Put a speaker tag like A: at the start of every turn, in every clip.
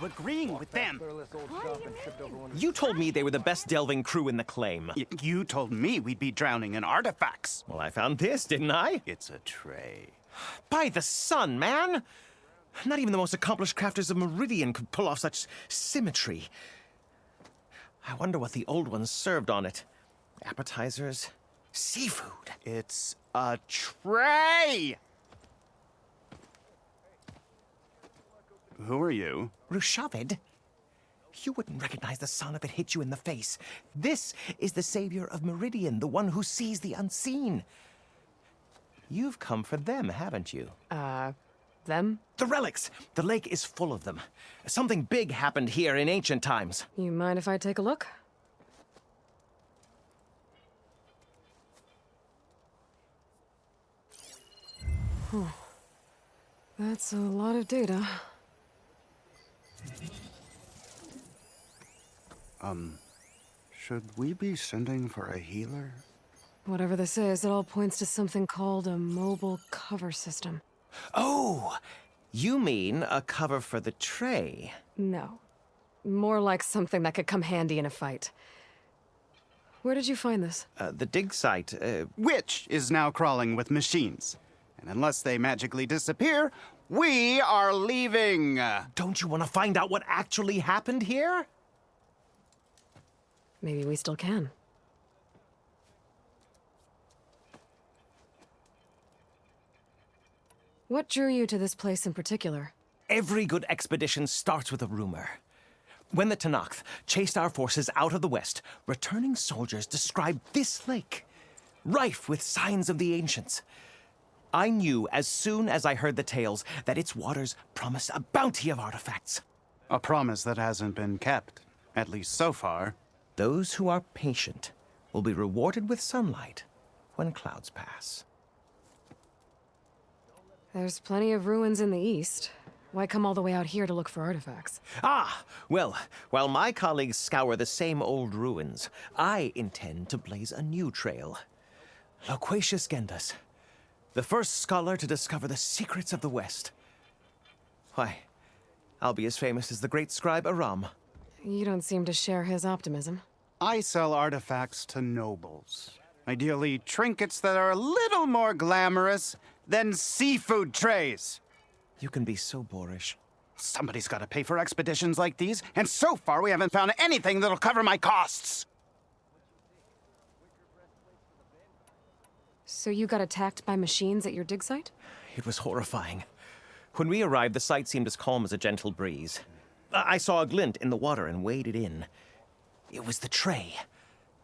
A: agreeing with them.
B: You told me they were the best delving crew in the claim.
A: You told me we'd be drowning in artifacts.
B: Well, I found this, didn't I?
A: It's a tray.
B: By the sun, man! Not even the most accomplished crafters of Meridian could pull off such symmetry. I wonder what the old ones served on it. Appetizers? Seafood?
A: It's a tray! Who are you?
B: Rushavid? You wouldn't recognize the sun if it hit you in the face. This is the savior of Meridian, the one who sees the unseen. You've come for them, haven't you?
C: Them?
B: The relics! The lake is full of them. Something big happened here in ancient times.
C: You mind if I take a look? That's a lot of data.
A: Should we be sending for a healer?
C: Whatever this is, it all points to something called a mobile cover system.
B: Oh! You mean a cover for the tray?
C: No. More like something that could come handy in a fight. Where did you find this?
B: The dig site,
A: Which is now crawling with machines. And unless they magically disappear, we are leaving!
B: Don't you want to find out what actually happened here?
C: Maybe we still can. What drew you to this place in particular?
B: Every good expedition starts with a rumor. When the Tenakth chased our forces out of the west, returning soldiers described this lake, rife with signs of the ancients. I knew as soon as I heard the tales that its waters promised a bounty of artifacts.
A: A promise that hasn't been kept, at least so far.
B: Those who are patient will be rewarded with sunlight when clouds pass.
C: There's plenty of ruins in the east. Why come all the way out here to look for artifacts?
B: Ah, well, while my colleagues scour the same old ruins, I intend to blaze a new trail. Loquacious Gendas, the first scholar to discover the secrets of the West. Why, I'll be as famous as the great scribe Aram.
C: You don't seem to share his optimism.
A: I sell artifacts to nobles. Ideally, trinkets that are a little more glamorous than seafood trays.
B: You can be so boorish.
A: Somebody's got to pay for expeditions like these, and so far we haven't found anything that'll cover my costs.
C: So you got attacked by machines at your dig site?
B: It was horrifying. When we arrived, the sight seemed as calm as a gentle breeze. I saw a glint in the water and waded in. It was the tray.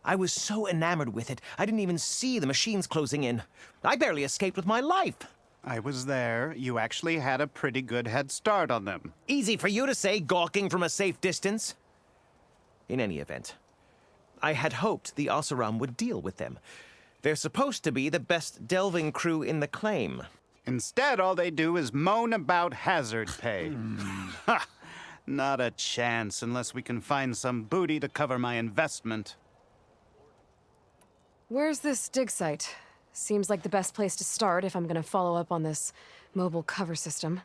B: I was so enamored with it, I didn't even see the machines closing in. I barely escaped with my life.
A: I was there. You actually had a pretty good head start on them.
B: Easy for you to say, gawking from a safe distance. In any event, I had hoped the Oseram would deal with them. They're supposed to be the best delving crew in the claim.
A: Instead, all they do is moan about hazard pay. Ha! Not a chance unless we can find some booty to cover my investment.
C: Where's this dig site? Seems like the best place to start if I'm gonna follow up on this mobile cover system.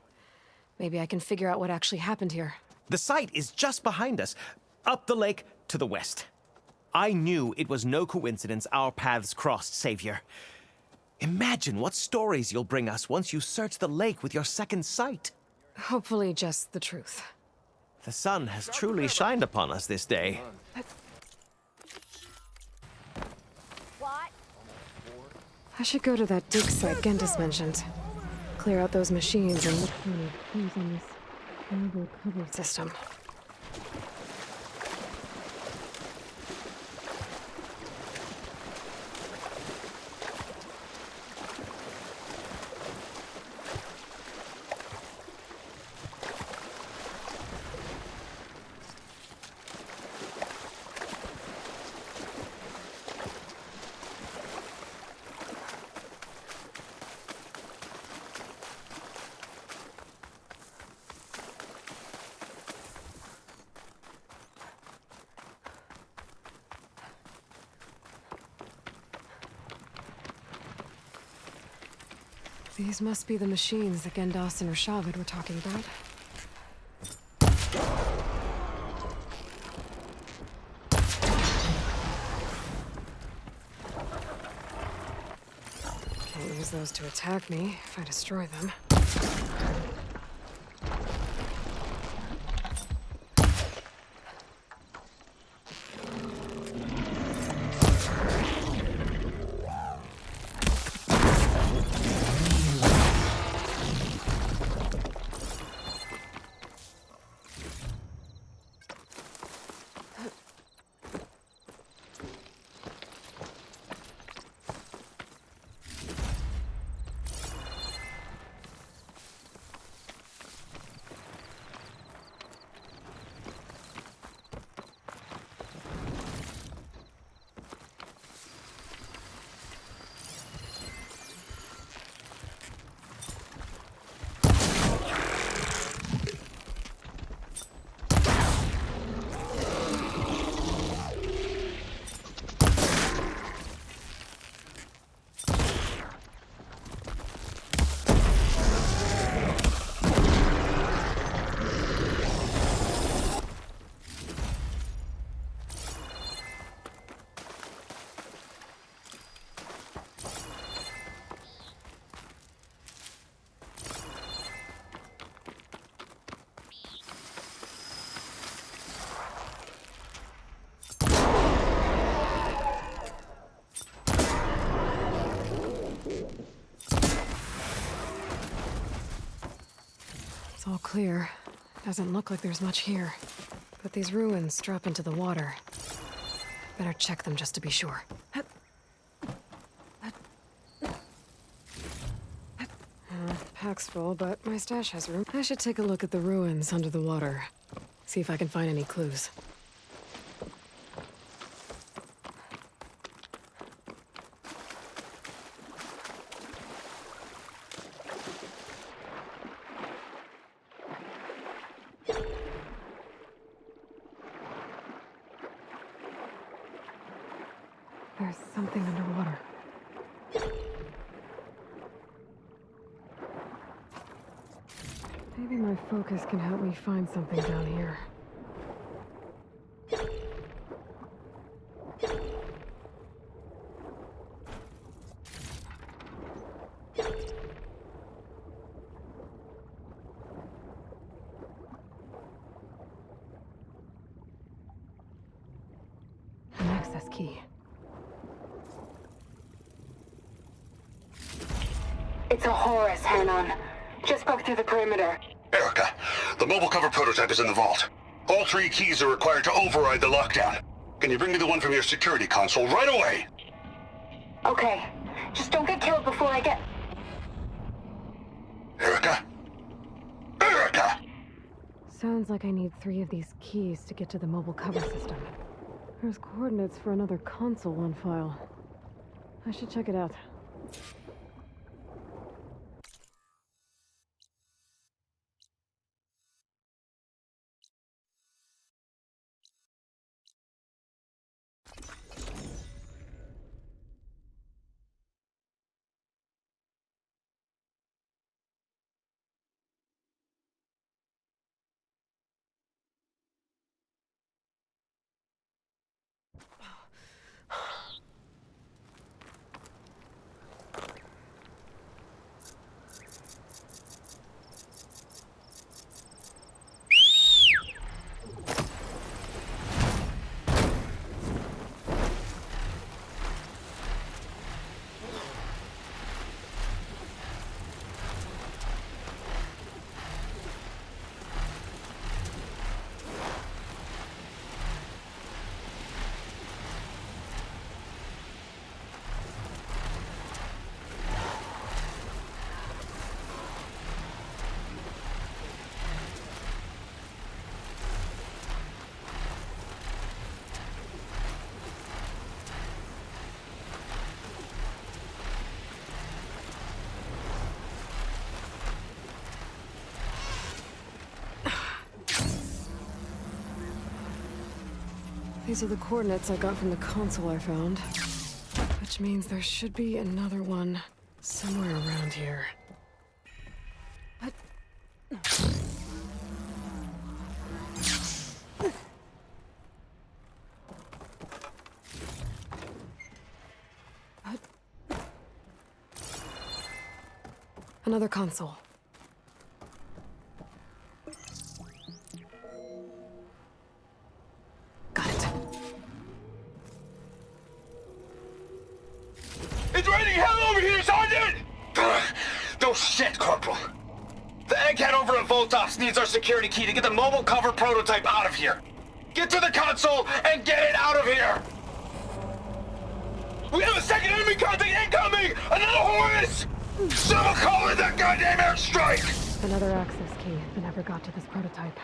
C: Maybe I can figure out what actually happened here.
B: The site is just behind us, up the lake to the west. I knew it was no coincidence our paths crossed, Savior. Imagine what stories you'll bring us once you search the lake with your second sight.
C: Hopefully just the truth.
B: The sun has truly shined upon us this day.
C: I should go to that dig site Gendas mentioned. Clear out those machines and look for any clues on this mobile cover system. These must be the machines that Gendas and Rashavid were talking about. use those to attack me if I destroy them. It's all clear. Doesn't look like there's much here. But these ruins drop into the water. Better check them just to be sure. Pack's full, but my stash has room. I should take a look at the ruins under the water. See if I can find any clues. There's something underwater. Maybe my focus can help me find something down here. An access key.
D: It's a Horus, Hanon. Just broke through the perimeter.
E: Erica, the mobile cover prototype is in the vault. All 3 keys are required to override the lockdown. Can you bring me the one from your security console right away?
D: Okay. Just don't get killed before I get...
E: Erica? Erica!
C: Sounds like I need 3 of these keys to get to the mobile cover system. There's coordinates for another console on file. I should check it out. These are the coordinates I got from the console I found. Which means there should be another one somewhere around here. But... Another console. Got it.
E: It's raining hell over here, Sergeant! No shit, Corporal. The egghead over at Voltox needs our security key to get the mobile cover prototype out of here. Get to the console and get it out of here! We have a second enemy contact incoming! Another Horus! Someone call in that goddamn airstrike!
C: Another access key that never got to this prototype.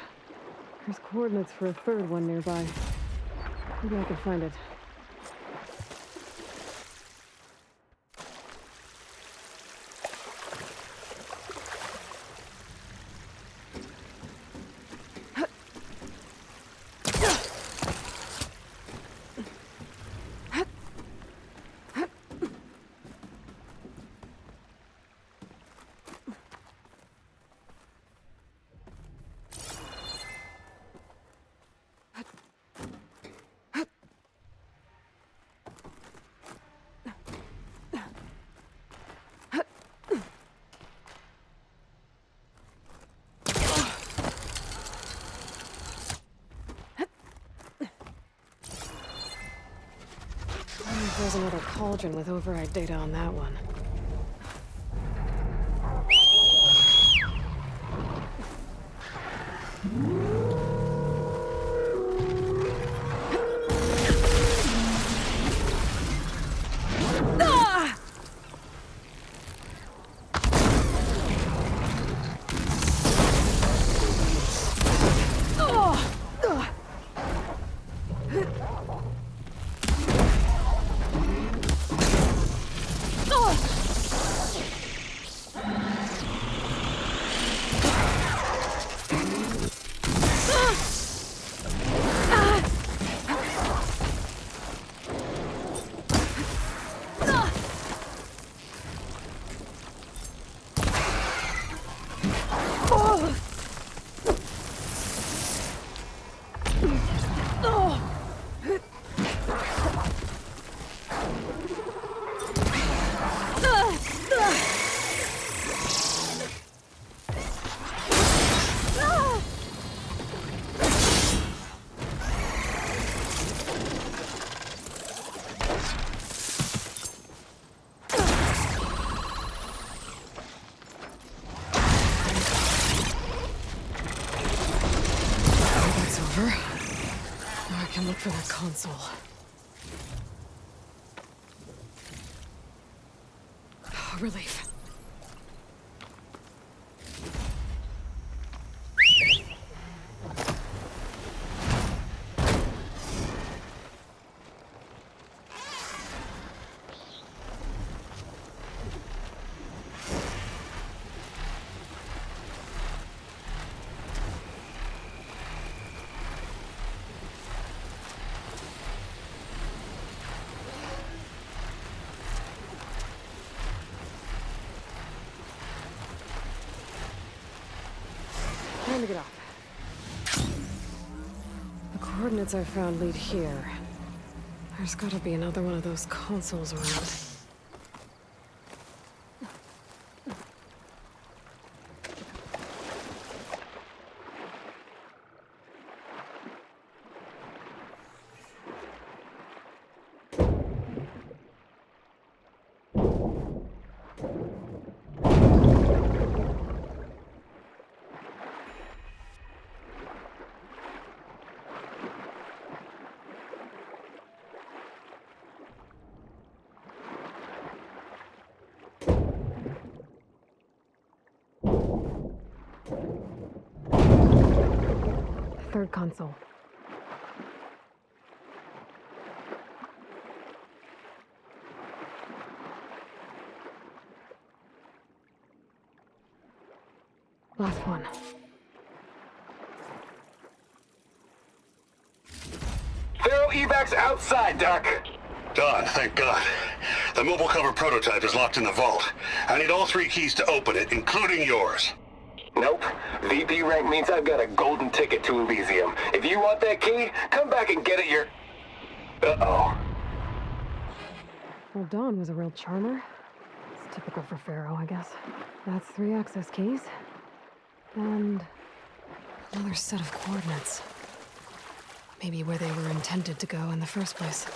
C: There's coordinates for a third one nearby. Maybe I can find it. There's another cauldron with override data on that one. Now I can look for that console. Relief. Time to get off. The coordinates I found lead here. There's gotta be another one of those consoles around. Third console. Last one.
E: Thero evacs outside, Doc. Done, thank God. The mobile cover prototype is locked in the vault. I need all 3 keys to open it, including yours. Nope. VP rank means I've got a golden ticket to Elysium. If you want that key, come back and get it Uh-oh.
C: Well, Dawn was a real charmer. Typical for Pharaoh, I guess. That's 3 access keys. And another set of coordinates. Maybe where they were intended to go in the first place.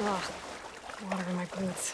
C: Ugh, water in my boots.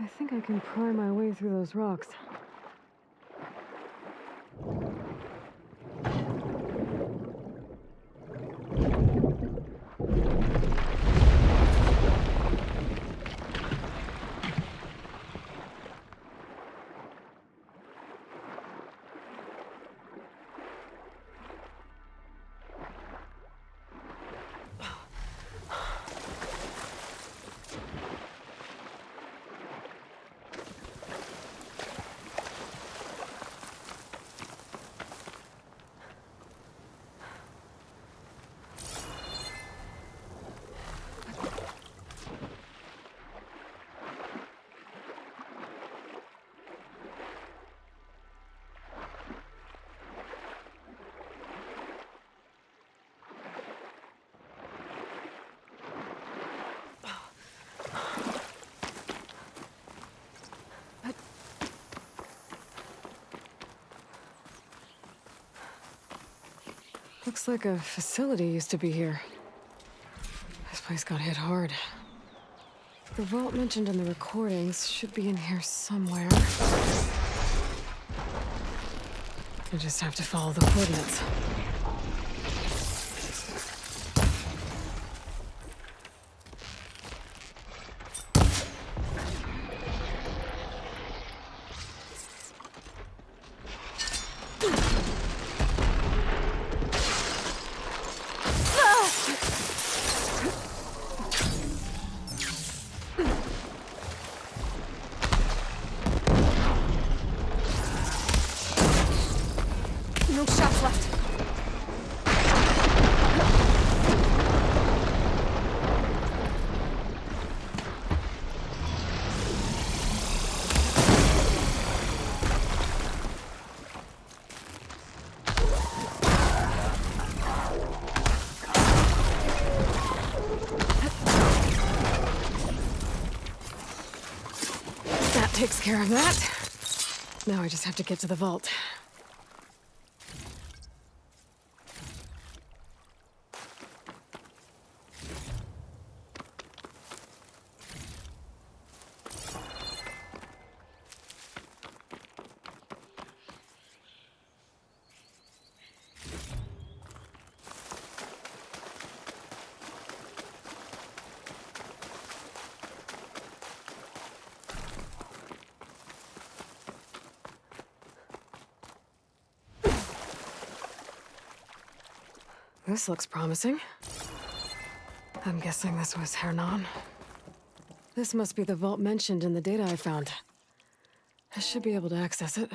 C: I think I can pry my way through those rocks. Looks like a facility used to be here. This place got hit hard. The vault mentioned in the recordings should be in here somewhere. I just have to follow the coordinates. No shots left. That takes care of that. Now I just have to get to the vault. This looks promising. I'm guessing this was Hernan. This must be the vault mentioned in the data I found. I should be able to access it.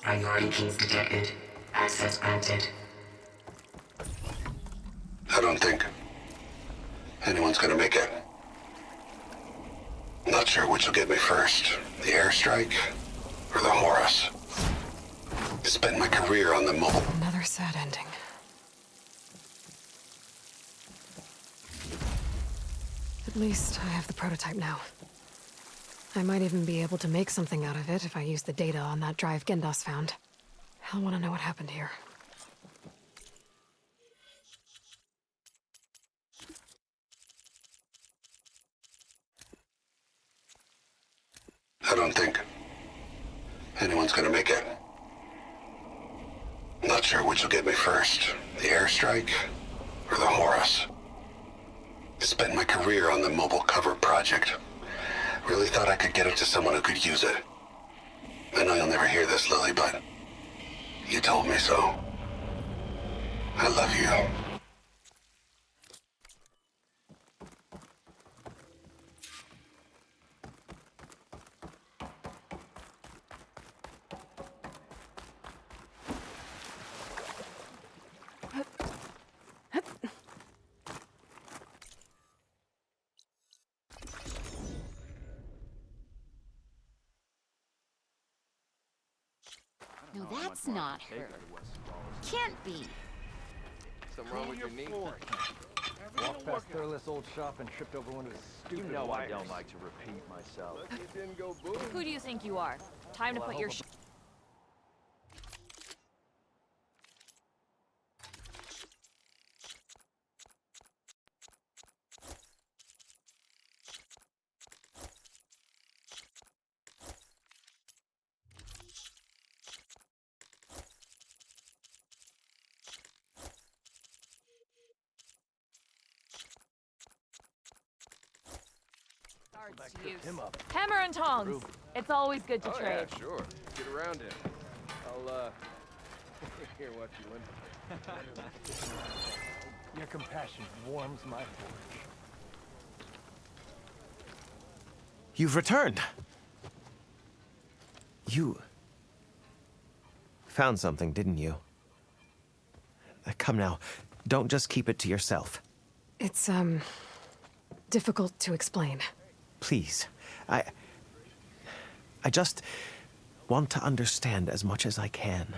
F: Priority keys detected. Access granted.
E: I don't think anyone's gonna make it. Not sure which will get me first. The airstrike or the Horus. Spent my career on the mobile.
C: Another sad ending. At least I have the prototype now. I might even be able to make something out of it if I use the data on that drive Gendas found. I'll want to know what happened here.
E: I don't think anyone's gonna make it. Not sure which will get me first. The airstrike or the Horus. Spent my career on the mobile cover project. Really thought I could get it to someone who could use it. I know you'll never hear this, Lily, but you told me so. I love you.
G: No, that's not her. Can't be.
H: Something wrong with your knee? Walked past Thurless old shop and tripped over one of his stupid wires.
I: I don't like to repeat myself.
H: It didn't go boom.
G: Who do you think you are? Time to put your cards to use.
H: Him up.
G: Hammer and tongs. It's always good to
H: Oh
G: trade.
H: yeah, sure. Get around him. I'll here watch you win. Your compassion warms my forge.
B: You've returned. You found something, didn't you? Come now, don't just keep it to yourself.
C: It's, difficult to explain.
B: Please, I just want to understand as much as I can.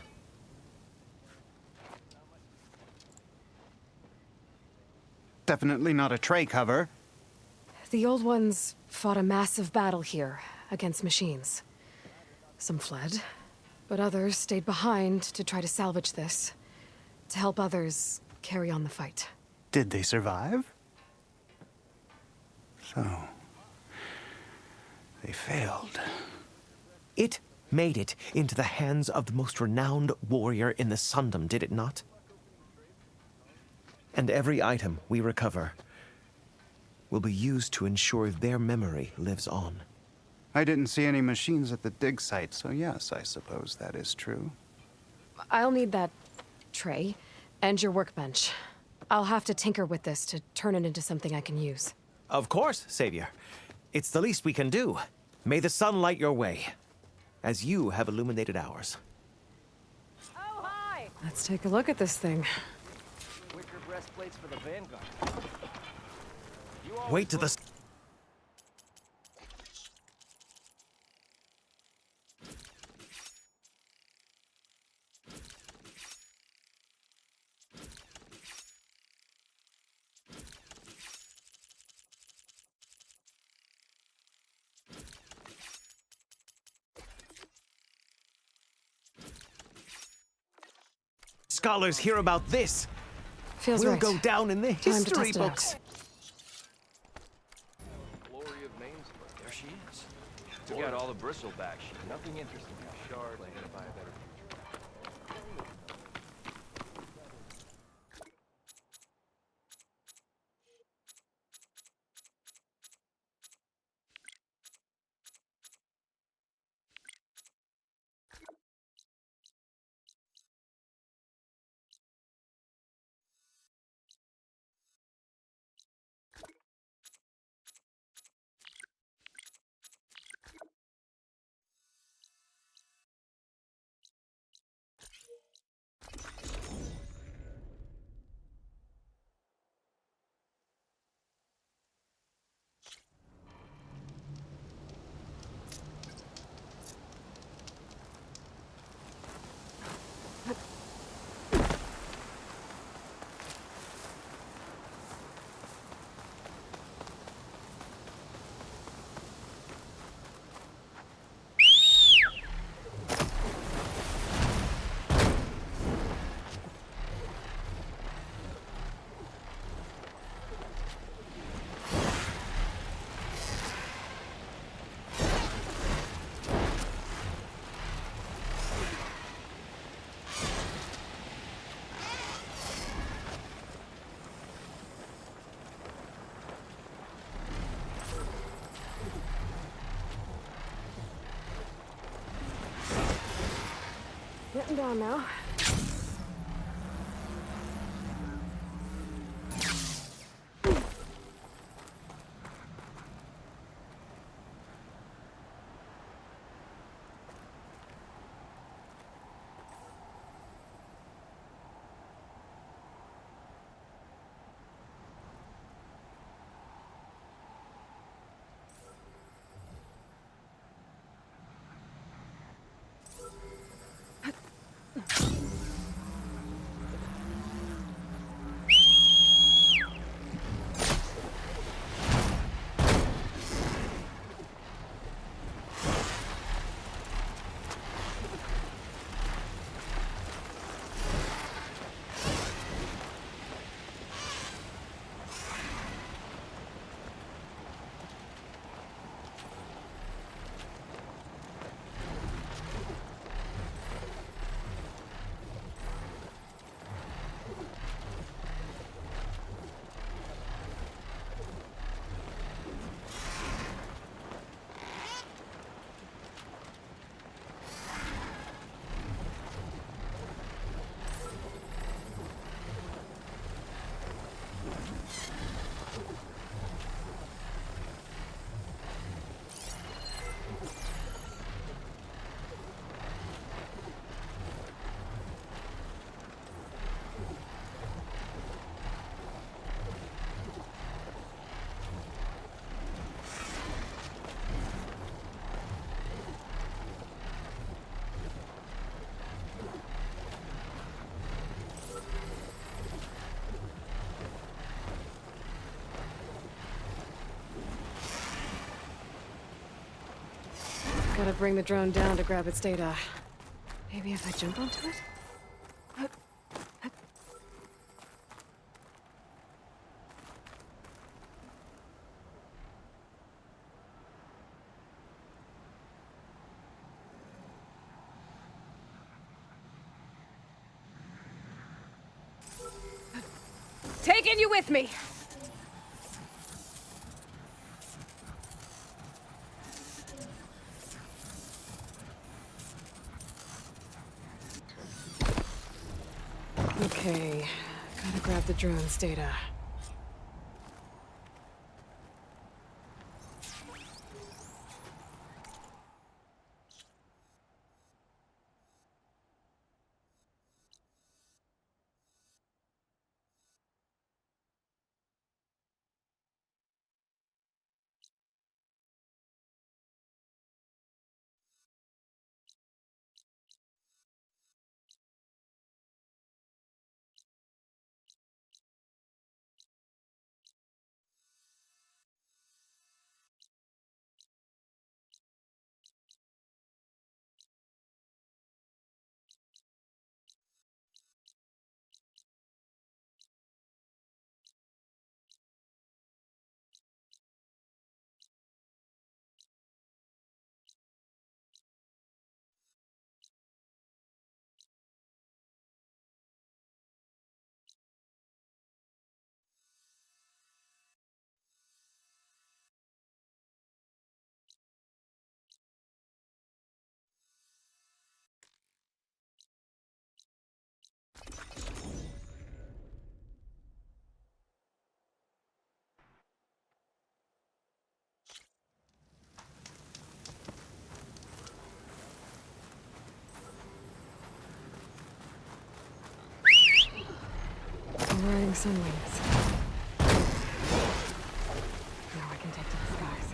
A: Definitely not a tray cover.
C: The old ones fought a massive battle here against machines. Some fled, But others stayed behind to try to salvage this, to help others carry on the fight.
A: Did they survive? So, they failed.
B: It made it into the hands of the most renowned warrior in the Sundom, did it not? And every item we recover will be used to ensure their memory lives on.
A: I didn't see any machines at the dig site, so yes, I suppose that is true.
C: I'll need that tray and your workbench. I'll have to tinker with this to turn it into something I can use.
B: Of course, Savior. It's the least we can do. May the sun light your way, as you have illuminated ours.
G: Oh, hi!
C: Let's take a look at this thing.
H: Wicker breastplates for the Vanguard.
B: Wait to the... Scholars hear about this.
C: Feels
B: We'll
C: right.
B: go down in the
C: Time to
B: history
C: test it out.
B: books.
H: Glory of names, but
I: There she is. Took out all the bristleback shit.
H: nothing interesting. Shard, like to buy a better future.
C: Getting down now. Gotta bring the drone down to grab its data. Maybe if I jump onto it?
G: Taking you with me!
C: Okay, gotta grab the drone's data. I'm riding Sunwings. Now I can take to the skies.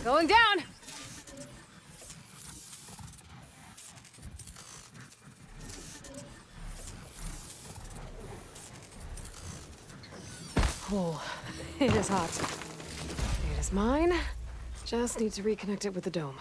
G: Going down!
C: Oh, it is hot. It is mine. Just need to reconnect it with the dome.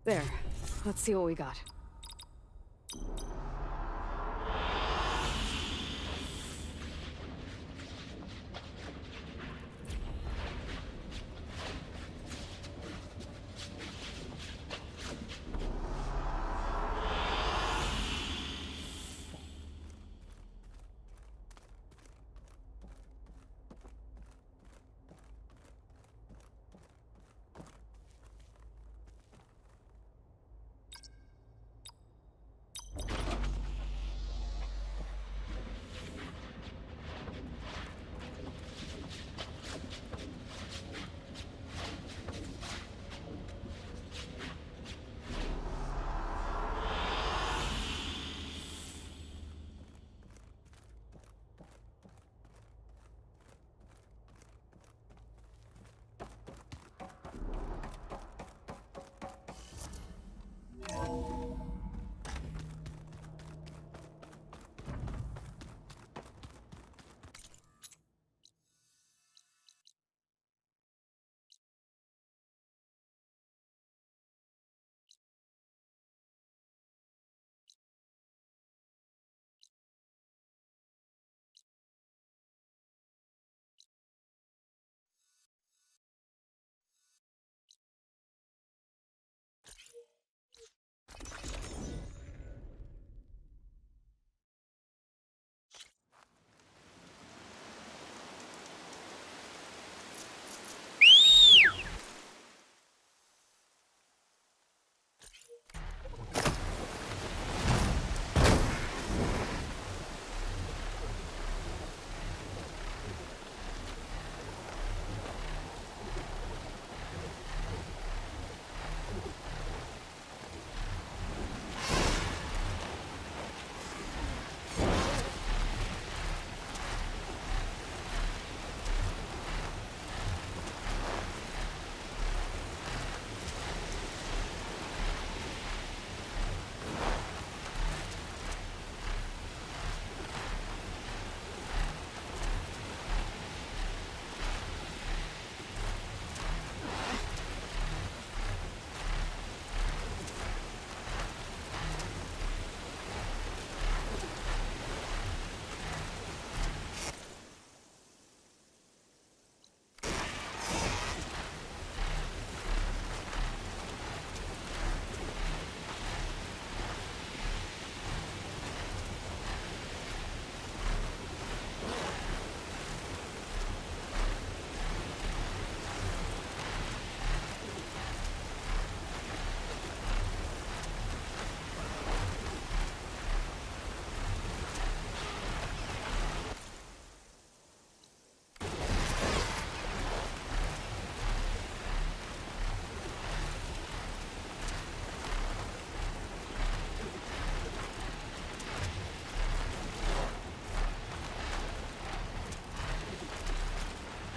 C: There. Let's see what we got.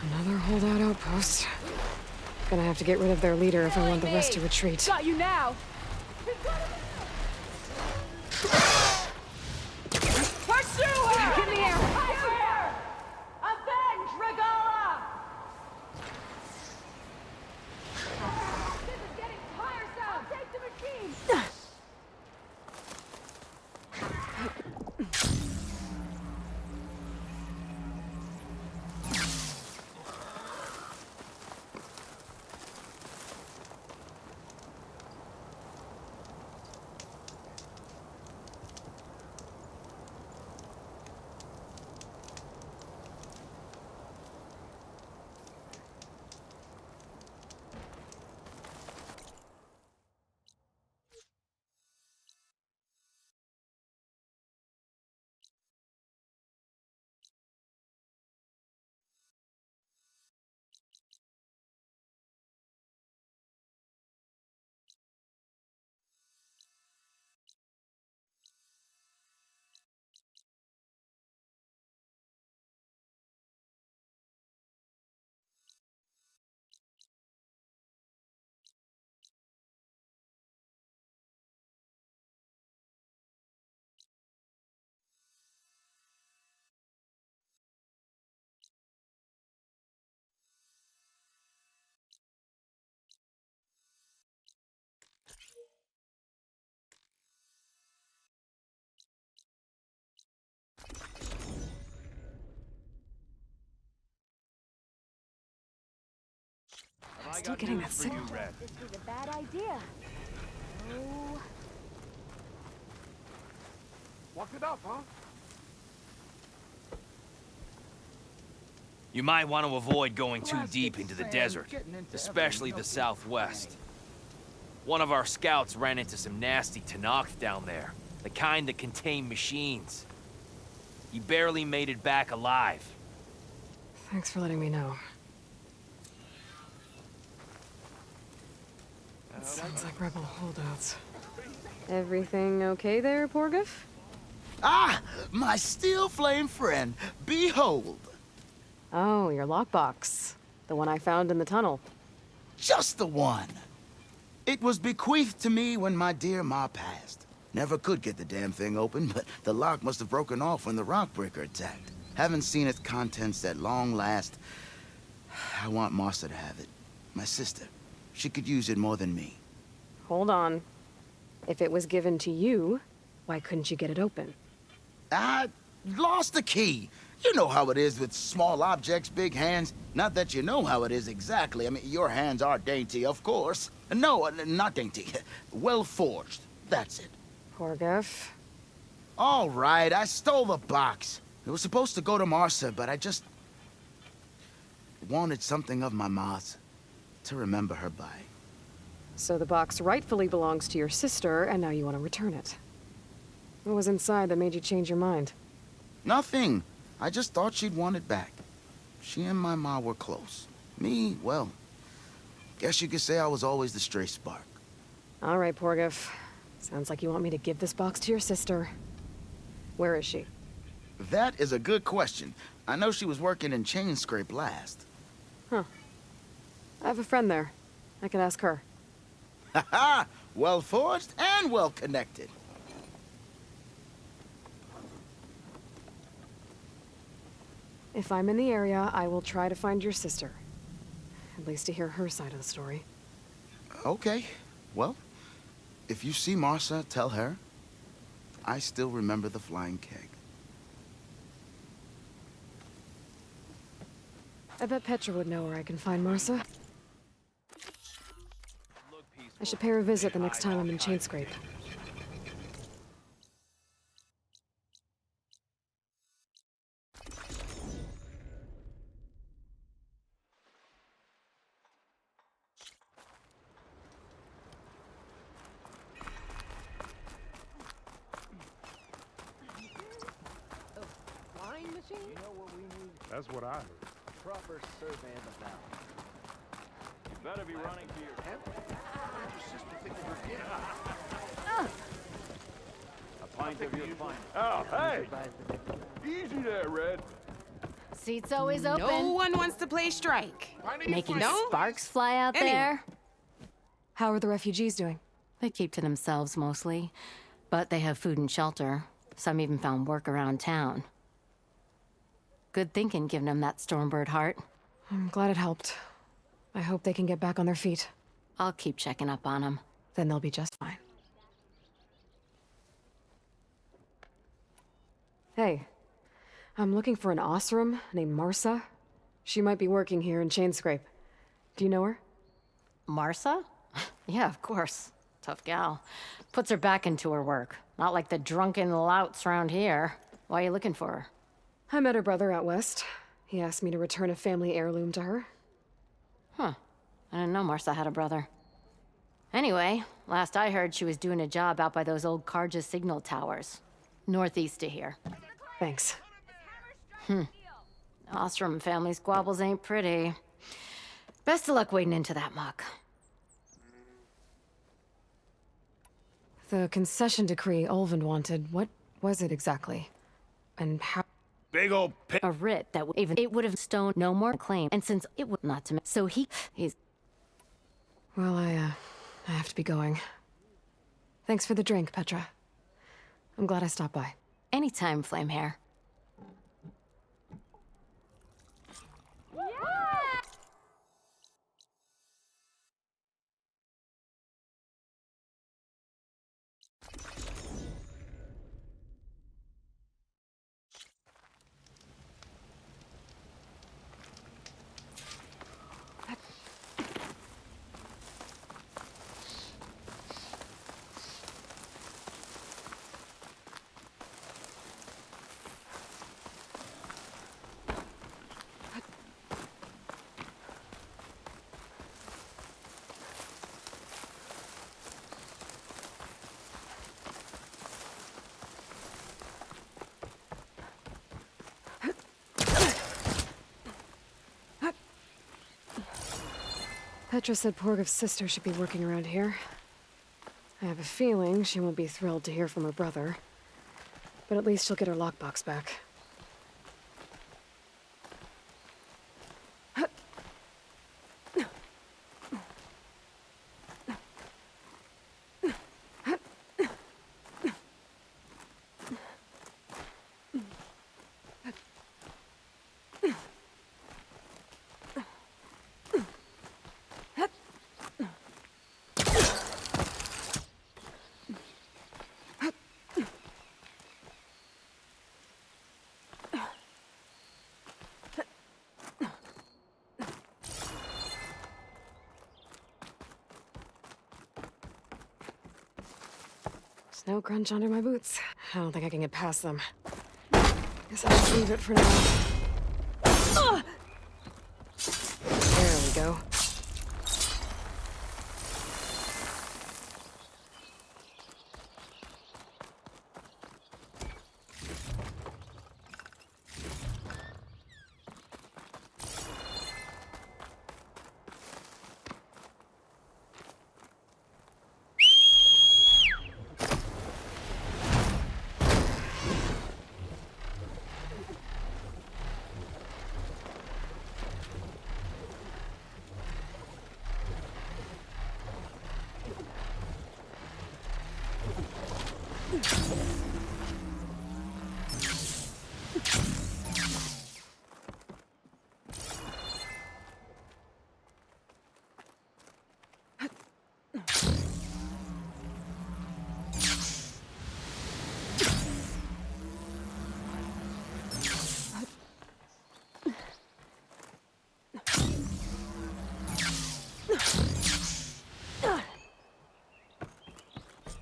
C: Another holdout outpost. Gonna have to get rid of their leader if I want the rest to retreat.
G: Got you now! Push through her! Get in the air! Fire! Avenge Regala! This is getting tiresome! Take the machine!
C: I'm still getting that signal.
G: This was a bad idea. Oh.
H: Walked it up, huh?
I: You might want to avoid going too deep into the desert, especially the southwest. One of our scouts ran into some nasty Tanakh down there, the kind that contain machines. He barely made it back alive.
C: Thanks for letting me know. That sounds like rebel holdouts. Everything okay there, Porgif?
J: Ah, my steel flame friend, behold.
C: Oh, your lockbox. The one I found in the tunnel.
J: Just the one. It was bequeathed to me when my dear ma passed. Never could get the damn thing open, but the lock must have broken off when the rockbreaker attacked. Haven't seen its contents at long last. I want Martha to have it. My sister. She could use it more than me.
C: Hold on. If it was given to you, why couldn't you get it open?
J: I lost the key. You know how it is with small objects, big hands. Not that you know how it is exactly. I mean, your hands are dainty, of course. No, not dainty. Well forged. That's it.
C: Porgif.
J: All right, I stole the box. It was supposed to go to Martha, but I just wanted something of my ma's to remember her by.
C: So the box rightfully belongs to your sister, and now you want to return it. What was inside that made you change your mind?
J: Nothing. I just thought she'd want it back. She and my ma were close. Me, well, guess you could say I was always the stray spark.
C: All right, Porgif. Sounds like you want me to give this box to your sister. Where is she?
J: That is a good question. I know she was working in Chain Scrape last.
C: Huh. I have a friend there. I could ask her.
J: Ha ha! Well forged and well connected.
C: If I'm in the area, I will try to find your sister. At least to hear her side of the story.
J: Okay. Well, if you see Martha, tell her I still remember the flying keg.
C: I bet Petra would know where I can find Martha. I should pay her a visit the next time I'm in Chain Scrape.
H: That's what I heard.
I: Proper survey of the valley. You better be running for your tent. A pint of your finest.
H: Oh, hey! Easy there, Red.
K: Seat's always open.
L: No one wants to play strike.
K: Making sparks fly out there.
C: How are the refugees doing?
K: They keep to themselves mostly, but they have food and shelter. Some even found work around town. Good thinking, giving them that Stormbird heart.
C: I'm glad it helped. I hope they can get back on their feet.
K: I'll keep checking up on them.
C: Then they'll be just fine. Hey, I'm looking for an Osram named Martha. She might be working here in Chain Scrape. Do you know her?
K: Martha? Yeah, of course. Tough gal. Puts her back into her work. Not like the drunken louts around here. Why are you looking for her?
C: I met her brother out west. He asked me to return a family heirloom to her.
K: Huh. I didn't know Martha had a brother. Anyway, last I heard she was doing a job out by those old Karja signal towers. Northeast of here.
C: Thanks.
K: Ostrom family squabbles ain't pretty. Best of luck wading into that muck.
C: The concession decree Ulvin wanted, what was it exactly? And how?
I: Big old
K: A writ that it would have stoned no more claim, and since it would not to so he's.
C: Well, I have to be going. Thanks for the drink, Petra. I'm glad I stopped by.
K: Anytime, Flamehair.
C: Petra said Porgov's sister should be working around here. I have a feeling she won't be thrilled to hear from her brother. But at least she'll get her lockbox back. Snow crunch under my boots. I don't think I can get past them. Guess I'll just leave it for now. There we go.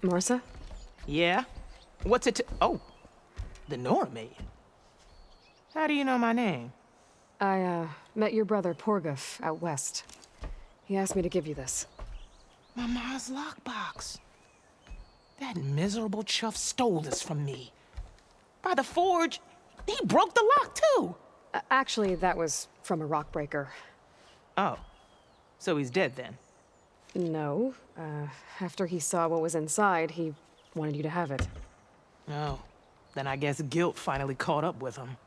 C: Marsa?
L: Yeah? What's it Oh, the Nora maid. How do you know my name?
C: I, met your brother Porgov out west. He asked me to give you this.
L: My ma's lockbox. That miserable chuff stole this from me. By the forge, he broke the lock too.
C: Actually, that was from a rock breaker.
L: Oh, so he's dead then?
C: No. After he saw what was inside, he wanted you to have it.
L: Oh, then I guess guilt finally caught up with him.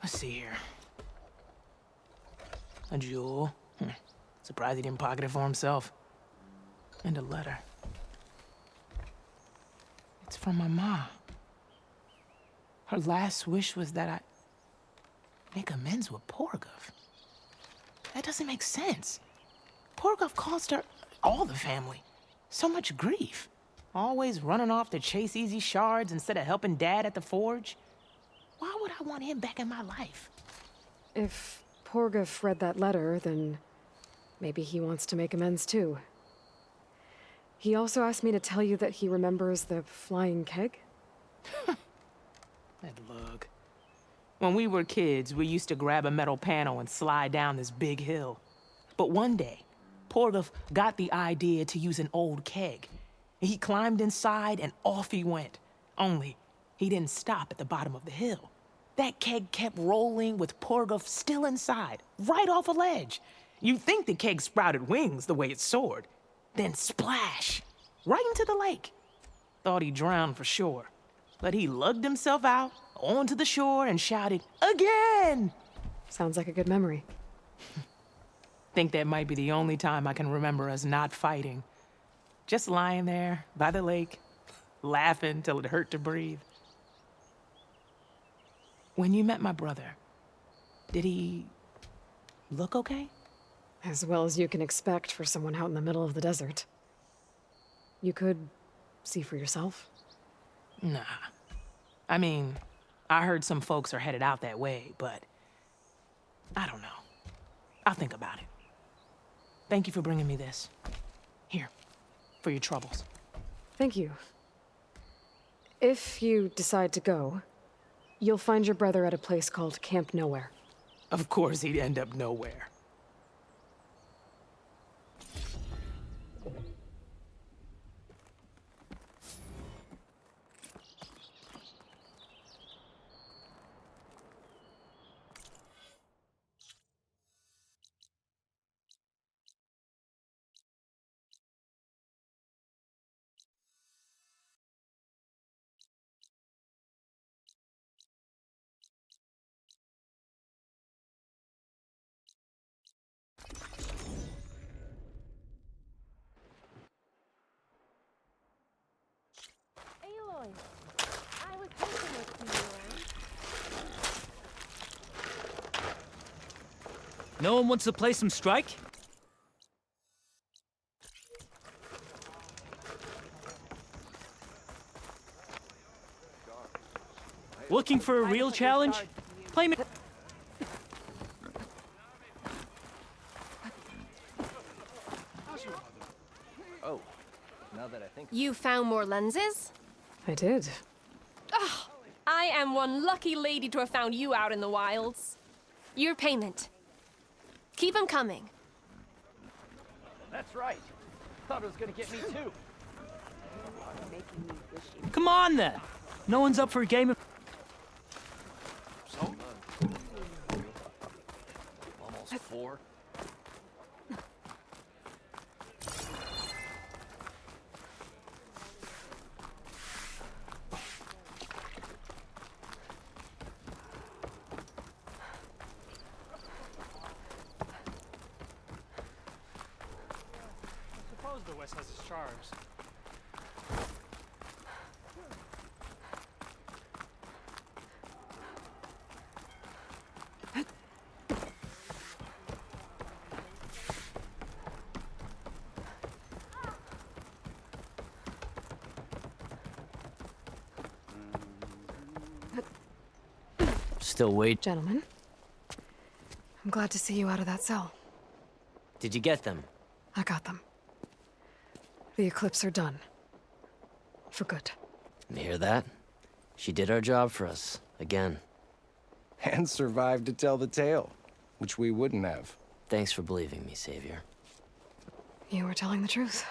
L: Let's see here. A jewel. Surprised he didn't pocket it for himself. And a letter. It's from my ma. Her last wish was that I make amends with Porgov. That doesn't make sense. Porgov caused her, all the family, so much grief. Always running off to chase easy shards instead of helping Dad at the forge. Why would I want him back in my life?
C: If Porgov read that letter, then maybe he wants to make amends too. He also asked me to tell you that he remembers the flying keg.
L: That lug. When we were kids, we used to grab a metal panel and slide down this big hill. But one day, Porgov got the idea to use an old keg. He climbed inside and off he went. Only, he didn't stop at the bottom of the hill. That keg kept rolling with Porgov still inside, right off a ledge. You'd think the keg sprouted wings the way it soared. Then splash, right into the lake. Thought he drowned for sure. But he lugged himself out onto the shore and shouted, "Again!"
C: Sounds like a good memory.
L: Think that might be the only time I can remember us not fighting. Just lying there by the lake, laughing till it hurt to breathe. When you met my brother, did he look okay?
C: As well as you can expect for someone out in the middle of the desert. You could see for yourself.
L: Nah. I mean, I heard some folks are headed out that way, but I don't know. I'll think about it. Thank you for bringing me this. Here, for your troubles.
C: Thank you. If you decide to go, you'll find your brother at a place called Camp Nowhere.
L: Of course he'd end up nowhere.
M: No one wants to play some Strike? Looking for a real challenge? Play me.
H: Oh, now that I think.
N: You found more lenses?
C: I did.
N: Oh, I am one lucky lady to have found you out in the wilds. Your payment. Keep them coming.
H: That's right. Thought it was gonna get me too.
M: Come on then. No one's up for a game of.
I: Almost 4.
M: I suppose the West has its charms.
O: Still wait.
C: Gentlemen, I'm glad to see you out of that cell.
O: Did you get them?
C: I got them. The Eclipse are done. For good.
O: You hear that? She did our job for us. Again.
H: And survived to tell the tale, which we wouldn't have.
O: Thanks for believing me, Savior.
C: You were telling the truth.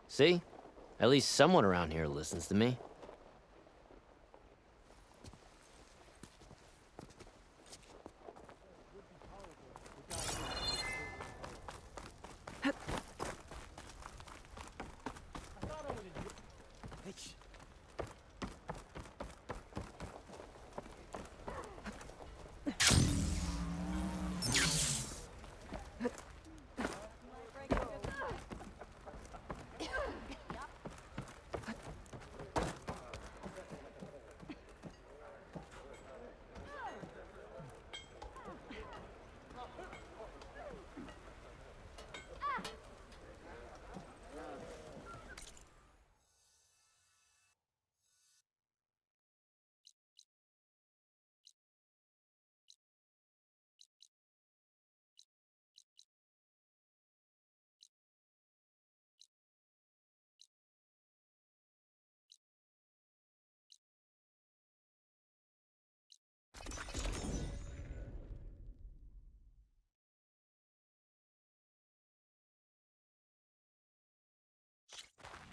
O: See? At least someone around here listens to me.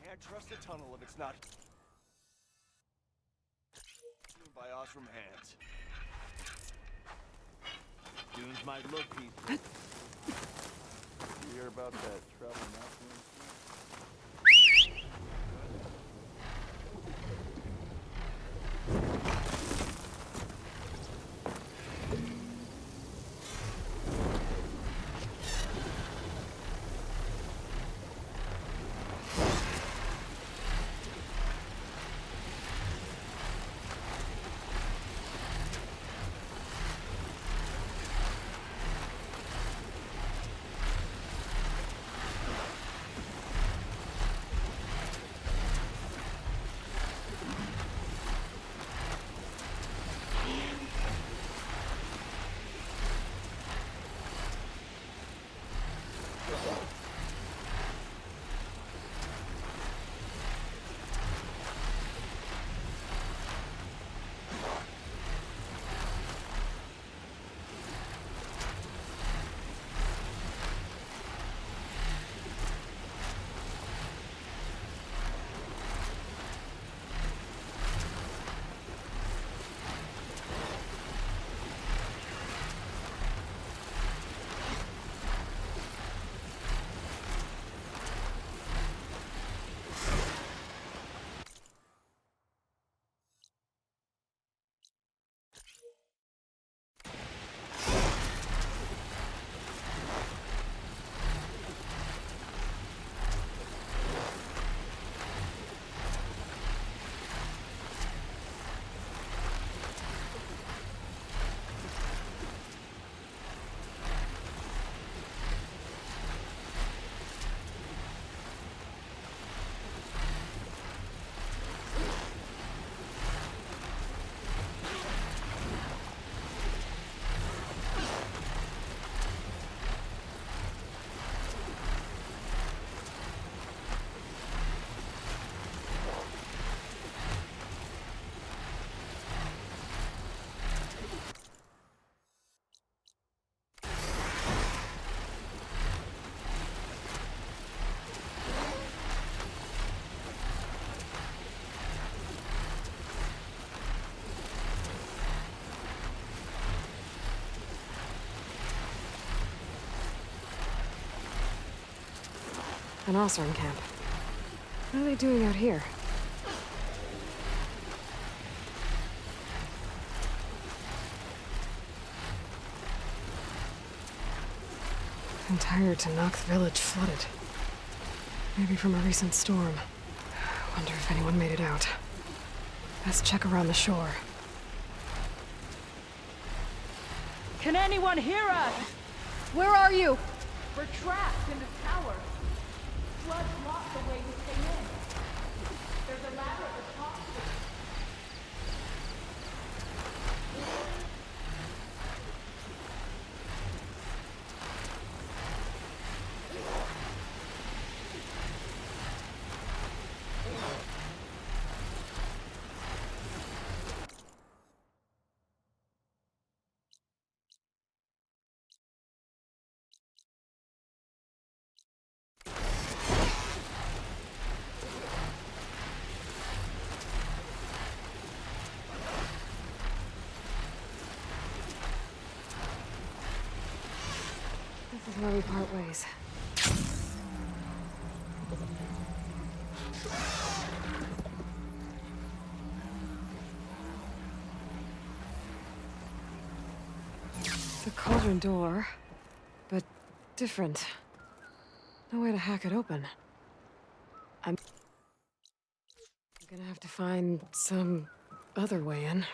H: Can't trust a tunnel if it's not by Osram hands.
I: Dunes might look peaceful.
H: You hear about that trouble now?
C: An Osram camp. What are they doing out here? Entire Tanakh village flooded. Maybe from a recent storm. Wonder if anyone made it out. Let's check around the shore.
G: Can anyone hear us?
C: Where are you?
G: We're trapped in the tower. Flood blocked the way we came in. There's a ladder at the top.
C: This is where we part ways. The cauldron door, but different. No way to hack it open. I'm gonna have to find some other way in.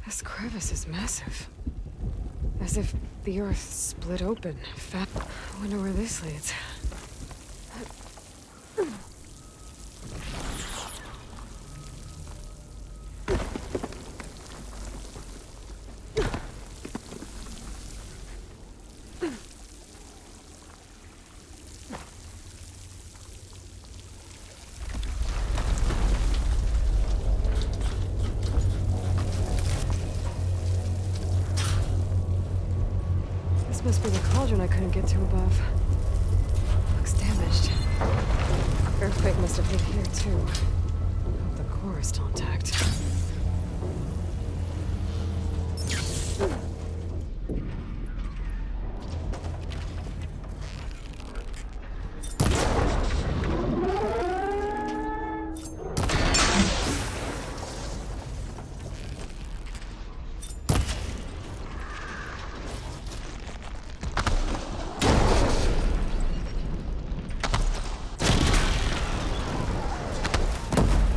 C: This crevice is massive. As if the earth split open. I wonder where this leads. Must be the cauldron I couldn't get to above. Looks damaged. Earthquake must have hit here too. Hope the core is still intact.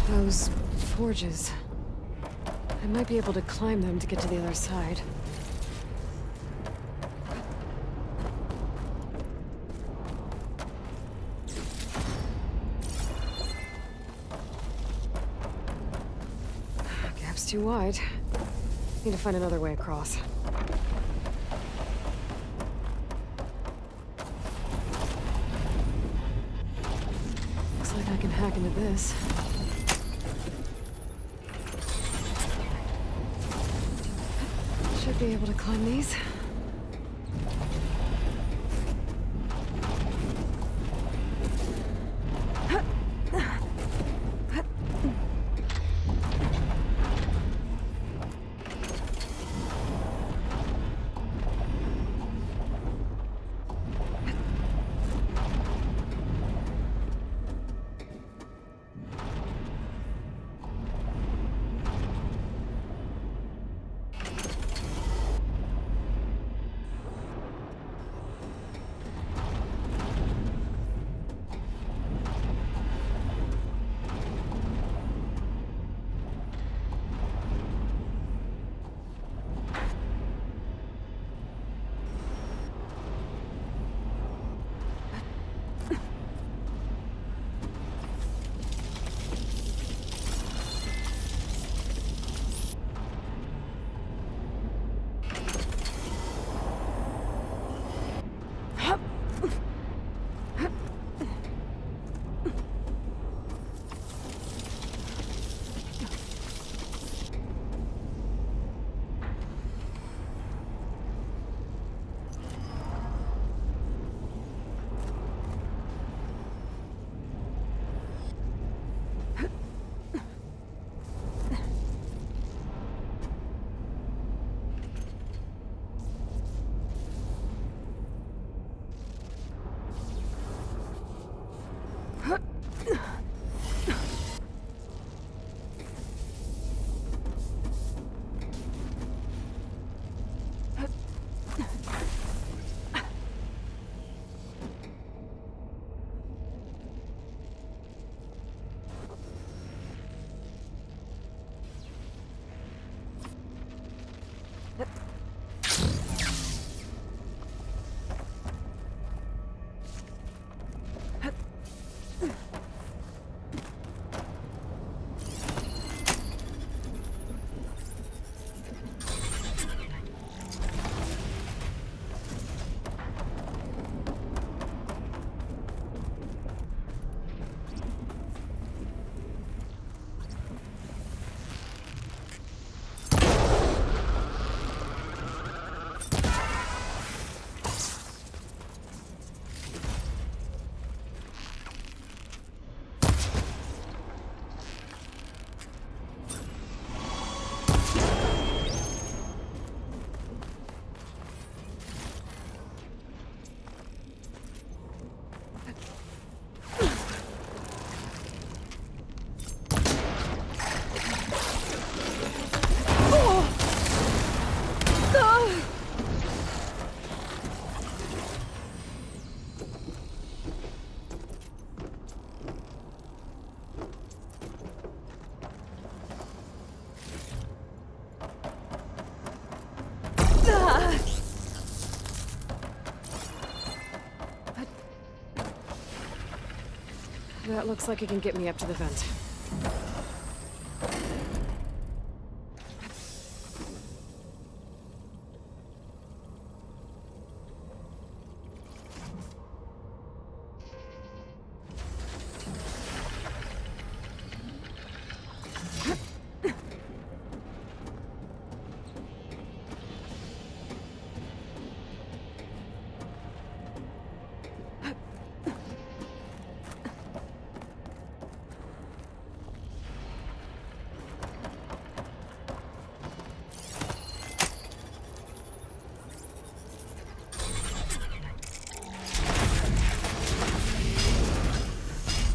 C: Those forges. I might be able to climb them to get to the other side. Gap's too wide. Need to find another way across. Looks like I can hack into this. Should be able to climb these. That looks like it can get me up to the vent.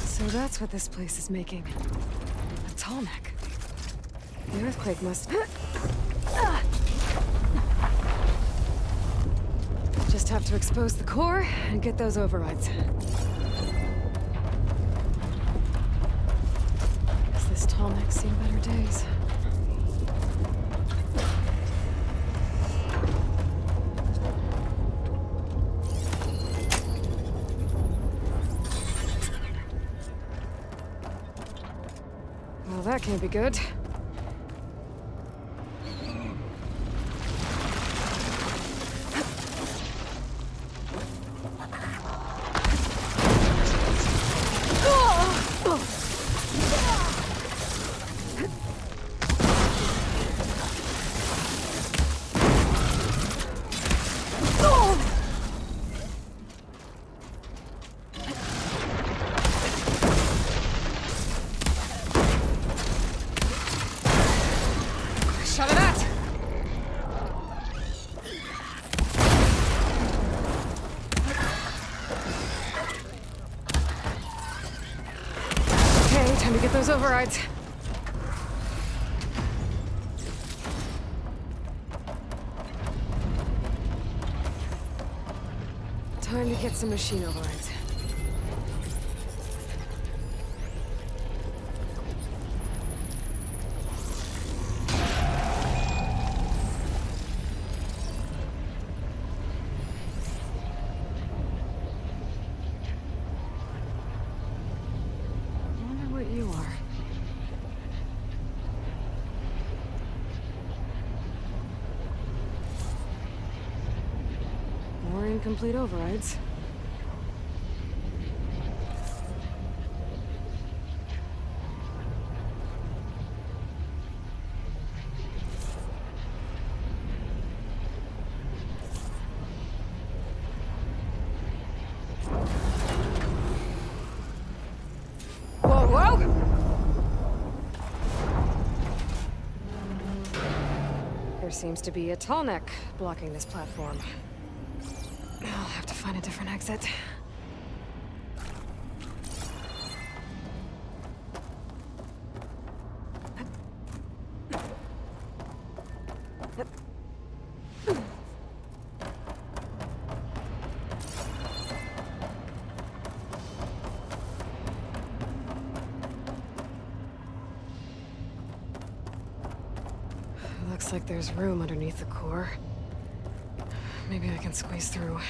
C: So that's what this place is making. A tall neck. The earthquake must... Just have to expose the core and get those overrides. Has this tall neck seen better days? Well, that can't be good. Shut it at! Okay, time to get those overrides. Time to get some machine overrides. You are. More incomplete overrides. There seems to be a tall neck blocking this platform. I'll have to find a different exit. Looks like there's room underneath the core. Maybe I can squeeze through.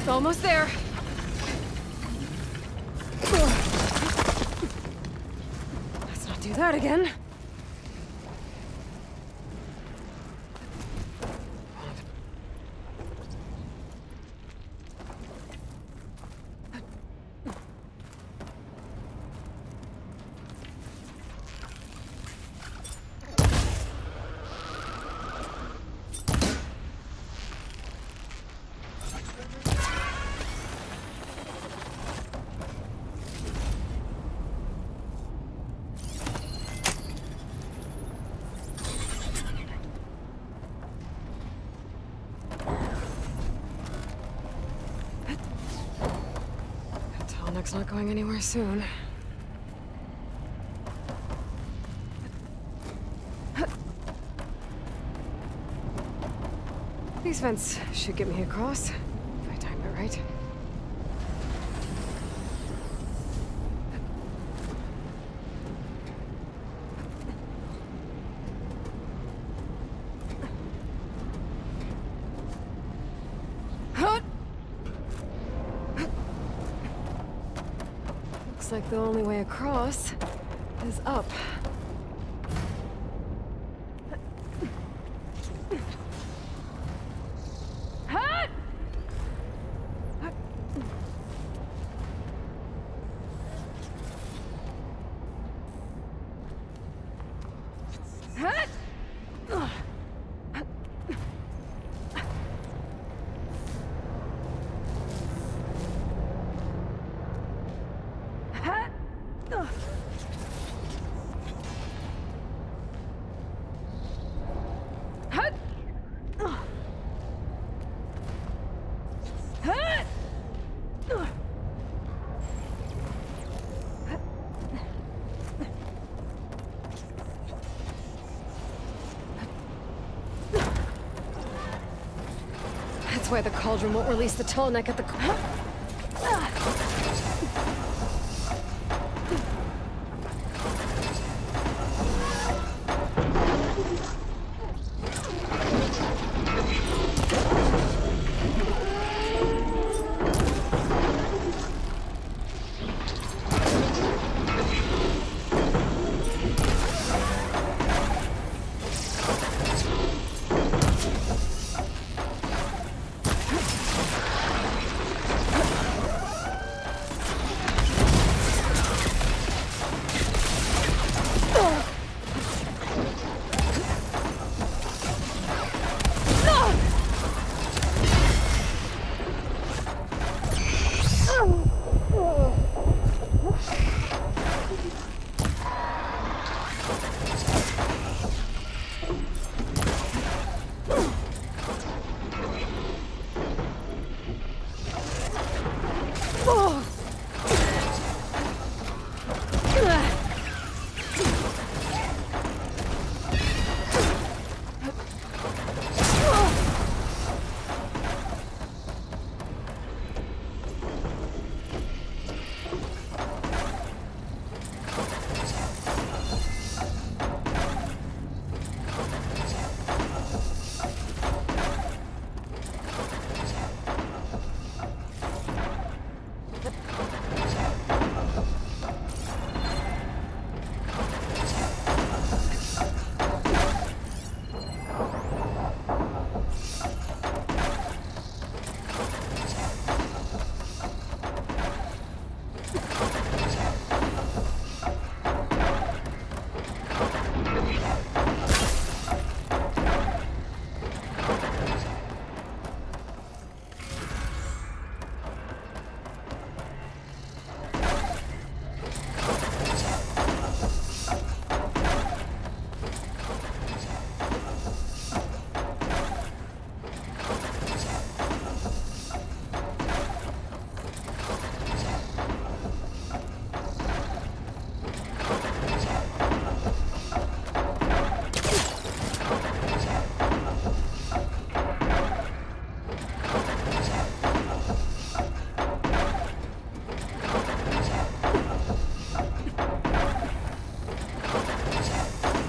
C: Almost there. Let's not do that again. Sonic's not going anywhere soon. These vents should get me across, if I time it right. Looks like the only way across is up. That's why the cauldron won't release the tall neck at the...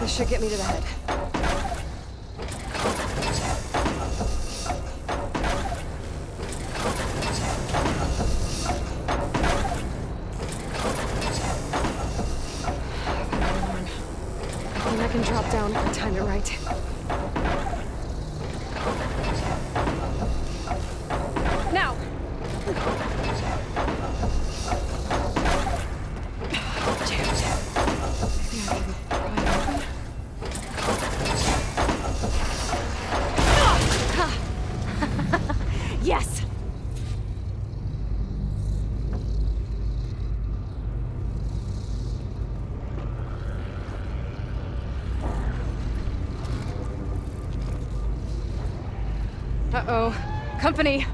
C: This should get me to the head. I think I can drop down if I time it right. Now!
K: Yes! Uh-oh. Company!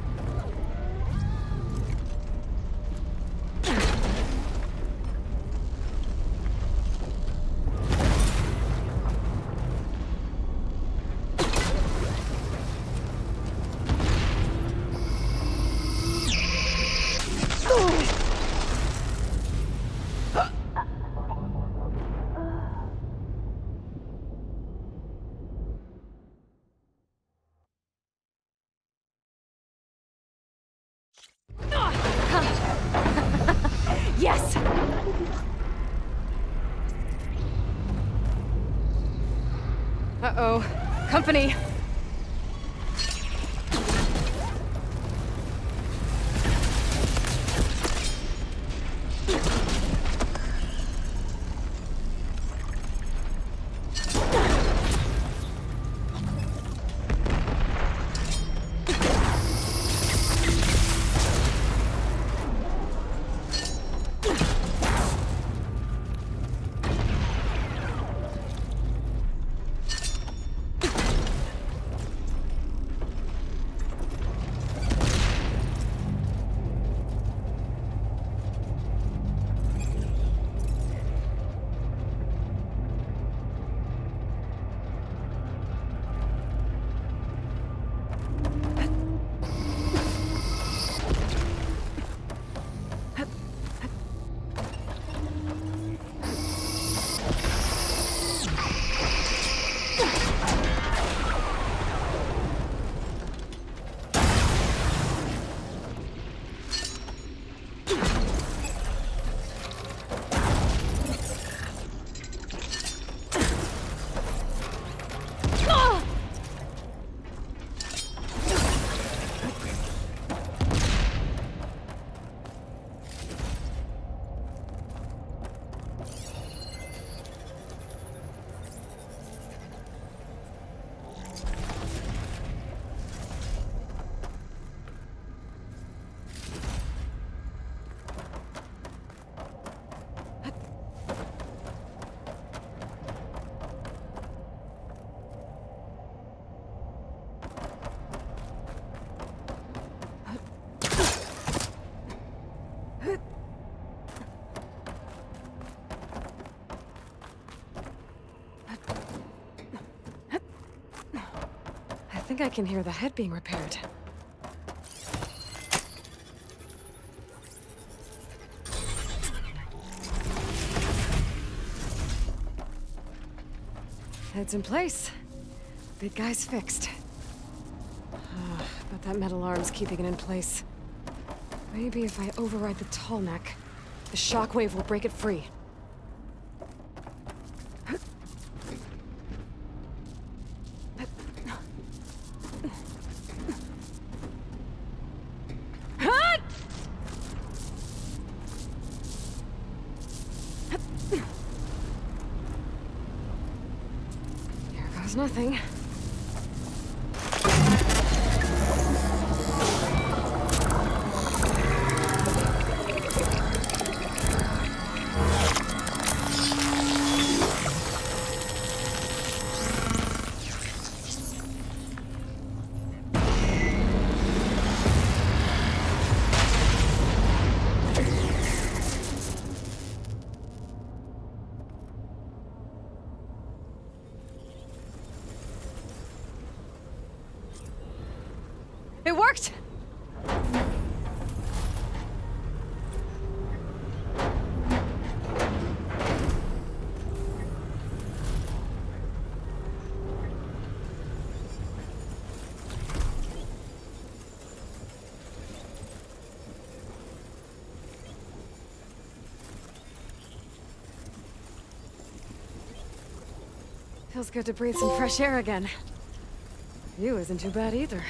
C: Uh-oh. Company. I think I can hear the head being repaired. Head's in place. Big guy's fixed. But that metal arm's keeping it in place. Maybe if I override the tall neck, the shockwave will break it free. Nothing. It worked! Feels good to breathe some fresh air again. View isn't too bad either.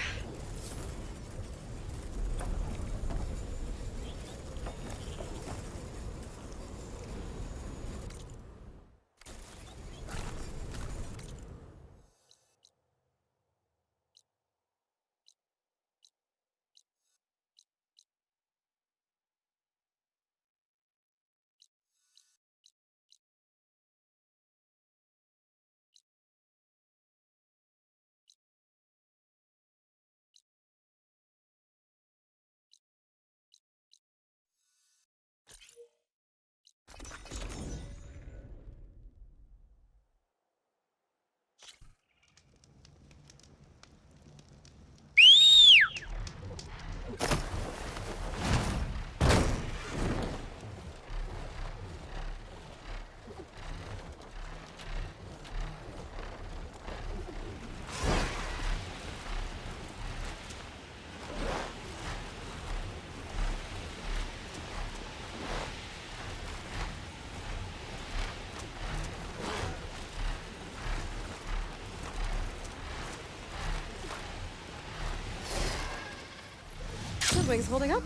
C: Hoodwing's holding up?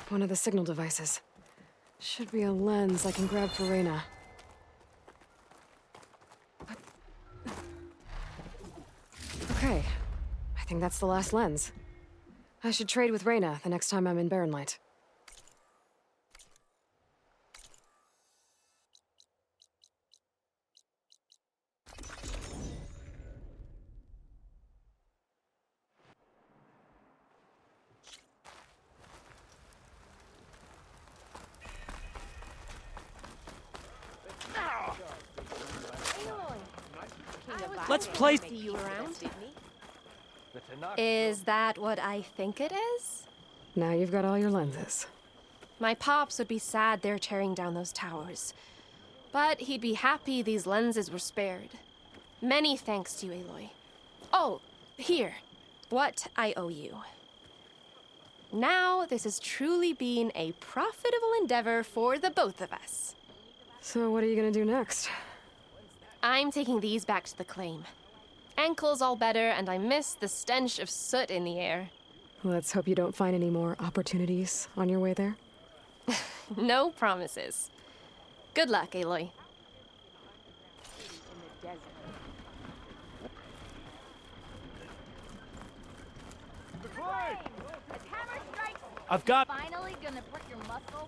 C: One of the signal devices. Should be a lens I can grab for Reyna. Okay. I think that's the last lens. I should trade with Reyna the next time I'm in Barren Light.
M: Let's play.
N: See you around. Is that what I think it is?
C: Now you've got all your lenses.
N: My pops would be sad they're tearing down those towers. But he'd be happy these lenses were spared. Many thanks to you, Aloy. Oh, here. What I owe you. Now, this has truly been a profitable endeavor for the both of us.
C: So what are you gonna do next?
N: I'm taking these back to the claim. Ankle's all better, and I miss the stench of soot in the air.
C: Let's hope you don't find any more opportunities on your way there.
N: No promises. Good luck, Aloy.
M: I've got.
G: Finally gonna put your muscle.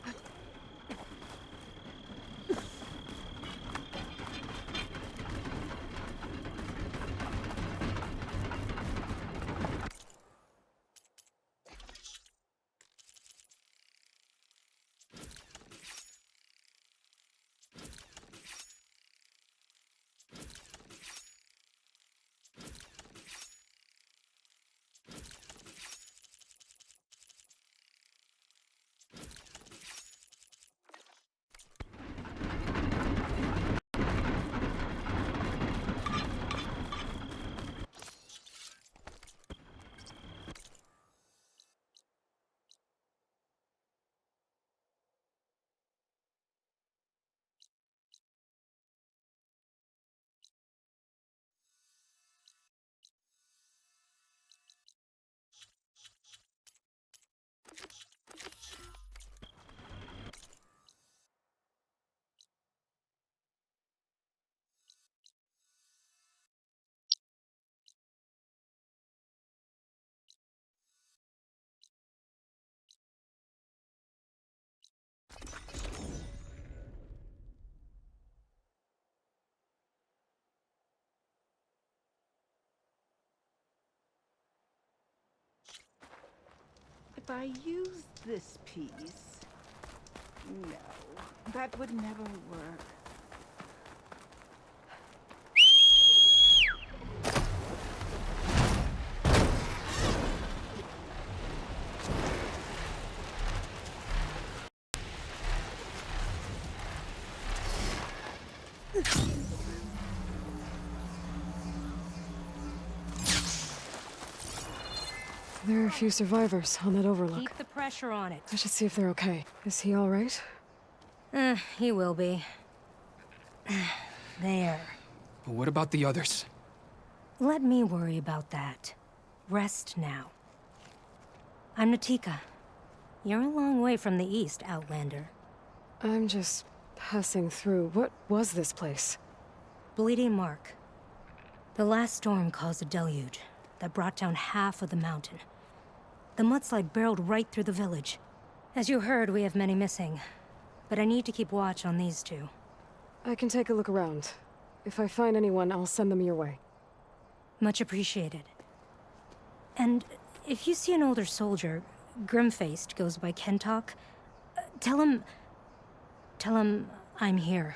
P: If I use this piece... No, that would never work.
C: There are a few survivors on that overlook.
K: Keep the pressure on it.
C: I should see if they're okay. Is he all right?
K: He will be. There.
Q: But what about the others?
K: Let me worry about that. Rest now. I'm Natika. You're a long way from the east, Outlander.
C: I'm just passing through. What was this place?
K: Bleeding Mark. The last storm caused a deluge that brought down half of the mountain. The mudslide barreled right through the village. As you heard, we have many missing. But I need to keep watch on these two.
C: I can take a look around. If I find anyone, I'll send them your way.
K: Much appreciated. And if you see an older soldier, grim-faced, goes by Kentok, tell him I'm here.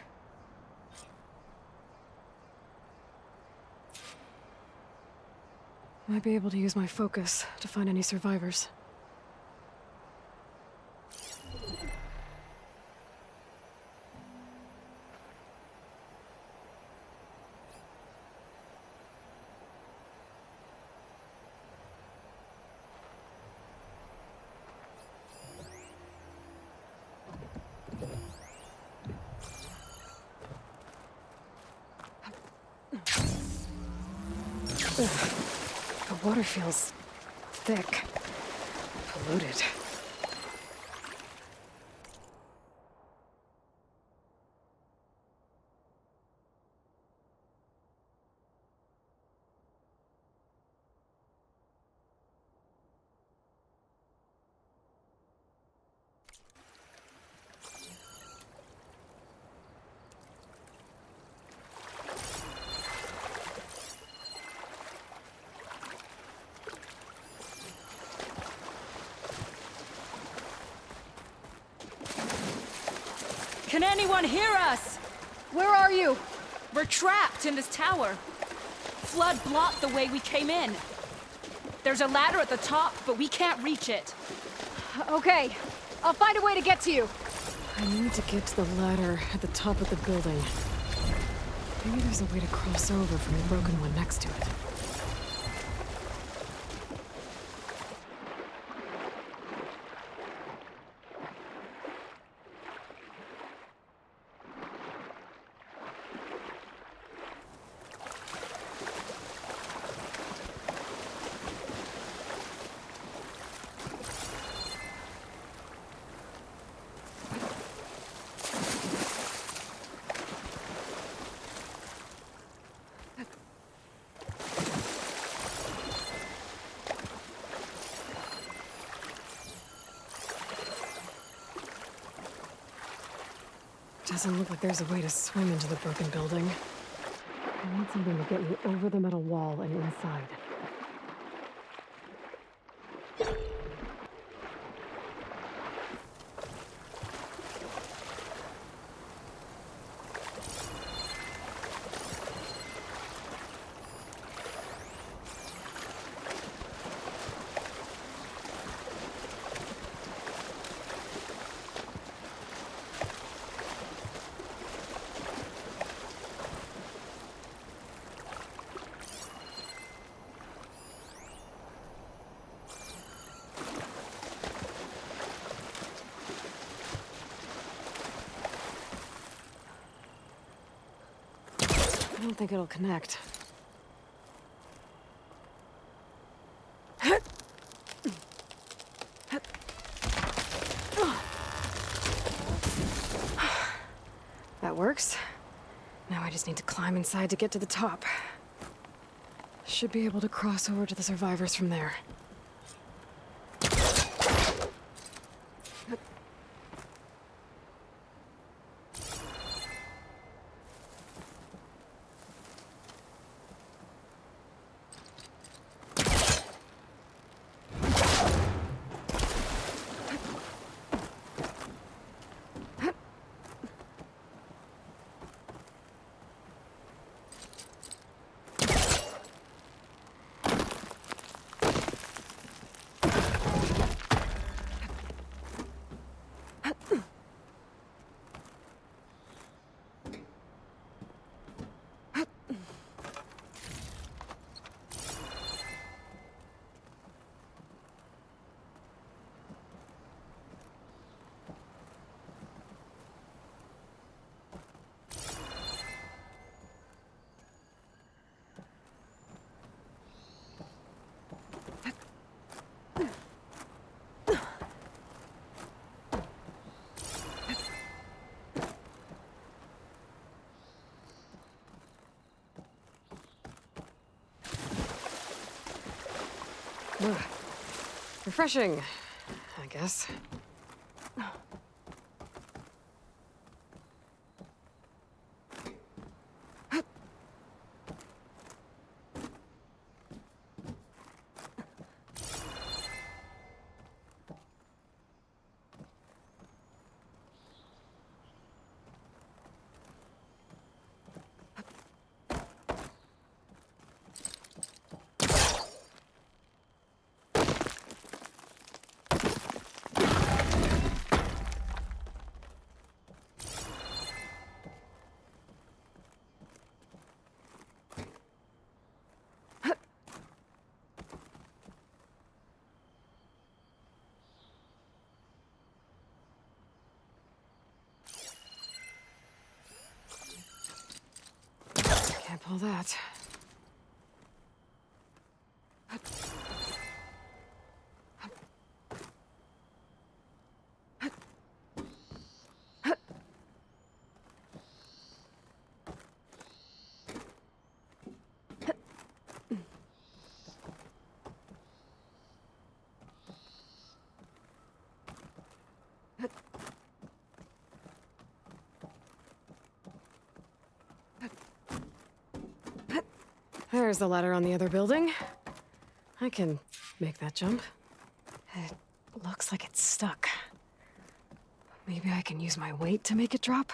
C: Might be able to use my focus to find any survivors. The water feels thick, polluted.
G: Can anyone hear us?
C: Where are you?
G: We're trapped in this tower. Flood blocked the way we came in. There's a ladder at the top, but we can't reach it.
C: Okay, I'll find a way to get to you. I need to get to the ladder at the top of the building. Maybe there's a way to cross over from the broken one next to it. Doesn't look like there's a way to swim into the broken building. I need something to get me over the metal wall and inside. I don't think it'll connect. That works. Now I just need to climb inside to get to the top. Should be able to cross over to the survivors from there. Ugh. Refreshing, I guess. Can't pull that. There's the ladder on the other building. I can make that jump. It looks like it's stuck. Maybe I can use my weight to make it drop?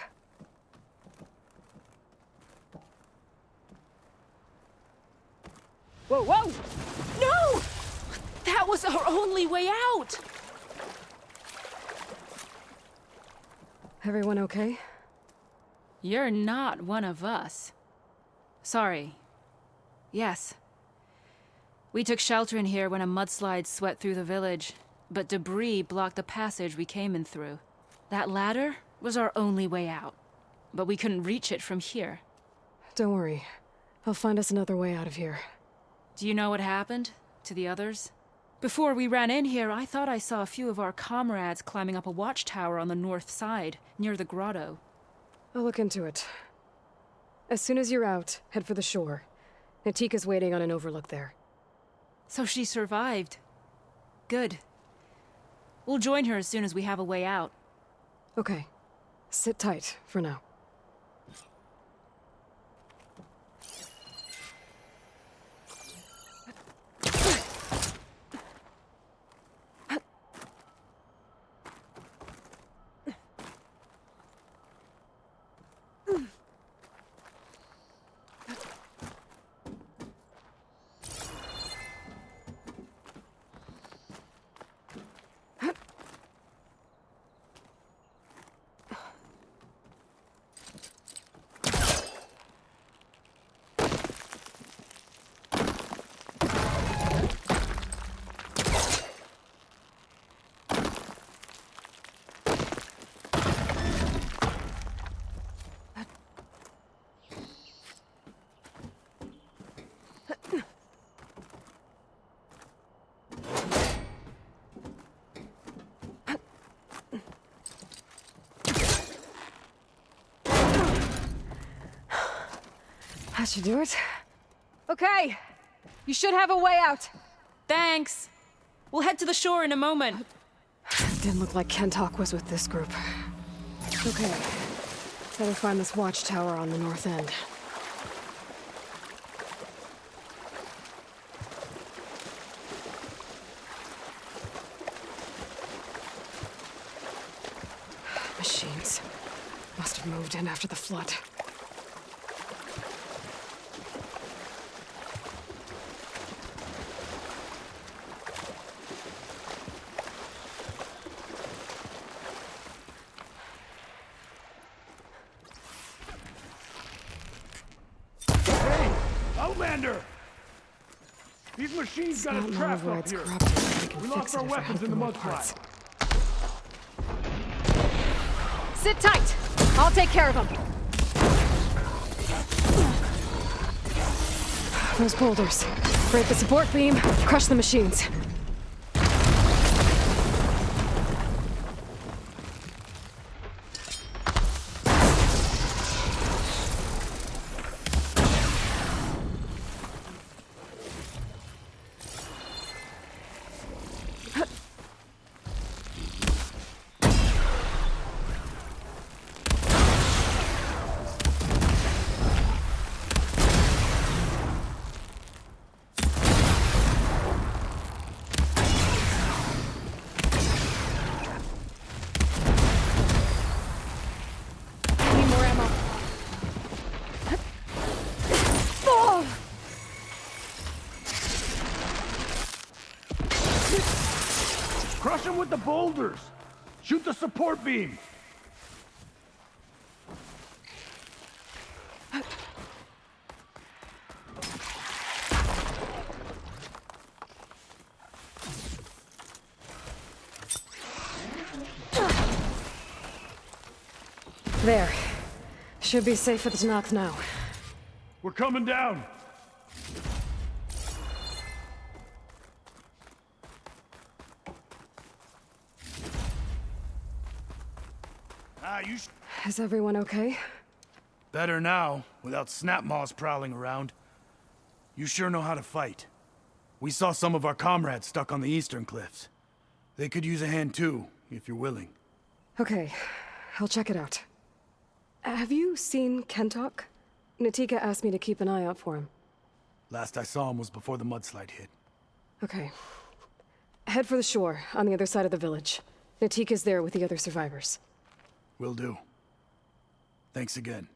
G: Whoa, whoa! No! That was our only way out!
C: Everyone okay?
G: You're not one of us. Sorry. Yes. We took shelter in here when a mudslide swept through the village, but debris blocked the passage we came in through. That ladder was our only way out, but we couldn't reach it from here.
C: Don't worry. I'll find us another way out of here.
G: Do you know what happened to the others? Before we ran in here, I thought I saw a few of our comrades climbing up a watchtower on the north side, near the grotto.
C: I'll look into it. As soon as you're out, head for the shore. Natika's waiting on an overlook there.
G: So she survived. Good. We'll join her as soon as we have a way out.
C: Okay. Sit tight for now. That should do it. Okay. You should have a way out.
G: Thanks. We'll head to the shore in a moment.
C: Didn't look like Kentok was with this group. Okay. Better find this watchtower on the north end. Machines. Must have moved in after the flood.
H: Outlander! These machines got us trapped up here. We lost our weapons in the mudslide.
C: Sit tight! I'll take care of them. Those boulders. Break the support beam, crush the machines.
H: Crush them with the boulders! Shoot the support beam!
C: There. Should be safe for the Tanakh now.
H: We're coming down!
C: Is everyone okay?
R: Better now, without snapmaws prowling around. You sure know how to fight. We saw some of our comrades stuck on the eastern cliffs. They could use a hand too, if you're willing.
C: Okay, I'll check it out. Have you seen Kentok? Natika asked me to keep an eye out for him.
R: Last I saw him was before the mudslide hit.
C: Okay. Head for the shore, on the other side of the village. Natika's there with the other survivors.
R: Will do. Thanks again.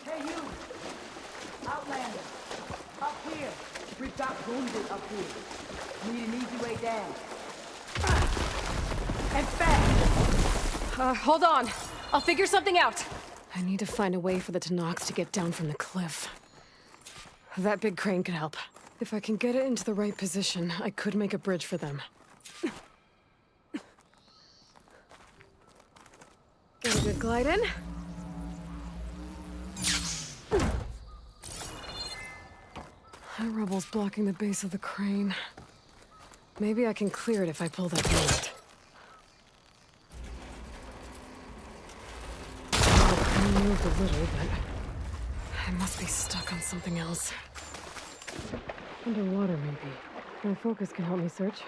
P: Hey, you! Outlander! Up here! We've got wounded up here. Need an easy way down. And fast!
C: Hold on. I'll figure something out. I need to find a way for the Tanox to get down from the cliff. That big crane could help. If I can get it into the right position, I could make a bridge for them. Get a good glide in. That rubble's blocking the base of the crane. Maybe I can clear it if I pull that bolt. The crane moved a little, but I must be stuck on something else. Underwater, maybe. My focus can help me search.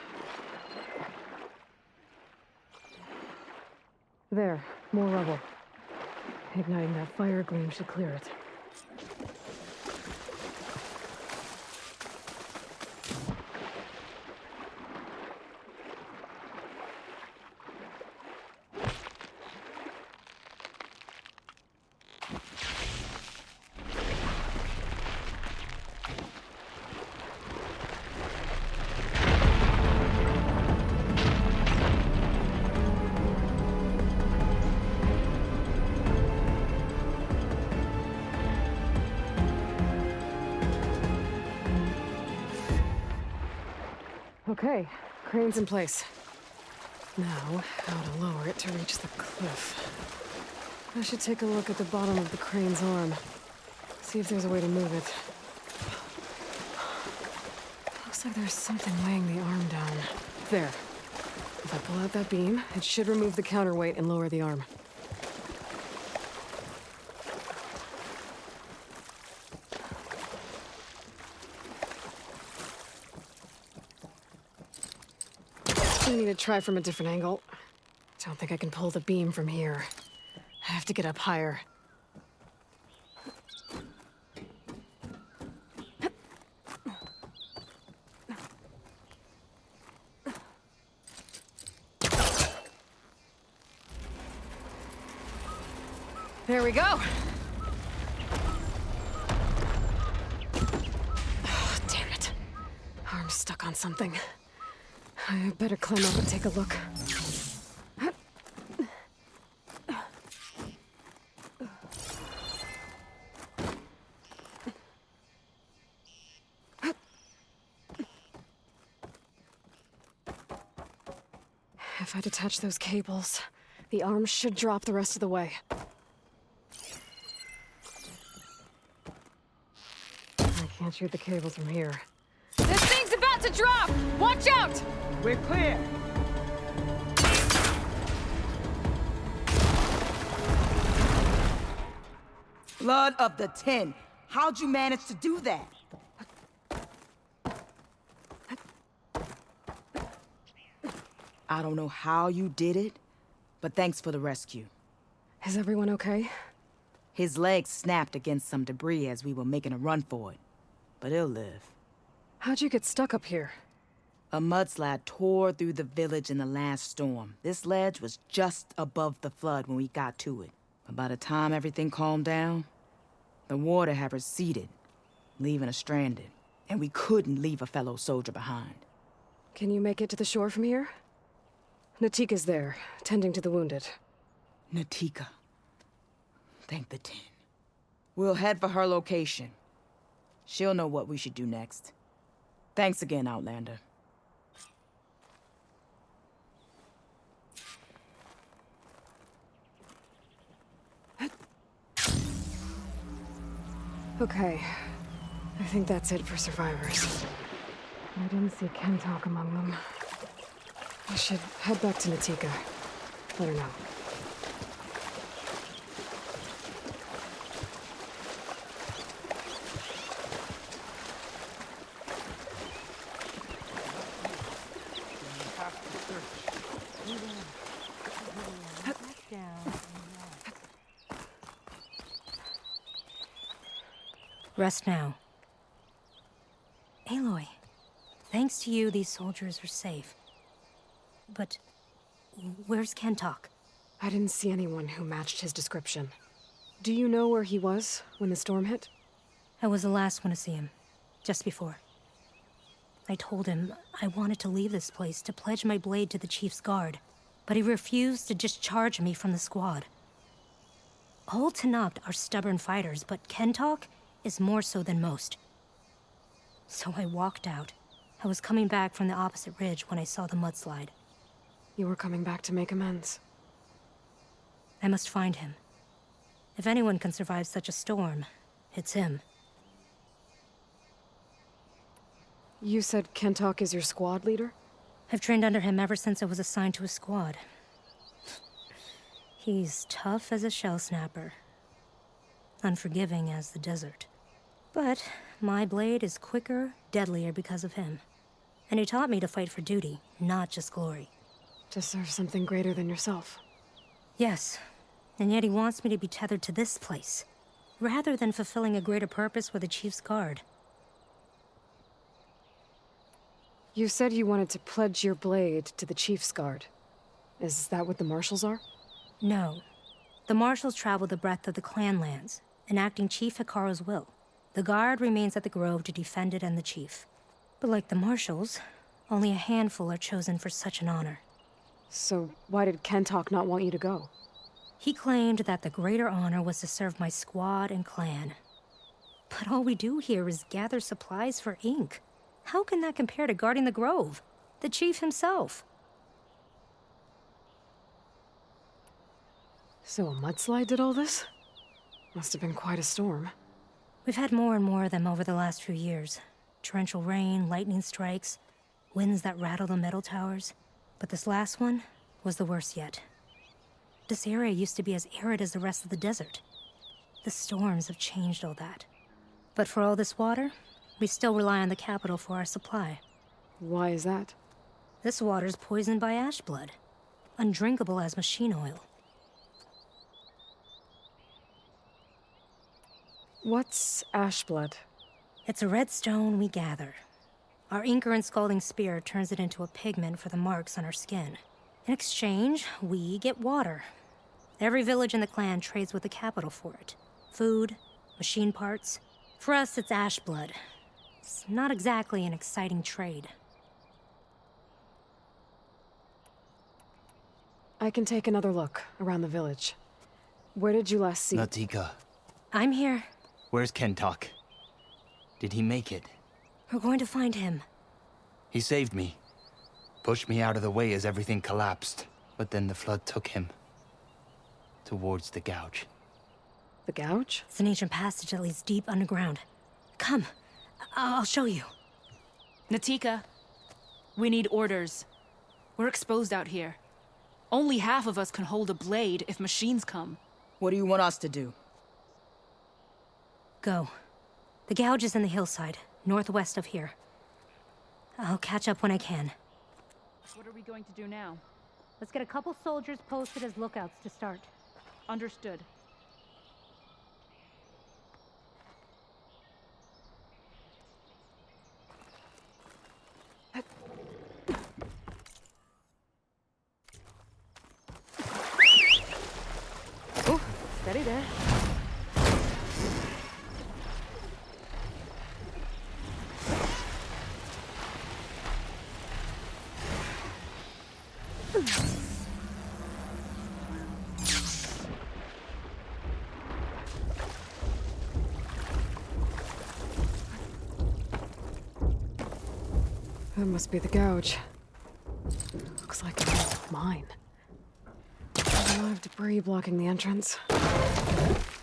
C: There, more rubble. Igniting that fire gleam should clear it. Okay, crane's in place. Now, how to lower it to reach the cliff. I should take a look at the bottom of the crane's arm. See if there's a way to move it. Looks like there's something weighing the arm down. There. If I pull out that beam, it should remove the counterweight and lower the arm. I need to try from a different angle. Don't think I can pull the beam from here. I have to get up higher. There we go. Oh, damn it. Arm's stuck on something. I better climb up and take a look. If I detach those cables, the arm should drop the rest of the way. I can't shoot the cables from here.
G: This thing's about to drop! Watch out!
P: We're clear. Blood of the 10. How'd you manage to do that? I don't know how you did it, but thanks for the rescue.
C: Is everyone okay?
P: His leg snapped against some debris as we were making a run for it, but he'll live.
C: How'd you get stuck up here?
P: A mudslide tore through the village in the last storm. This ledge was just above the flood when we got to it. But by the time everything calmed down, the water had receded, leaving us stranded. And we couldn't leave a fellow soldier behind.
C: Can you make it to the shore from here? Natika's there, tending to the wounded.
P: Natika. Thank the 10. We'll head for her location. She'll know what we should do next. Thanks again, Outlander.
C: Okay. I think that's it for survivors. I didn't see Kentalk among them. I should head back to Natika. Let her know.
K: Rest now. Aloy, thanks to you, these soldiers are safe. But where's Kentok?
C: I didn't see anyone who matched his description. Do you know where he was when the storm hit?
K: I was the last one to see him, just before. I told him I wanted to leave this place to pledge my blade to the Chief's guard, but he refused to discharge me from the squad. All Tenakth are stubborn fighters, but Kentok is more so than most. So I walked out. I was coming back from the opposite ridge when I saw the mudslide.
C: You were coming back to make amends.
K: I must find him. If anyone can survive such a storm, it's him.
C: You said Kentok is your squad leader?
K: I've trained under him ever since I was assigned to a squad. He's tough as a shell snapper. Unforgiving as the desert. But my blade is quicker, deadlier because of him. And he taught me to fight for duty, not just glory.
C: To serve something greater than yourself.
K: Yes, and yet he wants me to be tethered to this place, rather than fulfilling a greater purpose with the Chief's guard.
C: You said you wanted to pledge your blade to the Chief's guard. Is that what the Marshals are?
K: No. The Marshals travel the breadth of the clan lands, enacting Chief Hikaru's will. The guard remains at the Grove to defend it and the Chief. But like the Marshals, only a handful are chosen for such an honor.
C: So why did Kentok not want you to go?
K: He claimed that the greater honor was to serve my squad and clan. But all we do here is gather supplies for ink. How can that compare to guarding the Grove? The Chief himself.
C: So a mudslide did all this? Must have been quite a storm.
K: We've had more and more of them over the last few years. Torrential rain, lightning strikes, winds that rattle the metal towers. But this last one was the worst yet. This area used to be as arid as the rest of the desert. The storms have changed all that. But for all this water, we still rely on the capital for our supply.
C: Why is that?
K: This water's poisoned by ash blood. Undrinkable as machine oil.
C: What's ash blood?
K: It's a red stone we gather. Our inker and scalding spear turns it into a pigment for the marks on our skin. In exchange, we get water. Every village in the clan trades with the capital for it. Food, machine parts. For us, it's ash blood. It's not exactly an exciting trade.
C: I can take another look around the village. Where did you last see?
O: Natika.
K: I'm here.
O: Where's Kentok? Did he make it?
K: We're going to find him.
O: He saved me. Pushed me out of the way as everything collapsed. But then the flood took him. Towards the gouge.
C: The gouge?
K: It's an ancient passage that leads deep underground. Come. I'll show you.
G: Natika, we need orders. We're exposed out here. Only half of us can hold a blade if machines come.
P: What do you want us to do?
K: Go. The gouge is in the hillside, northwest of here. I'll catch up when I can.
G: What are we going to do now?
K: Let's get a couple soldiers posted as lookouts to start.
G: Understood.
C: Oh, steady there. That must be the gouge. Looks like a mine. A lot of debris blocking the entrance.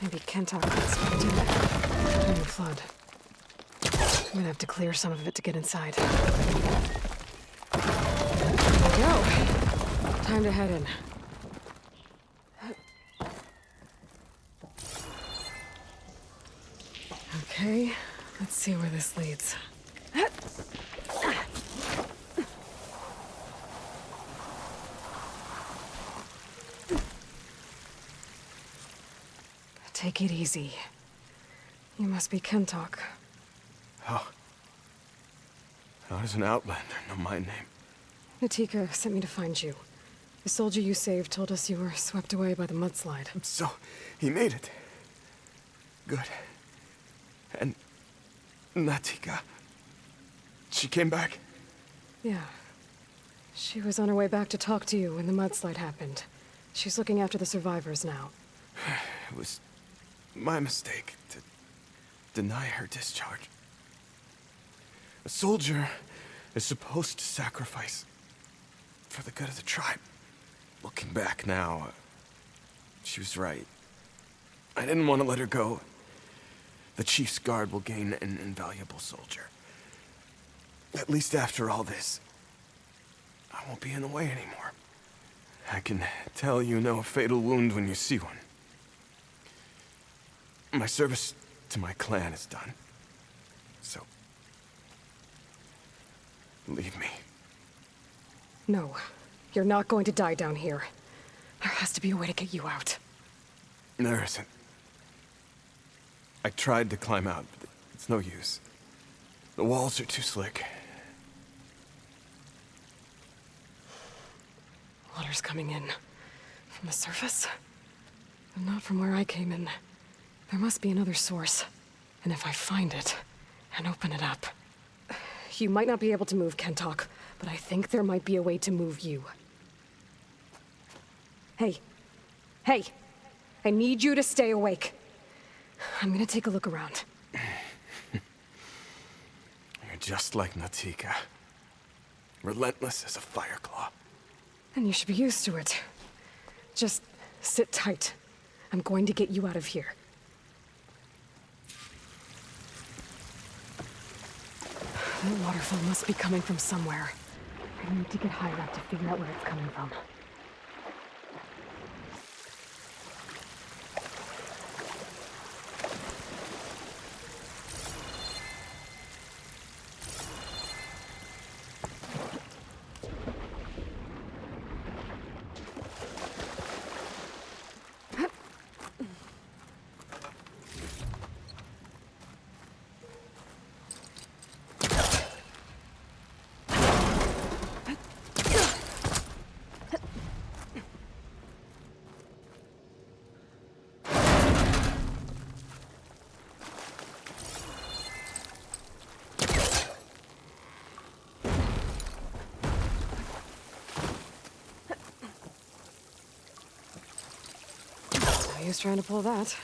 C: Maybe Kentok got swept in during the flood. I'm gonna have to clear some of it to get inside. There we go. Time to head in. Okay, let's see where this leads. Take it easy. You must be Kentok.
H: How does an outlander know my name?
C: Natika sent me to find you. The soldier you saved told us you were swept away by the mudslide.
H: So, he made it. Good. And Natika, she came back?
C: Yeah. She was on her way back to talk to you when the mudslide happened. She's looking after the survivors now.
H: It was my mistake to deny her discharge. A soldier is supposed to sacrifice for the good of the tribe. Looking back now, she was right. I didn't want to let her go. The chief's guard will gain an invaluable soldier. At least after all this, I won't be in the way anymore. I can tell you know a fatal wound when you see one. My service to my clan is done. So, leave me.
C: No, you're not going to die down here. There has to be a way to get you out.
H: There isn't. I tried to climb out, but it's no use. The walls are too slick.
C: Water's coming in. From the surface? But not from where I came in. There must be another source. And if I find it, and open it up... You might not be able to move, Kentok, but I think there might be a way to move you. Hey. Hey! I need you to stay awake. I'm gonna take a look around.
H: You're just like Natika. Relentless as a fireclaw.
C: And you should be used to it. Just sit tight. I'm going to get you out of here. That waterfall must be coming from somewhere. I need to get higher up to figure out where it's coming from. No use trying to pull that.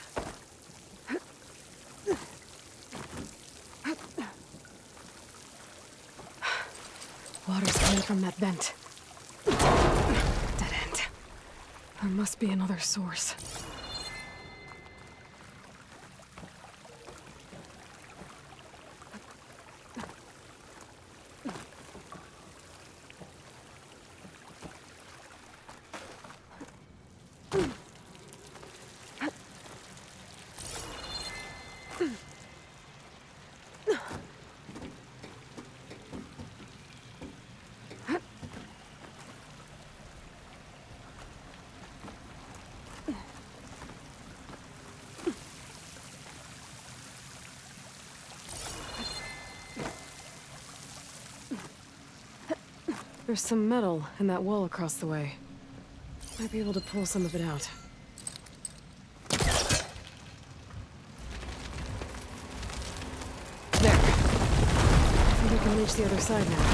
C: Water's coming from that vent. Dead end. There must be another source. There's some metal in that wall across the way. Might be able to pull some of it out. There. I think I can reach the other side now.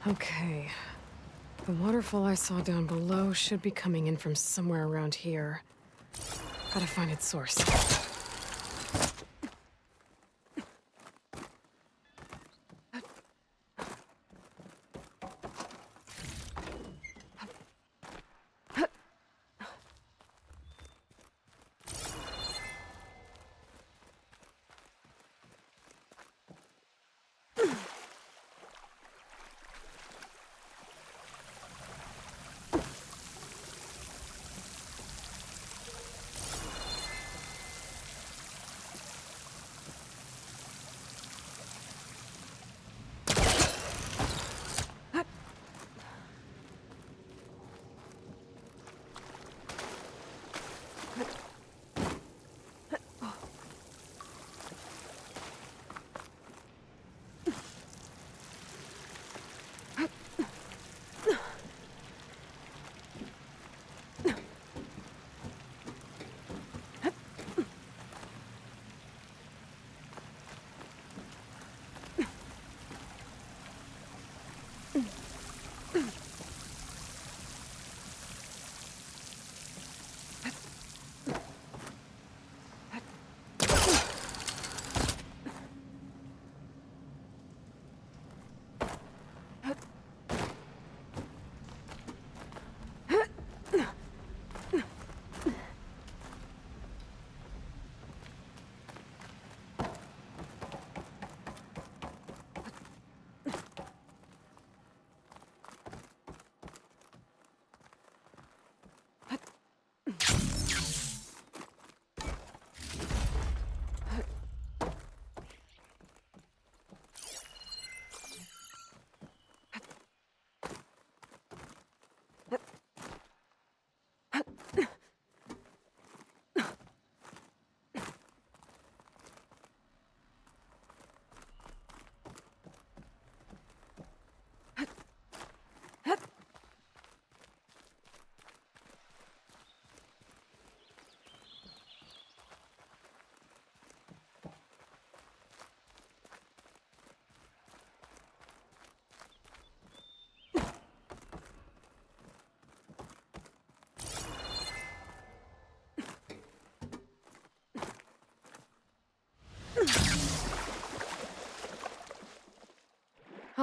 C: Okay. The waterfall I saw down below should be coming in from somewhere around here. Gotta find its source.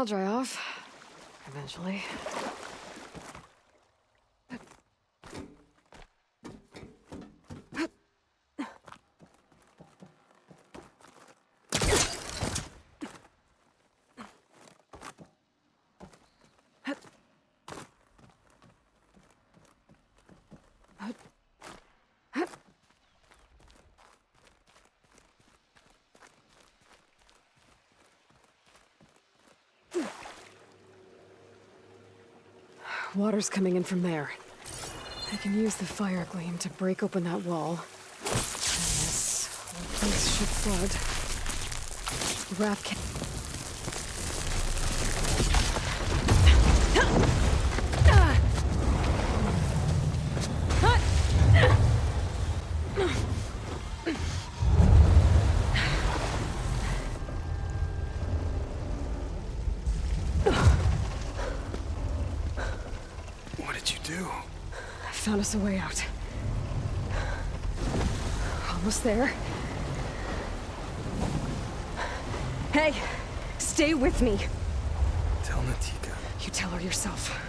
C: I'll dry off. Eventually. Water's coming in from there. I can use the fire gleam to break open that wall. And this whole place should flood. The raft can... Found us a way out. Almost there. Hey, stay with me.
H: Tell Natika.
C: You tell her yourself.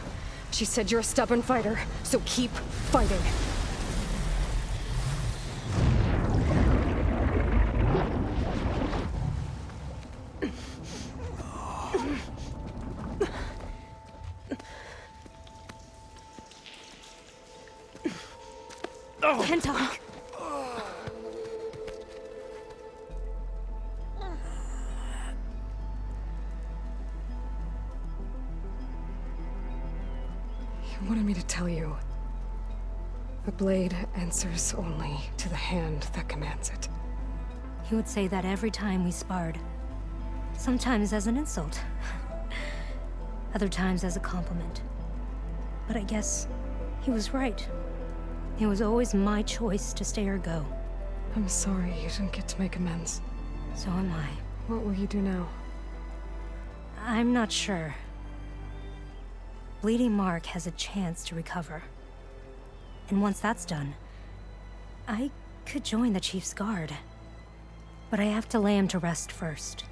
C: She said you're a stubborn fighter, so keep fighting.
K: Kentuck.
C: You wanted me to tell you. The blade answers only to the hand that commands it.
K: He would say that every time we sparred. Sometimes as an insult. Other times as a compliment. But I guess he was right. It was always my choice to stay or go.
C: I'm sorry you didn't get to make amends.
K: So am I.
C: What will you do now?
K: I'm not sure. Bleeding Mark has a chance to recover. And once that's done, I could join the Chief's Guard. But I have to lay him to rest first.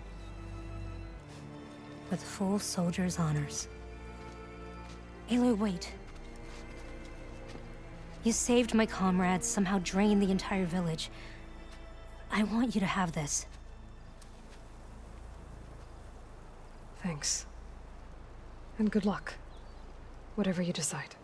K: With full soldier's honors. Aloy, wait. You saved my comrades, somehow drained the entire village. I want you to have this.
C: Thanks. And good luck. Whatever you decide.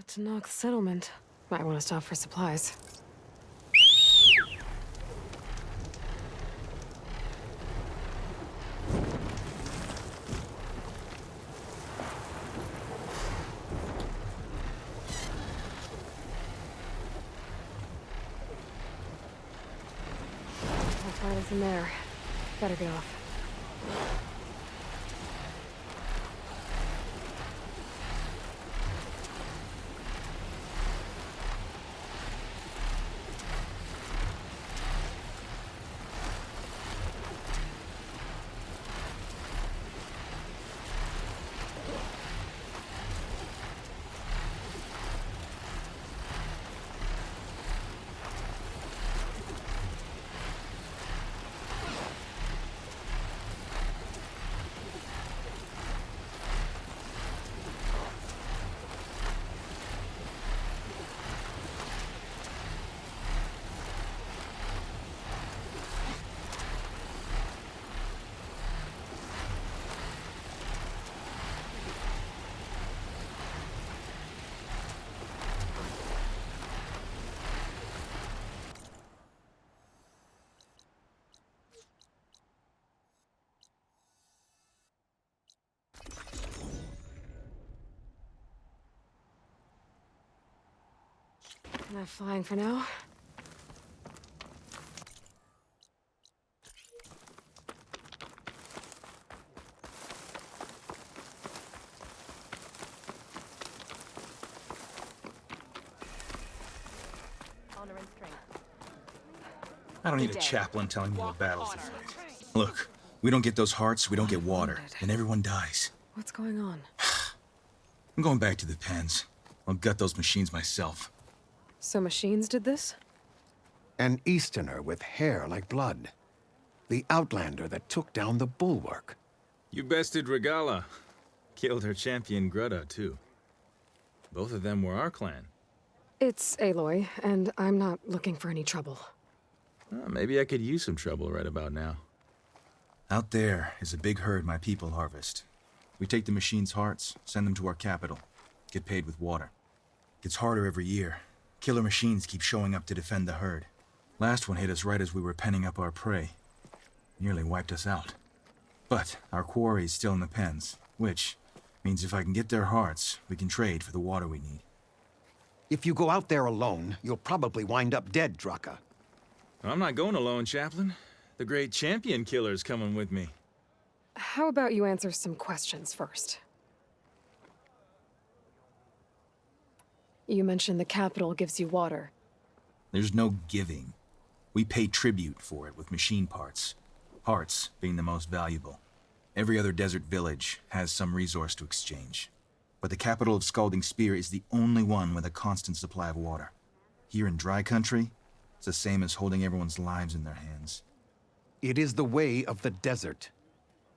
C: A Tanakh settlement. Might want to stop for supplies. How far is in there? Better get off. Enough flying for now.
S: I don't need a chaplain telling me what battles to fight. Look, we don't get those hearts, we don't get water, and everyone dies.
C: What's going on?
S: I'm going back to the pens. I'll gut those machines myself.
C: So machines did this?
T: An Easterner with hair like blood. The Outlander that took down the bulwark.
U: You bested Regala. Killed her champion Greta, too. Both of them were our clan.
C: It's Aloy, and I'm not looking for any trouble.
U: Maybe I could use some trouble right about now.
S: Out there is a big herd my people harvest. We take the machines' hearts, send them to our capital, get paid with water. Gets harder every year. Killer machines keep showing up to defend the herd. Last one hit us right as we were penning up our prey. Nearly wiped us out. But our quarry is still in the pens, which means if I can get their hearts, we can trade for the water we need.
T: If you go out there alone, you'll probably wind up dead, Draka.
U: I'm not going alone, Chaplain. The great champion killer's coming with me.
C: How about you answer some questions first? You mentioned the capital gives you water.
S: There's no giving. We pay tribute for it with machine parts. Hearts being the most valuable. Every other desert village has some resource to exchange. But the capital of Scalding Spear is the only one with a constant supply of water. Here in dry country, it's the same as holding everyone's lives in their hands.
T: It is the way of the desert.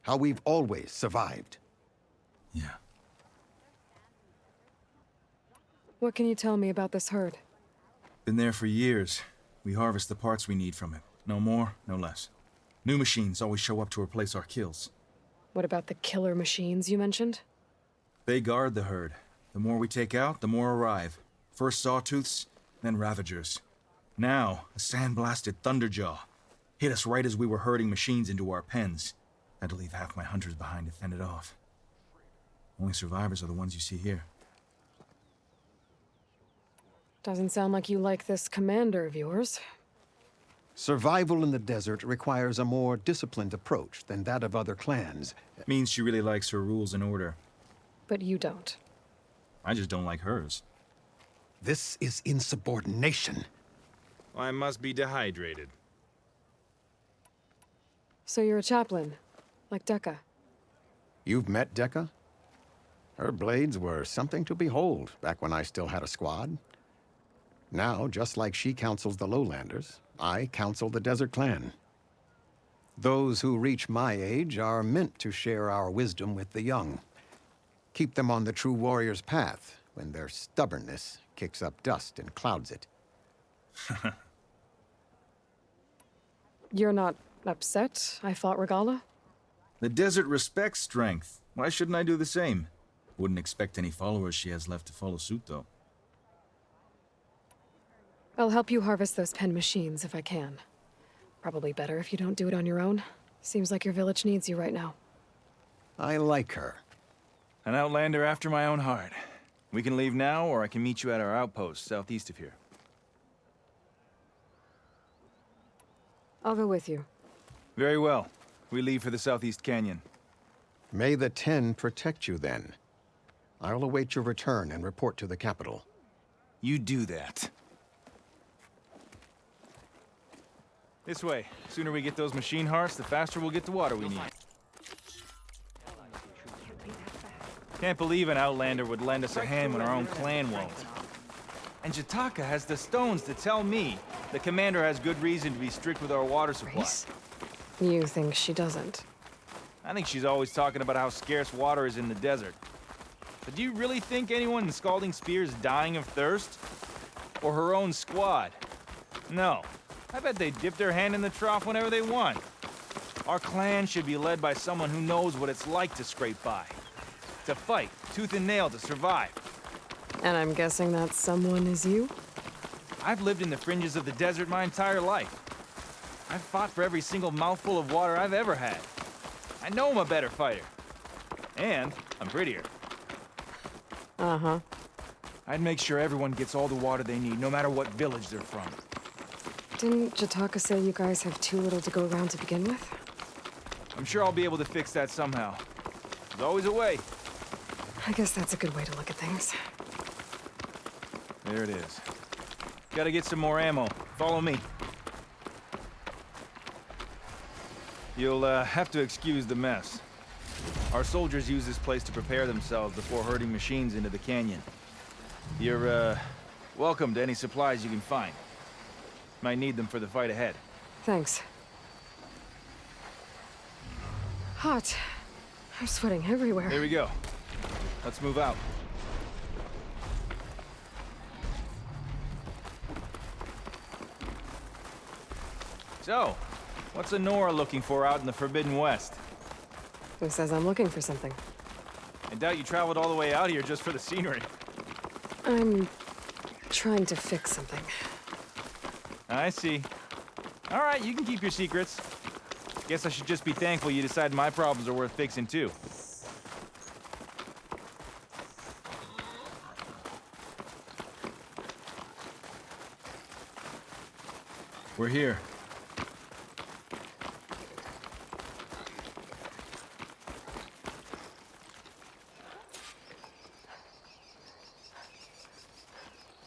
T: How we've always survived.
S: Yeah.
C: What can you tell me about this herd?
S: Been there for years. We harvest the parts we need from it. No more, no less. New machines always show up to replace our kills.
C: What about the killer machines you mentioned?
S: They guard the herd. The more we take out, the more arrive. First sawtooths, then ravagers. Now, a sandblasted thunderjaw. Hit us right as we were herding machines into our pens. Had to leave half my hunters behind to fend it off. Only survivors are the ones you see here.
C: Doesn't sound like you like this commander of yours.
T: Survival in the desert requires a more disciplined approach than that of other clans.
S: Means she really likes her rules and order.
C: But you don't.
S: I just don't like hers.
T: This is insubordination.
U: I must be dehydrated.
C: So you're a chaplain, like Dekka.
T: You've met Dekka? Her blades were something to behold back when I still had a squad. Now, just like she counsels the lowlanders, I counsel the Desert Clan. Those who reach my age are meant to share our wisdom with the young. Keep them on the true warrior's path when their stubbornness kicks up dust and clouds it.
C: You're not upset I fought Regala?
S: The desert respects strength. Why shouldn't I do the same? Wouldn't expect any followers she has left to follow suit, though.
C: I'll help you harvest those pen machines if I can. Probably better if you don't do it on your own. Seems like your village needs you right now.
T: I like her.
U: An outlander after my own heart. We can leave now, or I can meet you at our outpost southeast of here.
C: I'll go with you.
U: Very well. We leave for the Southeast Canyon.
T: May the 10 protect you then. I'll await your return and report to the capital.
U: You do that. This way. Sooner we get those machine hearts, the faster we'll get the water we need. Can't believe an outlander would lend us a hand when our own clan won't. And Jataka has the stones to tell me the commander has good reason to be strict with our water supply.
C: You think she doesn't?
U: I think she's always talking about how scarce water is in the desert. But do you really think anyone in Scalding Spear is dying of thirst? Or her own squad? No. I bet they dip their hand in the trough whenever they want. Our clan should be led by someone who knows what it's like to scrape by. To fight, tooth and nail to survive.
C: And I'm guessing that someone is you?
U: I've lived in the fringes of the desert my entire life. I've fought for every single mouthful of water I've ever had. I know I'm a better fighter. And I'm prettier.
C: Uh-huh.
U: I'd make sure everyone gets all the water they need, no matter what village they're from.
C: Didn't Jataka say you guys have too little to go around to begin with?
U: I'm sure I'll be able to fix that somehow. There's always a way.
C: I guess that's a good way to look at things.
U: There it is. Gotta get some more ammo. Follow me. You'll have to excuse the mess. Our soldiers use this place to prepare themselves before herding machines into the canyon. You're, welcome to any supplies you can find. Might need them for the fight ahead.
C: Thanks. Hot. I'm sweating everywhere.
U: Here we go. Let's move out. So, what's Honora looking for out in the Forbidden West?
C: Who says I'm looking for something?
U: I doubt you traveled all the way out here just for the scenery.
C: I'm trying to fix something.
U: I see. All right, you can keep your secrets. Guess I should just be thankful you decided my problems are worth fixing, too. We're here.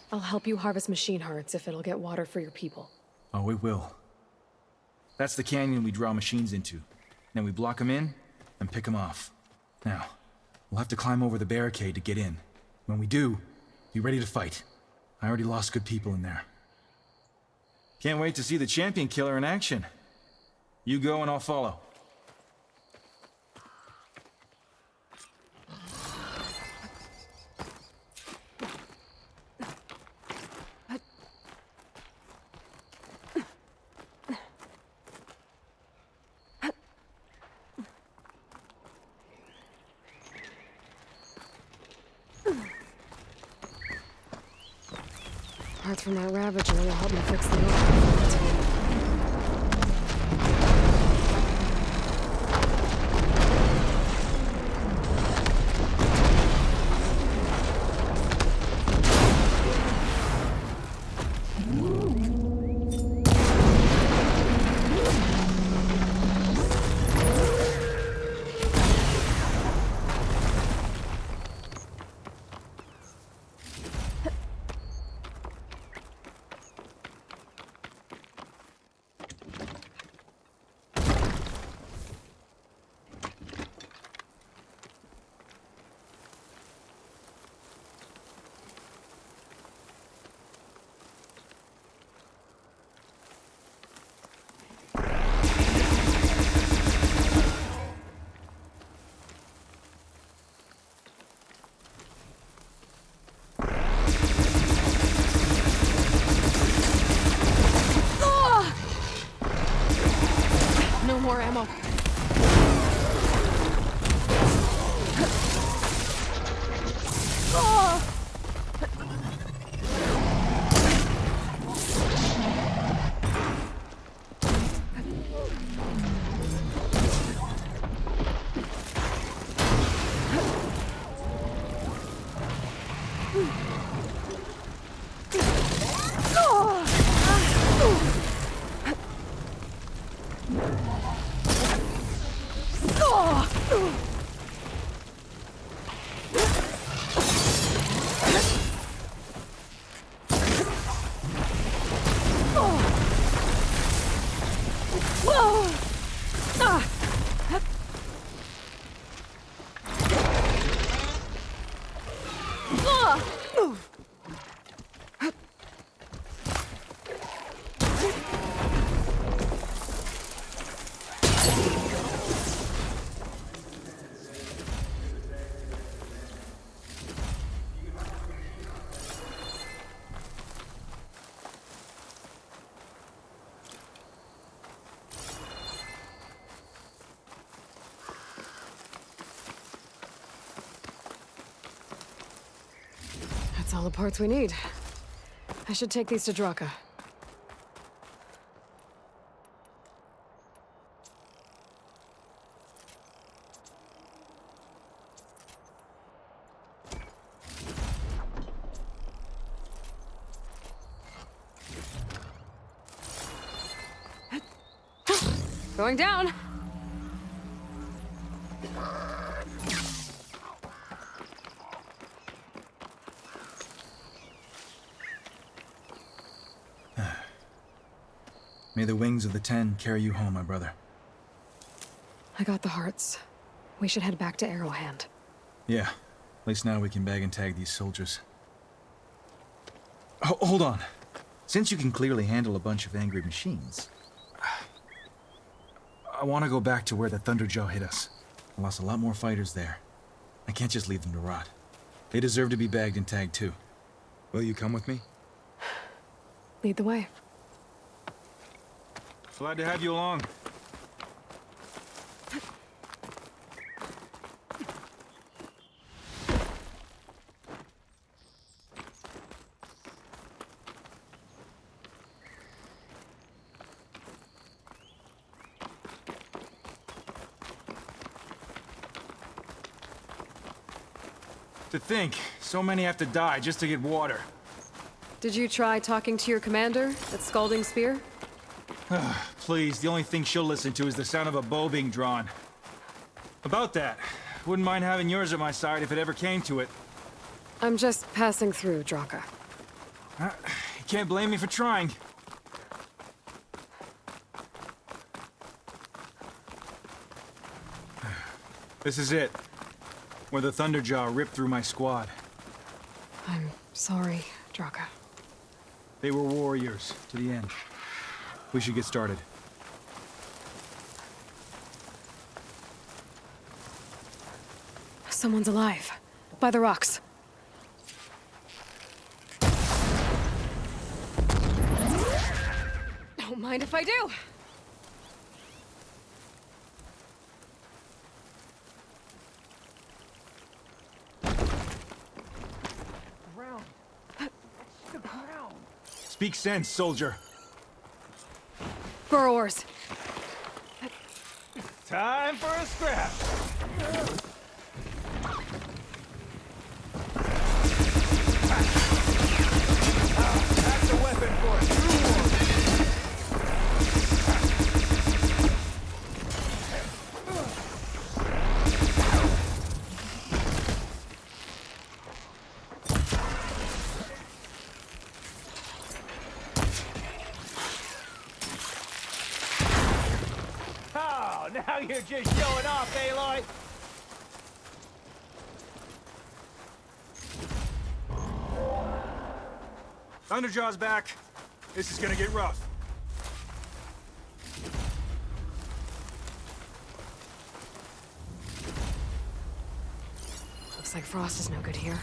C: I'll help you harvest machine hearts if it'll get water for your people.
S: Oh, it will. That's the canyon we draw machines into. Then we block them in and pick them off. Now, we'll have to climb over the barricade to get in. When we do, be ready to fight. I already lost good people in there.
U: Can't wait to see the champion killer in action. You go and I'll follow.
C: Parts from that Ravager will help me fix the overrun. That's all the parts we need. I should take these to Draka. Going down.
S: May the wings of the 10 carry you home, my brother.
C: I got the hearts. We should head back to Arrowhand.
S: Yeah. At least now we can bag and tag these soldiers. Hold on. Since you can clearly handle a bunch of angry machines, I want to go back to where the Thunderjaw hit us. I lost a lot more fighters there. I can't just leave them to rot. They deserve to be bagged and tagged too. Will you come with me?
C: Lead the way.
U: Glad to have you along. To think, so many have to die just to get water.
C: Did you try talking to your commander at Scalding Spear?
U: Please, the only thing she'll listen to is the sound of a bow being drawn. About that, wouldn't mind having yours at my side if it ever came to it.
C: I'm just passing through, Draka.
U: You can't blame me for trying. This is it, where the Thunderjaw ripped through my squad.
C: I'm sorry, Draka.
U: They were warriors to the end. We should get started.
C: Someone's alive. By the rocks. Don't mind if I do.
U: Speak sense, soldier.
C: Burrowers.
U: Time for a scrap. That's a weapon for it. Now you're just showing off, Aloy! Thunderjaw's back. This is gonna get rough.
C: Looks like Frost is no good here.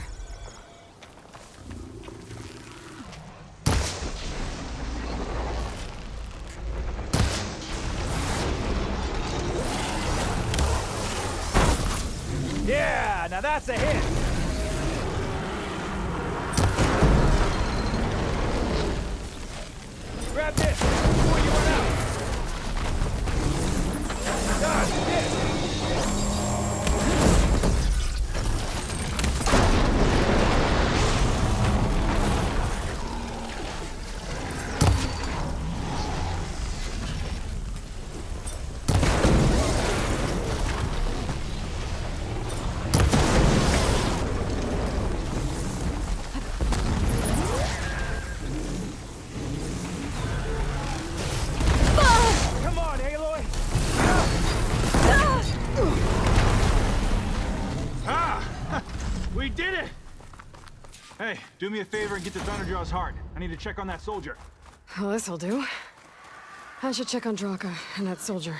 U: Yeah, now that's a hit. Grab this before you run out. Dodge this. We did it! Hey, do me a favor and get to Thunderjaw's heart. I need to check on that soldier.
C: Well, this'll do. I should check on Draka and that soldier.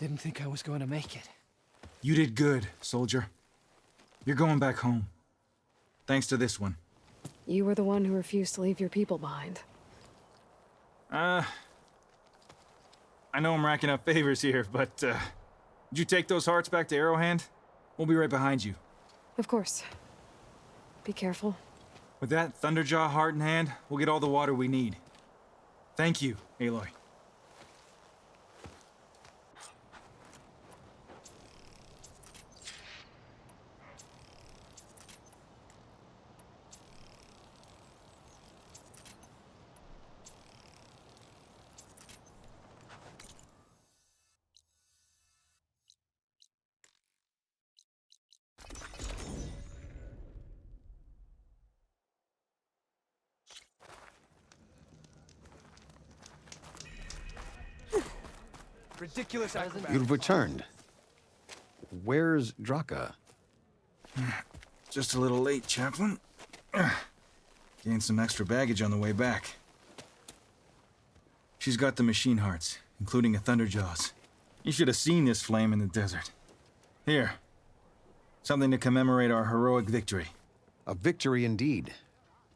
Q: Didn't think I was going to make it.
S: You did good, soldier. You're going back home. Thanks to this one.
C: You were the one who refused to leave your people behind.
U: I know I'm racking up favors here, but, did you take those hearts back to Arrowhand? We'll be right behind you.
C: Of course. Be careful.
U: With that Thunderjaw heart in hand, we'll get all the water we need. Thank you, Aloy.
Q: Ridiculous acrobatics.
T: You've returned. Where's Draka?
S: Just a little late, Chaplain. Gained some extra baggage on the way back. She's got the machine hearts, including a Thunderjaws. You should have seen this flame in the desert. Here. Something to commemorate our heroic victory.
T: A victory indeed.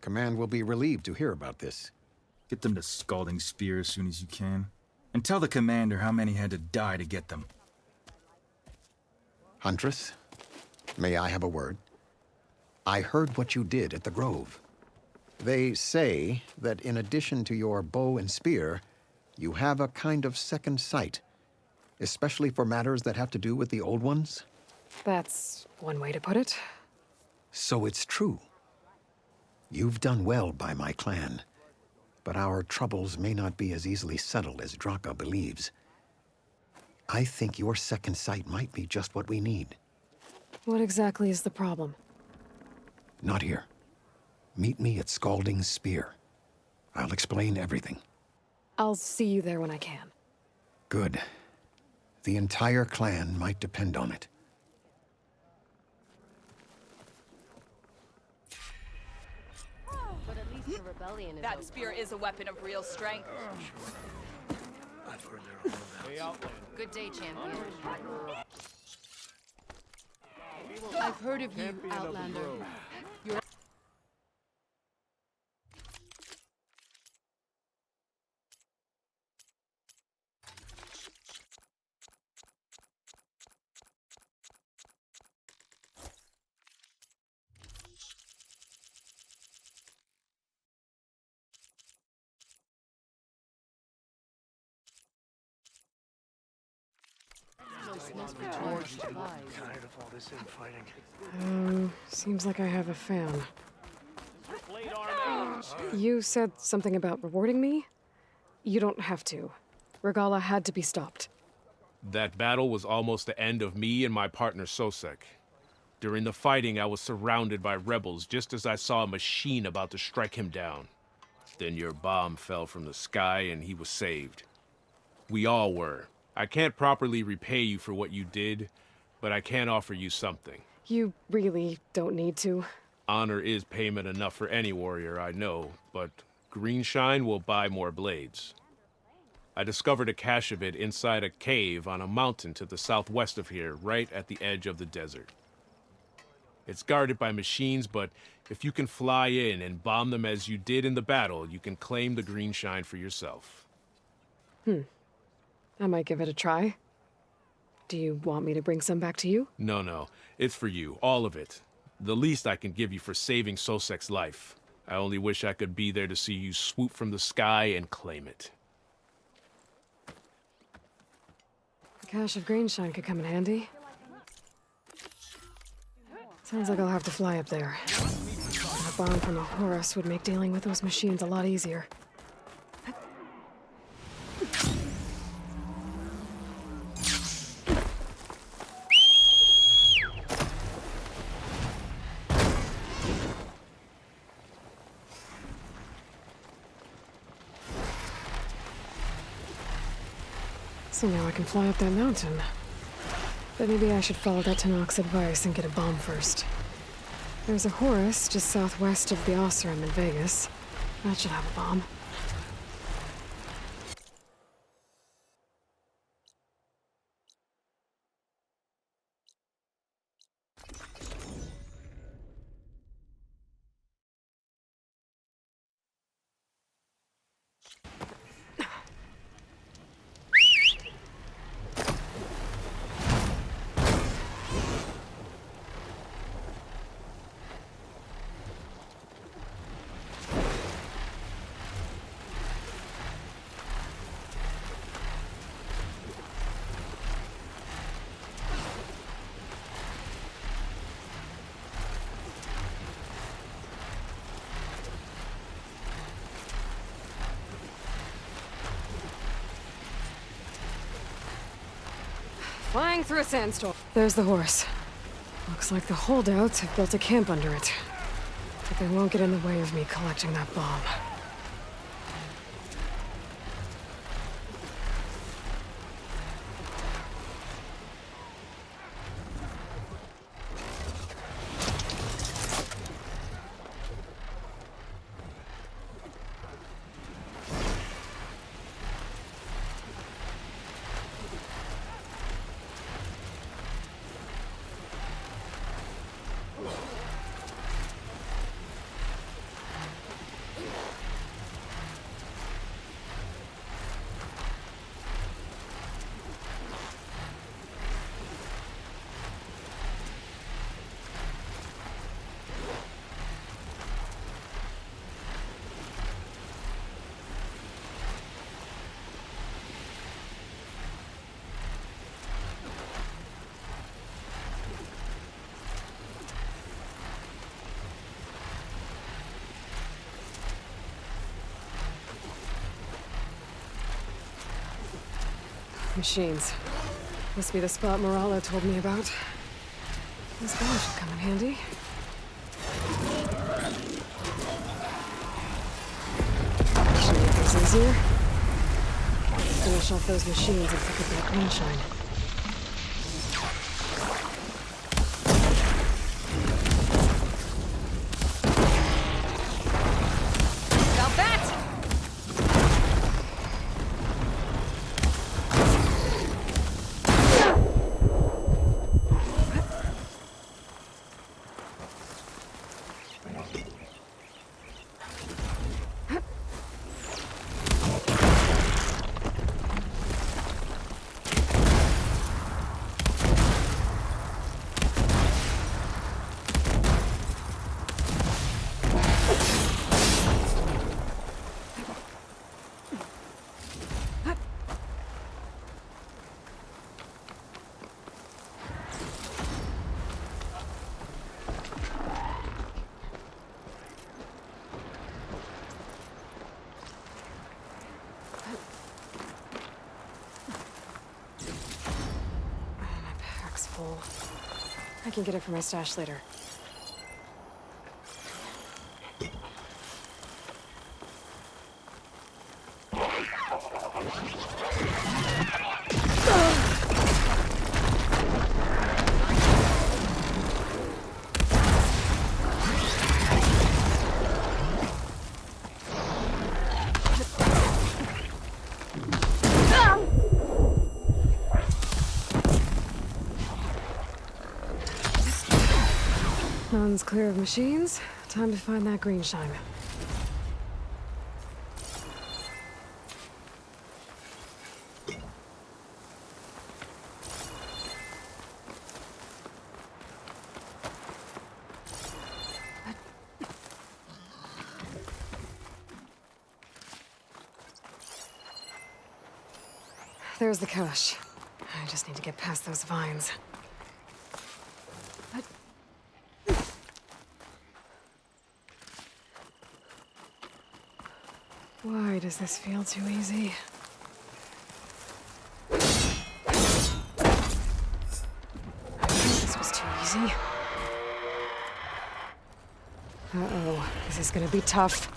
T: Command will be relieved to hear about this.
S: Get them to Scalding Spear as soon as you can. And tell the commander how many had to die to get them.
T: Huntress, may I have a word? I heard what you did at the Grove. They say that in addition to your bow and spear, you have a kind of second sight, especially for matters that have to do with the old ones.
C: That's one way to put it.
T: So it's true. You've done well by my clan, but our troubles may not be as easily settled as Draka believes. I think your second sight might be just what we need.
C: What exactly is the problem?
T: Not here. Meet me at Scalding Spear. I'll explain everything.
C: I'll see you there when I can.
T: Good. The entire clan might depend on it.
D: That spear is a weapon of real strength. Good day, champion. I've heard of you, Outlander. You're
V: tired of all this infighting.
C: Seems like I have a fan. You said something about rewarding me? You don't have to. Regala had to be stopped.
W: That battle was almost the end of me and my partner Sosek. During the fighting, I was surrounded by rebels just as I saw a machine about to strike him down. Then your bomb fell from the sky and he was saved. We all were. I can't properly repay you for what you did, but I can offer you something.
C: You really don't need to.
W: Honor is payment enough for any warrior, I know, but Greenshine will buy more blades. I discovered a cache of it inside a cave on a mountain to the southwest of here, right at the edge of the desert. It's guarded by machines, but if you can fly in and bomb them as you did in the battle, you can claim the Greenshine for yourself.
C: I might give it a try. Do you want me to bring some back to you?
W: No. It's for you, all of it. The least I can give you for saving Sosek's life. I only wish I could be there to see you swoop from the sky and claim it.
C: A cache of Greenshine could come in handy. Sounds like I'll have to fly up there. A bomb from a Horus would make dealing with those machines a lot easier. So now I can fly up that mountain. But maybe I should follow that Tanak's advice and get a bomb first. There's a Horus just southwest of the Osram in Vegas. That should have a bomb. Flying through a sandstorm. There's the horse. Looks like the holdouts have built a camp under it. But they won't get in the way of me collecting that bomb. Machines. Must be the spot Morala told me about. This bomb should come in handy. Should make things easier. Finish off those machines and pick up that green shine. I can get it from my stash later. Mountain's clear of machines. Time to find that green shine. There's the cache. I just need to get past those vines. Why does this feel too easy? This was too easy. Uh-oh, this is gonna be tough.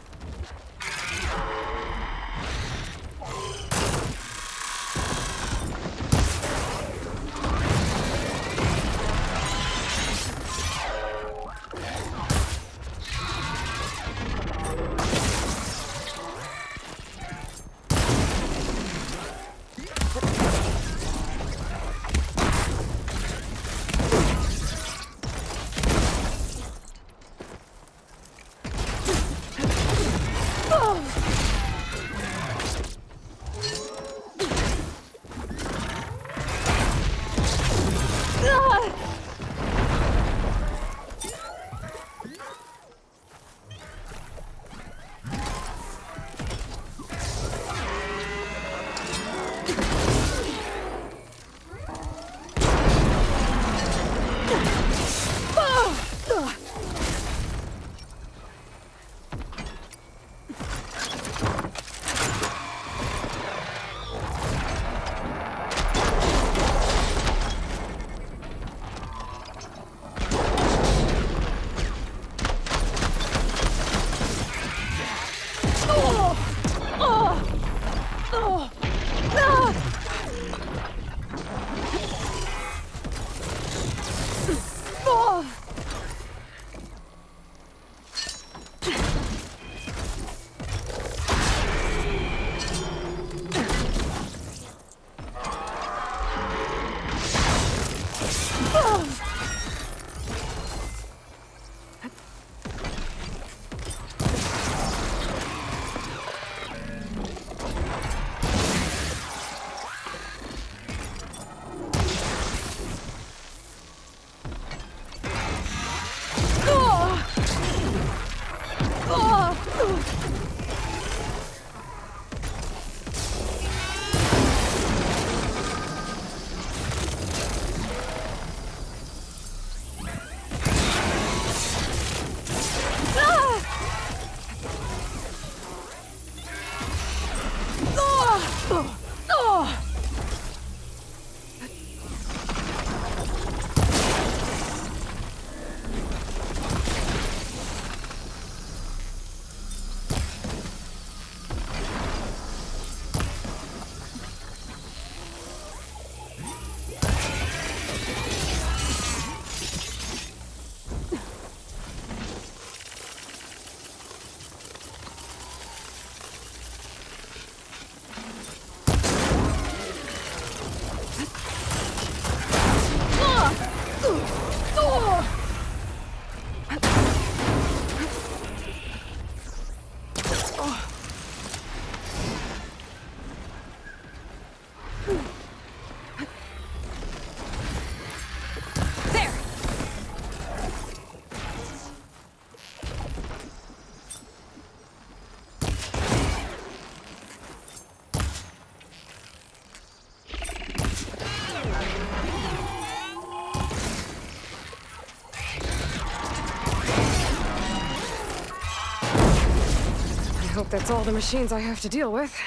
C: I hope that's all the machines I have to deal with.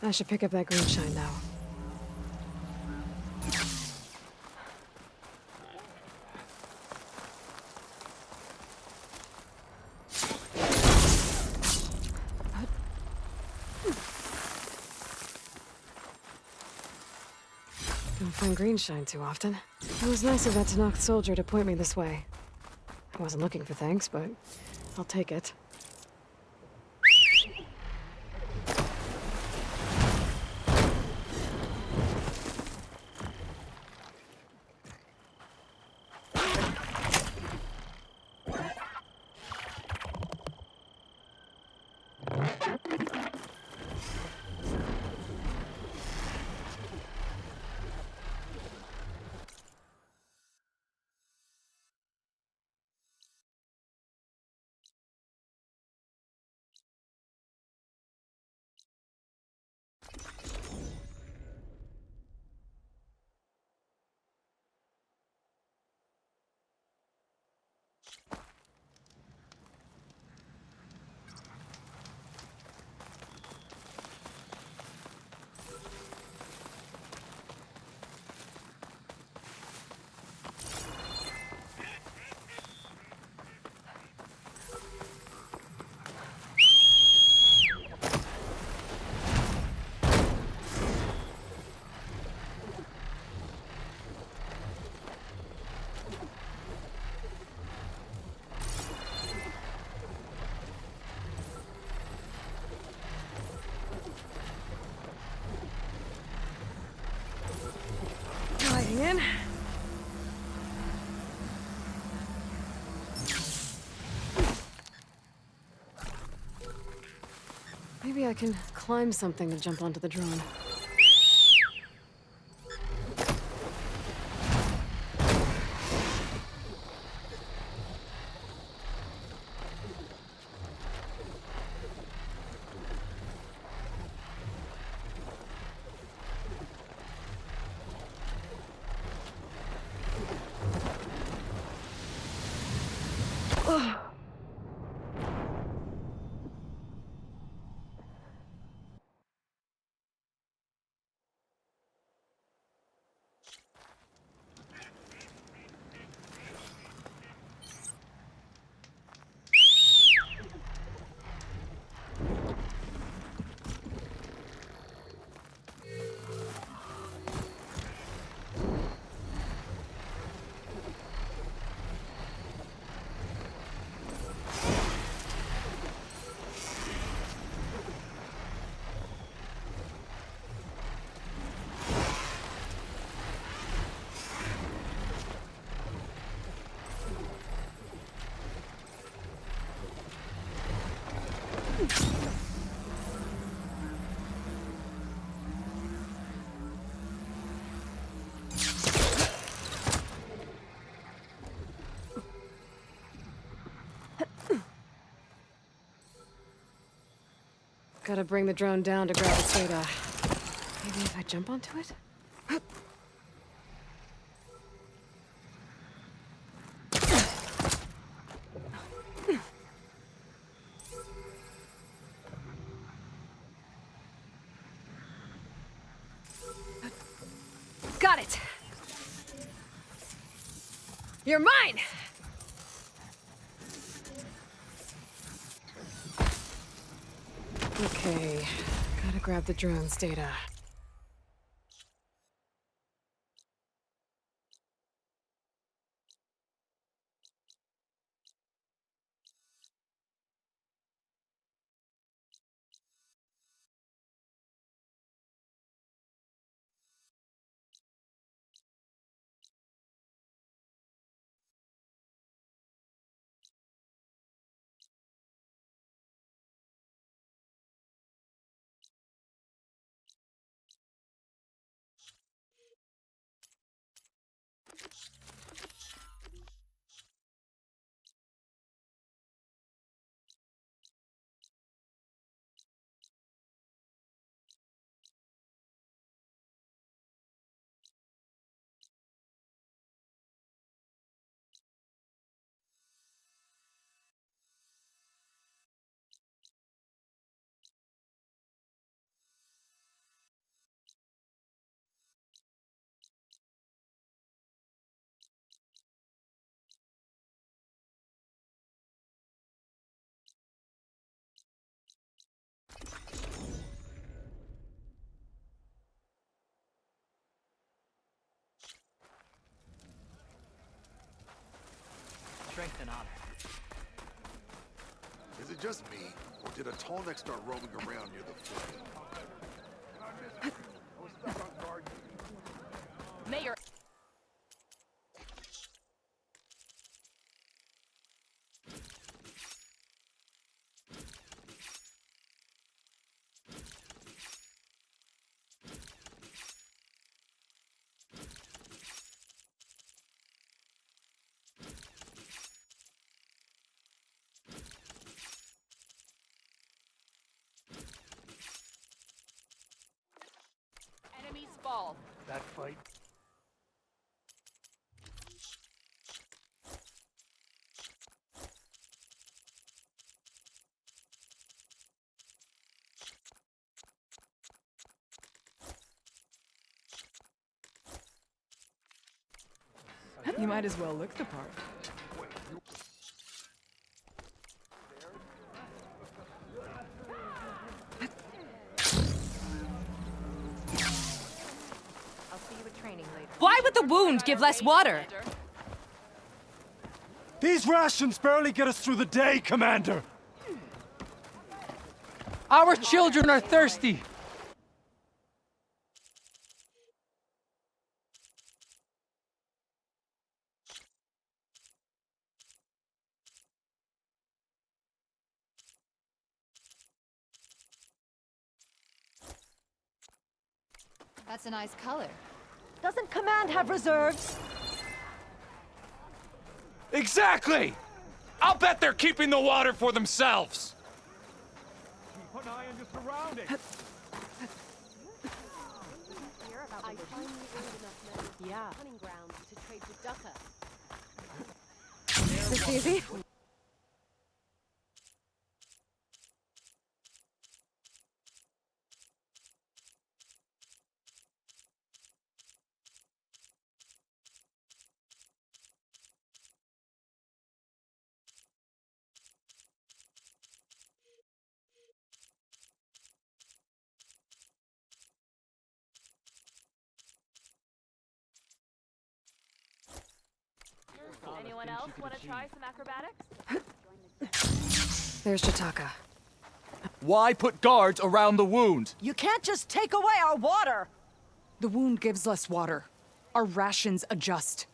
C: I should pick up that green shine now. Don't find green shine too often. It was nice of that Tanakh soldier to point me this way. I wasn't looking for thanks, but I'll take it. Going in. Maybe I can climb something to jump onto the drone. Gotta bring the drone down to grab its data. Maybe if I jump onto it? Got it! You're mine! Okay, gotta grab the drone's data.
Q: Strength and honor.
A: Is it just me, or did a tall neck start roaming around near the fort?
G: Mayor. Enemies fall.
V: That fight.
C: You might as well look the part.
E: Why would the wound give less water?
R: These rations barely get us through the day, Commander!
M: Our children are thirsty.
E: That's a nice color.
B: Doesn't Command have reserves?
I: Exactly! I'll bet they're keeping the water for themselves!
V: Keep an eye on your surroundings.
N: I finally earned enough money from
D: Yeah.
N: hunting grounds to trade with Ducka.
C: This easy?
B: Anyone else want to try some acrobatics?
C: There's Jataka.
U: Why put guards around the wound?
B: You can't just take away our water!
F: The wound gives less water. Our rations adjust.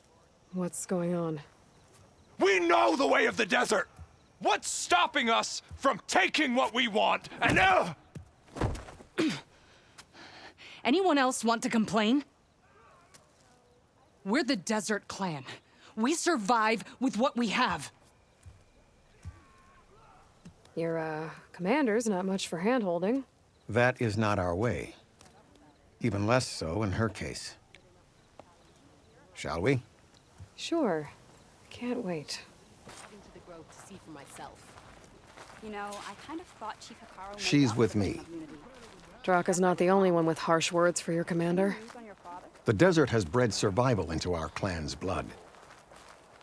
C: What's going on?
I: We know the way of the desert! What's stopping us from taking what we want? And
F: Anyone else want to complain? We're the Desert Clan. We survive with what we have.
C: Your, commander's not much for hand-holding.
T: That is not our way. Even less so in her case. Shall we?
C: Sure. Can't wait.
D: Into the grove to see for myself.
J: You know, I kind of thought Chief Hikaru...
T: She's with me.
C: Draka's not the only one with harsh words for your commander.
T: The desert has bred survival into our clan's blood.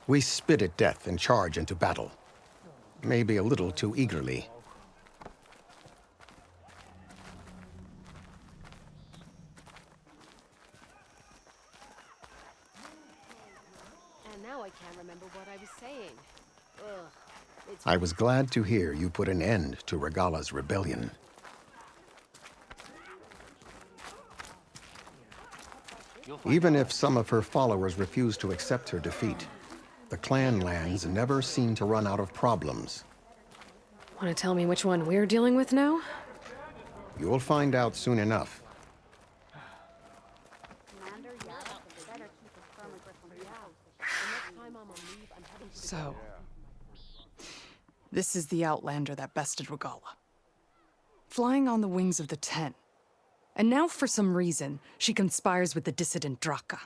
T: We spit at death and charge into battle. Maybe a little too eagerly.
N: And now I can't remember what I was saying. Ugh. It's
T: I was glad to hear you put an end to Regala's rebellion. Even if some of her followers refuse to accept her defeat, the clan lands never seem to run out of problems.
C: Want to tell me which one we're dealing with now?
T: You'll find out soon enough.
F: So, this is the Outlander that bested Regala. Flying on the wings of the Ten. And now, for some reason, she conspires with the dissident Draka.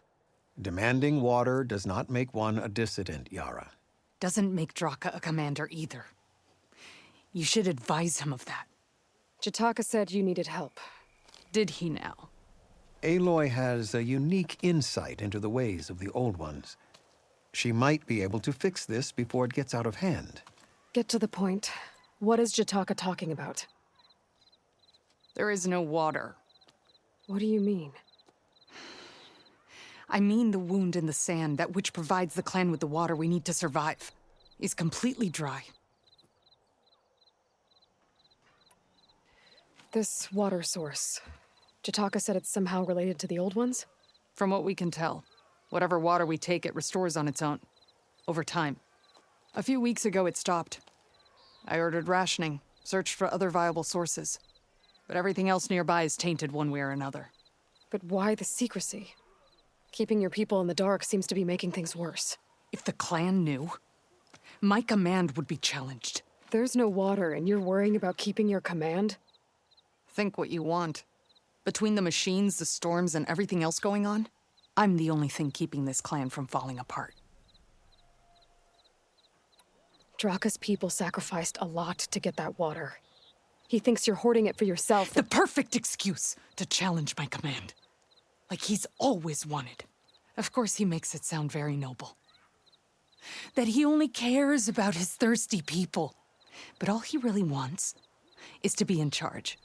T: Demanding water does not make one a dissident, Yara.
F: Doesn't make Draka a commander either. You should advise him of that.
C: Jataka said you needed help.
F: Did he now?
T: Aloy has a unique insight into the ways of the Old Ones. She might be able to fix this before it gets out of hand.
C: Get to the point. What is Jataka talking about?
F: There is no water.
C: What do you mean?
F: I mean the wound in the sand, that which provides the clan with the water we need to survive, is completely dry.
C: This water source. Jataka said it's somehow related to the Old Ones?
F: From what we can tell, whatever water we take, it restores on its own. Over time. A few weeks ago, it stopped. I ordered rationing, searched for other viable sources. But everything else nearby is tainted one way or another.
C: But why the secrecy? Keeping your people in the dark seems to be making things worse.
F: If the clan knew, my command would be challenged.
C: There's no water, and you're worrying about keeping your command?
F: Think what you want. Between the machines, the storms, and everything else going on, I'm the only thing keeping this clan from falling apart.
C: Draka's people sacrificed a lot to get that water. He thinks you're hoarding it for yourself.
F: The perfect excuse to challenge my command. Like he's always wanted. Of course, he makes it sound very noble. That he only cares about his thirsty people. But all he really wants is to be in charge.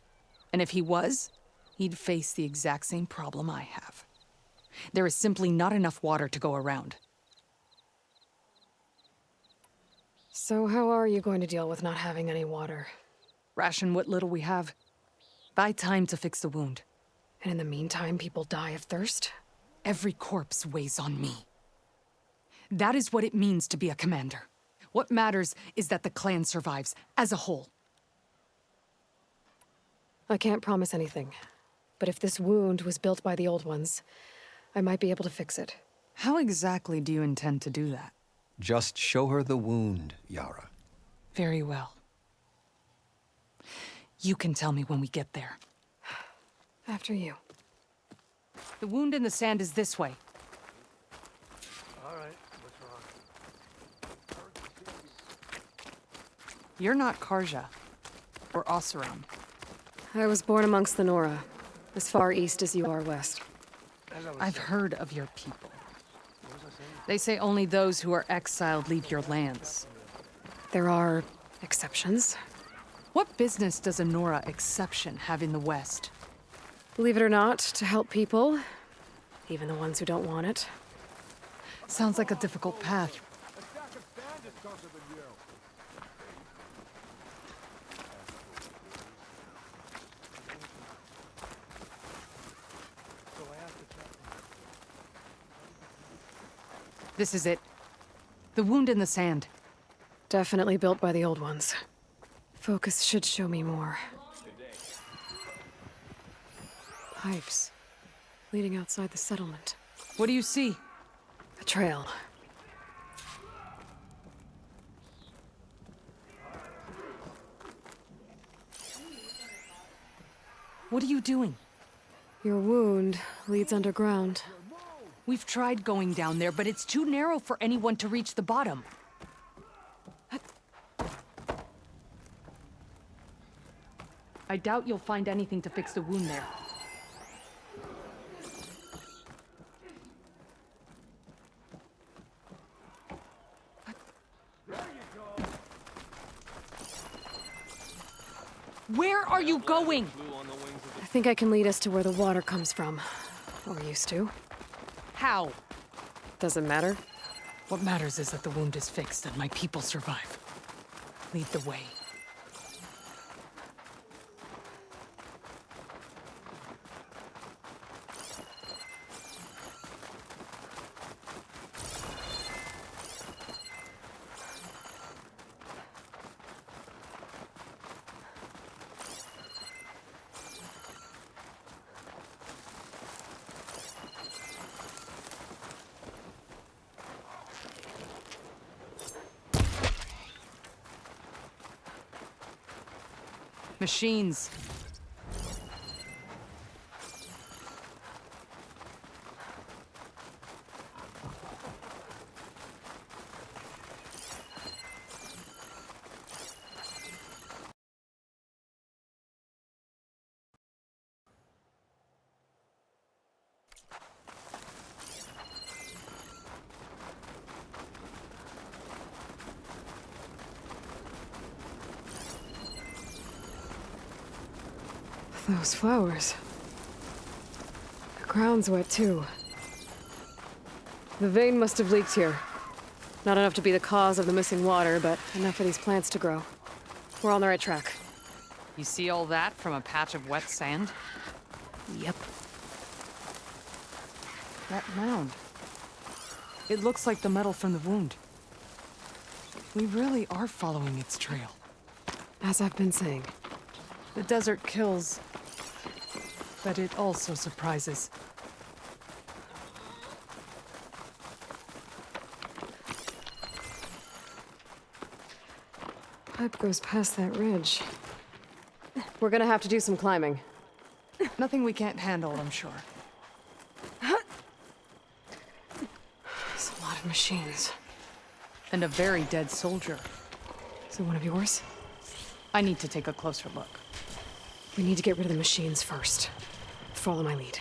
F: And if he was, he'd face the exact same problem I have. There is simply not enough water to go around.
C: So how are you going to deal with not having any water?
F: Ration what little we have. Buy time to fix the wound.
C: And in the meantime, people die of thirst?
F: Every corpse weighs on me. That is what it means to be a commander. What matters is that the clan survives as a whole.
C: I can't promise anything. But if this wound was built by the old ones, I might be able to fix it.
F: How exactly do you intend to do that?
L: Just show her the wound, Yara.
F: Very well. You can tell me when we get there.
C: After you.
F: The wound in the sand is this way.
A: All right, what's wrong?
F: You're not Karja. Or Oseram.
C: I was born amongst the Nora, as far east as you are west.
F: I've heard of your people. They say only those who are exiled leave your lands.
C: There are exceptions.
F: What business does a Nora exception have in the West?
C: Believe it or not, to help people, even the ones who don't want it.
F: Sounds like a difficult path. This is it. The wound in the sand.
C: Definitely built by the old ones. Focus should show me more. Pipes. Leading outside the settlement.
F: What do you see?
C: A trail.
F: What are you doing?
C: Your wound leads underground.
F: We've tried going down there, but it's too narrow for anyone to reach the bottom. I doubt you'll find anything to fix the wound there. Where are you going?
C: I think I can lead us to where the water comes from. Or used to.
F: How?
C: Doesn't matter.
F: What matters is that the wound is fixed and my people survive. Lead the way. Machines.
C: Those flowers. The ground's wet too. The vein must have leaked here. Not enough to be the cause of the missing water, but enough for these plants to grow. We're on the right track.
F: You see all that from a patch of wet sand?
C: Yep.
F: That mound. It looks like the metal from the wound. We really are following its trail.
C: As I've been saying.
F: The desert kills, but it also surprises.
C: Pipe goes past that ridge. We're gonna have to do some climbing.
F: Nothing we can't handle, I'm sure.
C: There's a lot of machines.
F: And a very dead soldier.
C: So one of yours?
F: I need to take a closer look.
C: We need to get rid of the machines first. Follow my lead.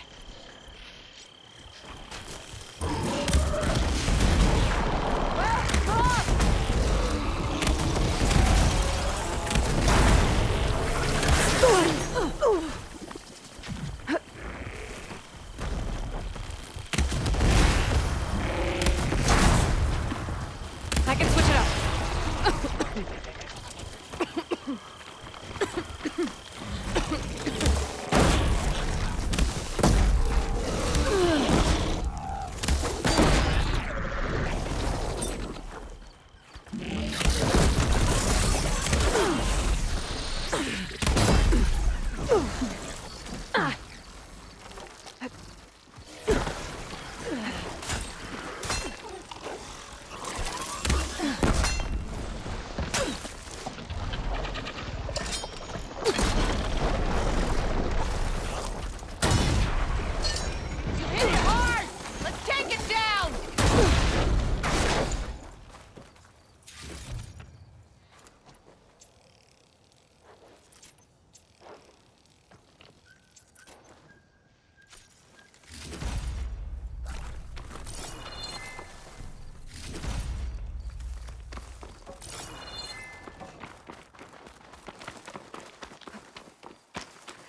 F: I can switch it up.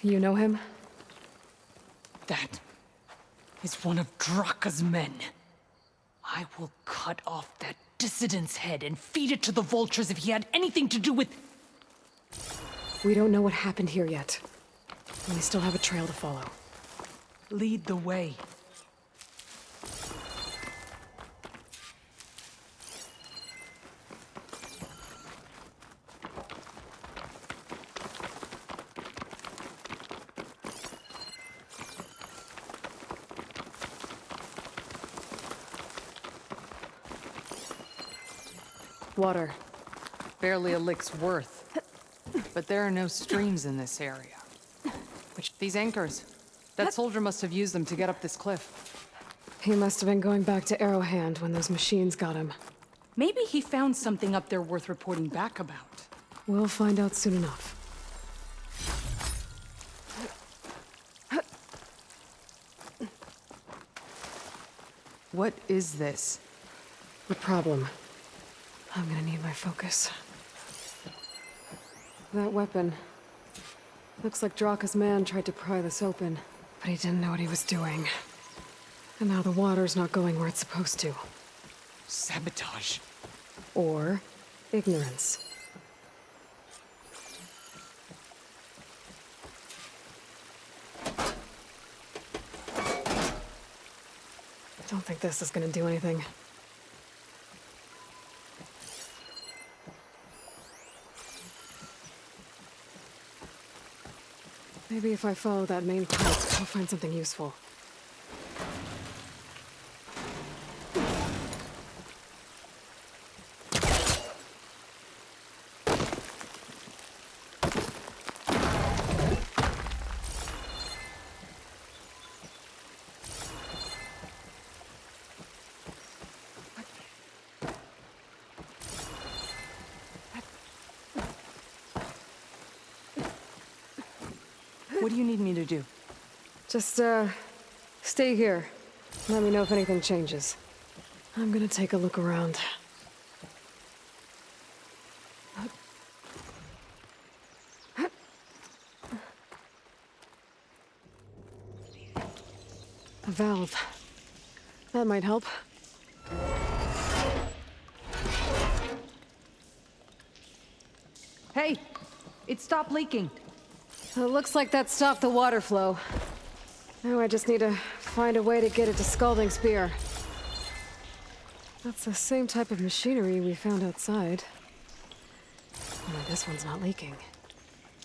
C: You know him?
F: That is one of Draka's men. I will cut off that dissident's head and feed it to the vultures if he had anything to do with...
C: We don't know what happened here yet. And we still have a trail to follow.
F: Lead the way.
C: Water.
F: Barely a lick's worth. But there are no streams in this area. These anchors. That soldier must have used them to get up this cliff.
C: He must have been going back to Arrowhand when those machines got him.
F: Maybe he found something up there worth reporting back about.
C: We'll find out soon enough.
F: What is this?
C: The problem. I'm gonna need my focus. That weapon. Looks like Draka's man tried to pry this open, but he didn't know what he was doing. And now the water's not going where it's supposed to.
F: Sabotage.
C: Or ignorance. Don't think this is gonna do anything. Maybe if I follow that main pipe, I'll find something useful.
F: What do you need me to do?
C: Just, stay here. Let me know if anything changes. I'm gonna take a look around. A valve. That might help.
F: Hey! It stopped leaking.
C: It looks like that stopped the water flow. Now I just need to find a way to get it to Scalding Spear. That's the same type of machinery we found outside. Only this one's not leaking.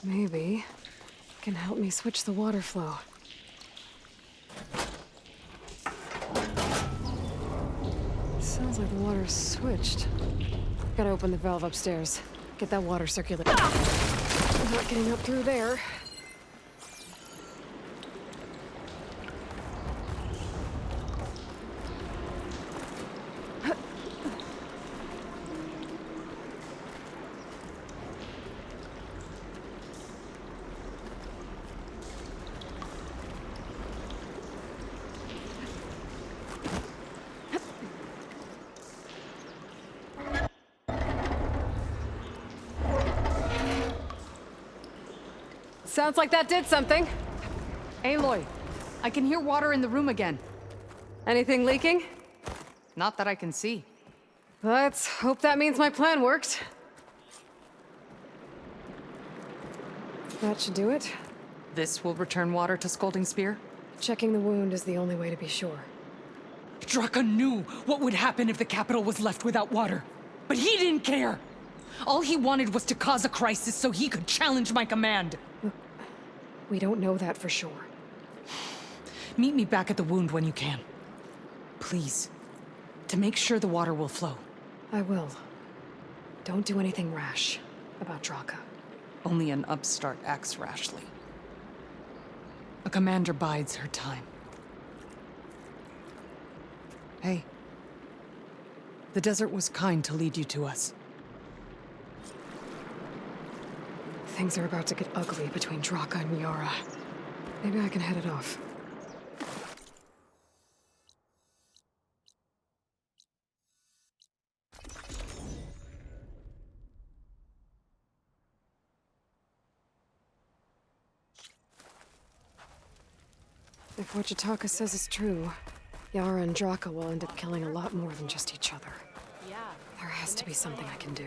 C: Maybe it can help me switch the water flow. Sounds like the water's switched. Gotta open the valve upstairs. Get that water circulating. I'm not getting up through there. Sounds like that did something.
F: Aloy, I can hear water in the room again.
C: Anything leaking?
F: Not that I can see.
C: Let's hope that means my plan worked. That should do it.
F: This will return water to Scalding Spear?
C: Checking the wound is the only way to be sure.
F: Draka knew what would happen if the capital was left without water. But he didn't care! All he wanted was to cause a crisis so he could challenge my command.
C: Look, we don't know that for sure.
F: Meet me back at the wound when you can. Please. To make sure the water will flow.
C: I will. Don't do anything rash about Draka.
F: Only an upstart acts rashly. A commander bides her time. Hey. The desert was kind to lead you to us.
C: Things are about to get ugly between Draka and Yara. Maybe I can head it off. If what Jataka says is true, Yara and Draka will end up killing a lot more than just each other.
G: Yeah.
C: There has to be something I can do.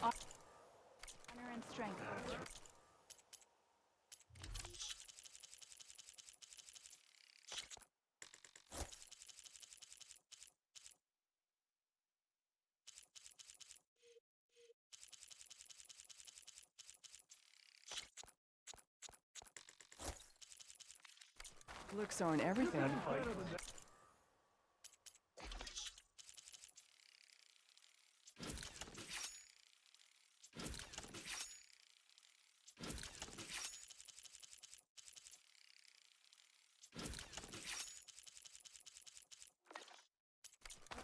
G: Honor and strength.
H: Looks aren't everything. I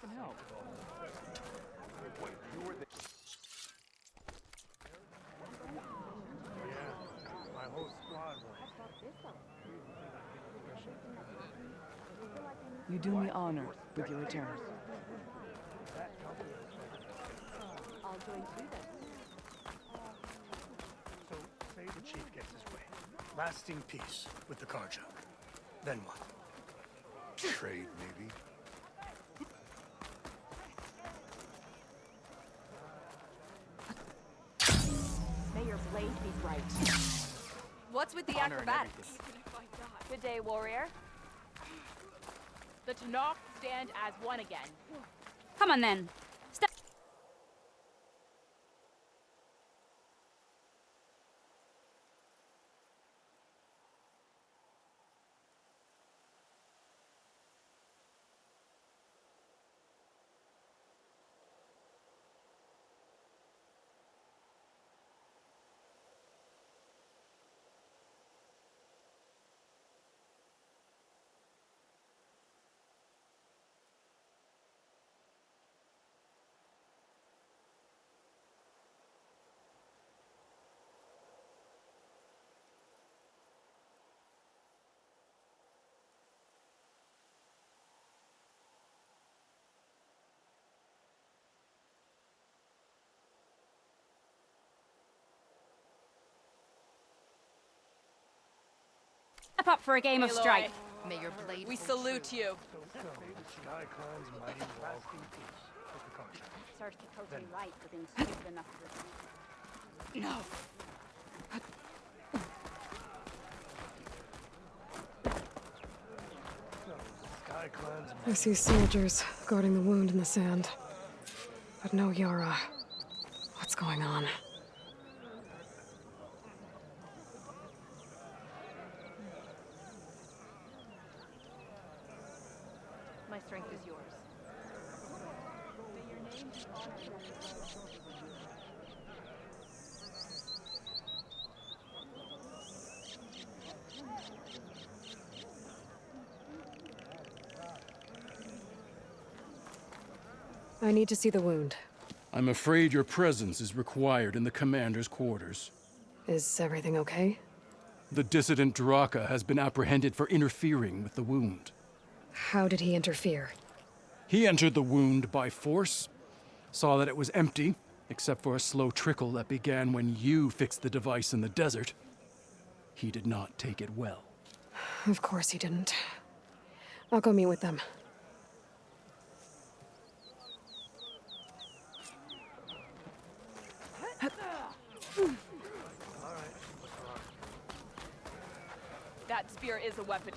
H: can help.
V: My whole squad
H: You do me honor with your return.
B: I'll join you then.
R: So, say the chief gets his way. Lasting peace with the Karja. Then what?
A: Trade, maybe.
B: May your blade be bright.
E: What's with the
B: Honor and
E: acrobatics?
B: Good day, warrior. The Tanakh stand as one again.
E: Come on then. Step. Step up for a game of strike.
D: May your blade.
E: We salute you.
R: Sky Clan's mighty lasting peace with the Karja.
B: Serves Kikote right for being stupid enough to
E: No.
R: Sky Clan's
C: I see soldiers guarding the wound in the sand. But no Yara. What's going on?
B: My strength is yours.
C: I need to see the wound.
O: I'm afraid your presence is required in the commander's quarters.
C: Is everything okay?
O: The dissident Draka has been apprehended for interfering with the wound.
C: How did he interfere?
O: He entered the wound by force, saw that it was empty, except for a slow trickle that began when you fixed the device in the desert. He did not take it well.
C: Of course he didn't. I'll go meet with them.
B: That spear is a weapon.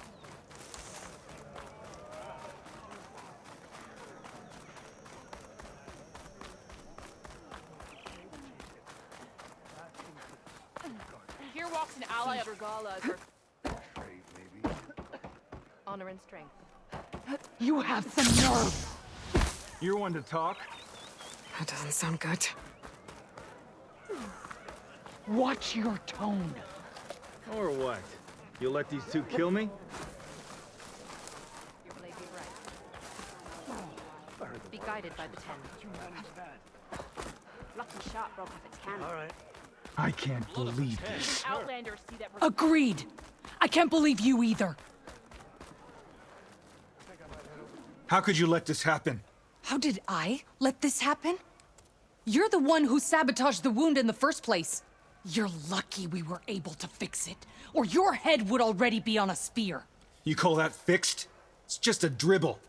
B: Here walks an ally of Regala.
A: Trade, maybe.
B: Honor and strength.
F: You have some nerve.
U: You're one to talk.
C: That doesn't sound good.
F: Watch your tone.
U: Or what? You'll let these two kill me?
B: Your blade be right. Be guided by the ten. Lucky shot broke off its cannon.
R: All right.
U: I can't believe this.
B: Outlanders see that.
F: Agreed. I can't believe you either.
S: How could you let this happen?
F: How did I let this happen? You're the one who sabotaged the wound in the first place. You're lucky we were able to fix it, or your head would already be on a spear.
S: You call that fixed? It's just a dribble.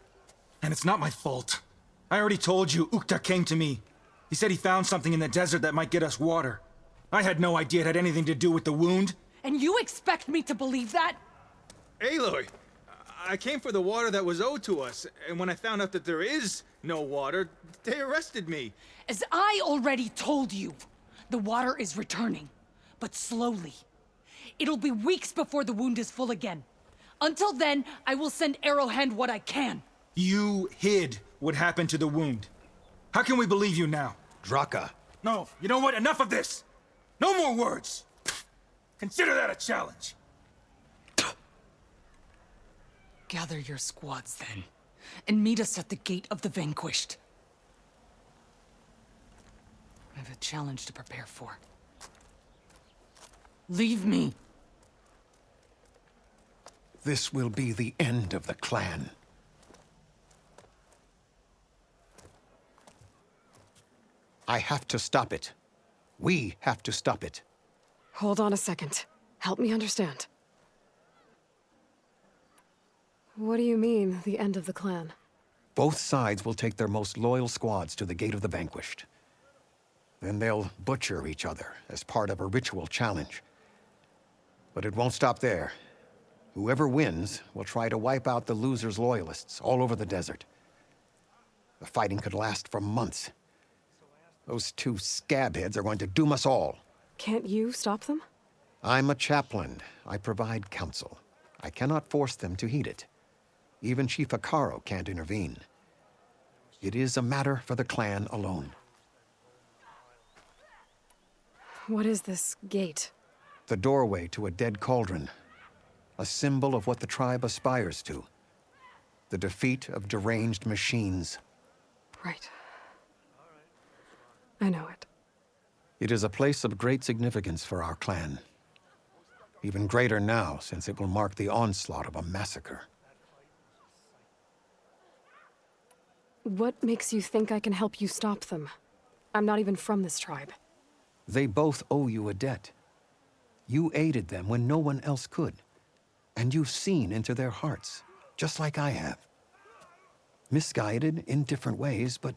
S: And it's not my fault. I already told you, Ukta came to me. He said he found something in the desert that might get us water. I had no idea it had anything to do with the wound.
F: And you expect me to believe that?
U: Aloy, I came for the water that was owed to us, and when I found out that there is no water, they arrested me.
F: As I already told you, the water is returning, but slowly. It'll be weeks before the wound is full again. Until then, I will send Arrowhand what I can.
S: You hid what happened to the wound. How can we believe you now?
L: Draka.
S: No, you know what? Enough of this! No more words! Consider that a challenge.
F: Gather your squads then, and meet us at the Gate of the Vanquished. I have a challenge to prepare for. Leave me.
T: This will be the end of the clan. I have to stop it. We have to stop it.
C: Hold on a second. Help me understand. What do you mean, the end of the clan?
T: Both sides will take their most loyal squads to the Gate of the Vanquished. Then they'll butcher each other as part of a ritual challenge. But it won't stop there. Whoever wins will try to wipe out the loser's loyalists all over the desert. The fighting could last for months. Those two scabheads are going to doom us all.
C: Can't you stop them?
T: I'm a chaplain. I provide counsel. I cannot force them to heed it. Even Chief Akaro can't intervene. It is a matter for the clan alone.
C: What is this gate?
T: The doorway to a dead cauldron. A symbol of what the tribe aspires to. The defeat of deranged machines.
C: Right. I know it.
T: It is a place of great significance for our clan. Even greater now, since it will mark the onslaught of a massacre.
C: What makes you think I can help you stop them? I'm not even from this tribe.
T: They both owe you a debt. You aided them when no one else could. And you've seen into their hearts, just like I have. Misguided in different ways, but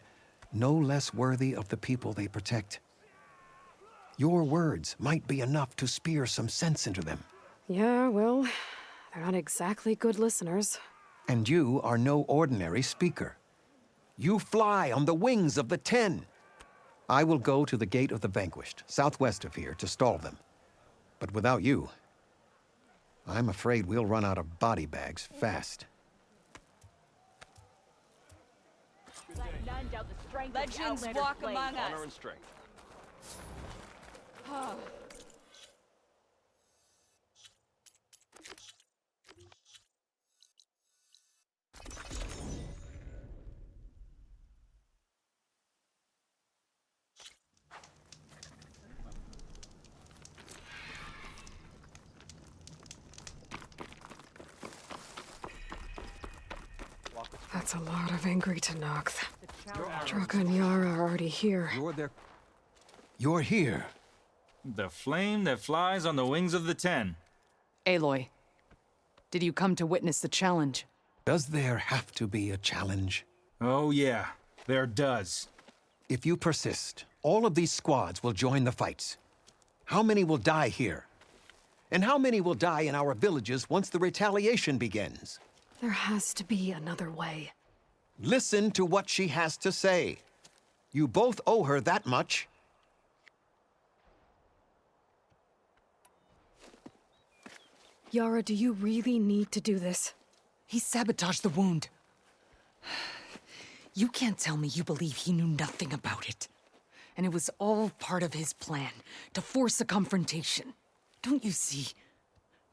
T: no less worthy of the people they protect. Your words might be enough to spear some sense into them.
C: Yeah, well, they're not exactly good listeners.
T: And you are no ordinary speaker. You fly on the wings of the 10. I will go to the Gate of the Vanquished, southwest of here, to stall them. But without you, I'm afraid we'll run out of body bags fast.
E: Legends walk among us.
K: Honor and strength.
C: That's a lot of angry Tenakth. Draka and Yara are already here.
T: You're here.
U: The flame that flies on the wings of the 10.
F: Aloy, did you come to witness the challenge?
T: Does there have to be a challenge?
U: Oh yeah, there does.
T: If you persist, all of these squads will join the fights. How many will die here? And how many will die in our villages once the retaliation begins?
C: There has to be another way.
T: Listen to what she has to say. You both owe her that much.
C: Yara, do you really need to do this?
F: He sabotaged the wound. You can't tell me you believe he knew nothing about it. And it was all part of his plan, to force a confrontation. Don't you see?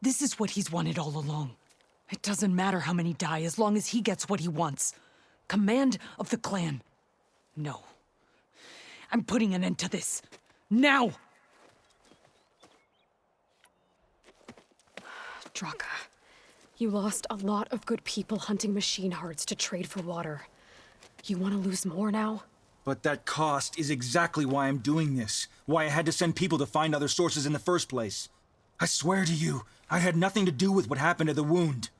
F: This is what he's wanted all along. It doesn't matter how many die as long as he gets what he wants. Command of the clan. No. I'm putting an end to this. Now!
C: Draka, you lost a lot of good people hunting machine hearts to trade for water. You want to lose more now?
S: But that cost is exactly why I'm doing this. Why I had to send people to find other sources in the first place. I swear to you, I had nothing to do with what happened to the wound.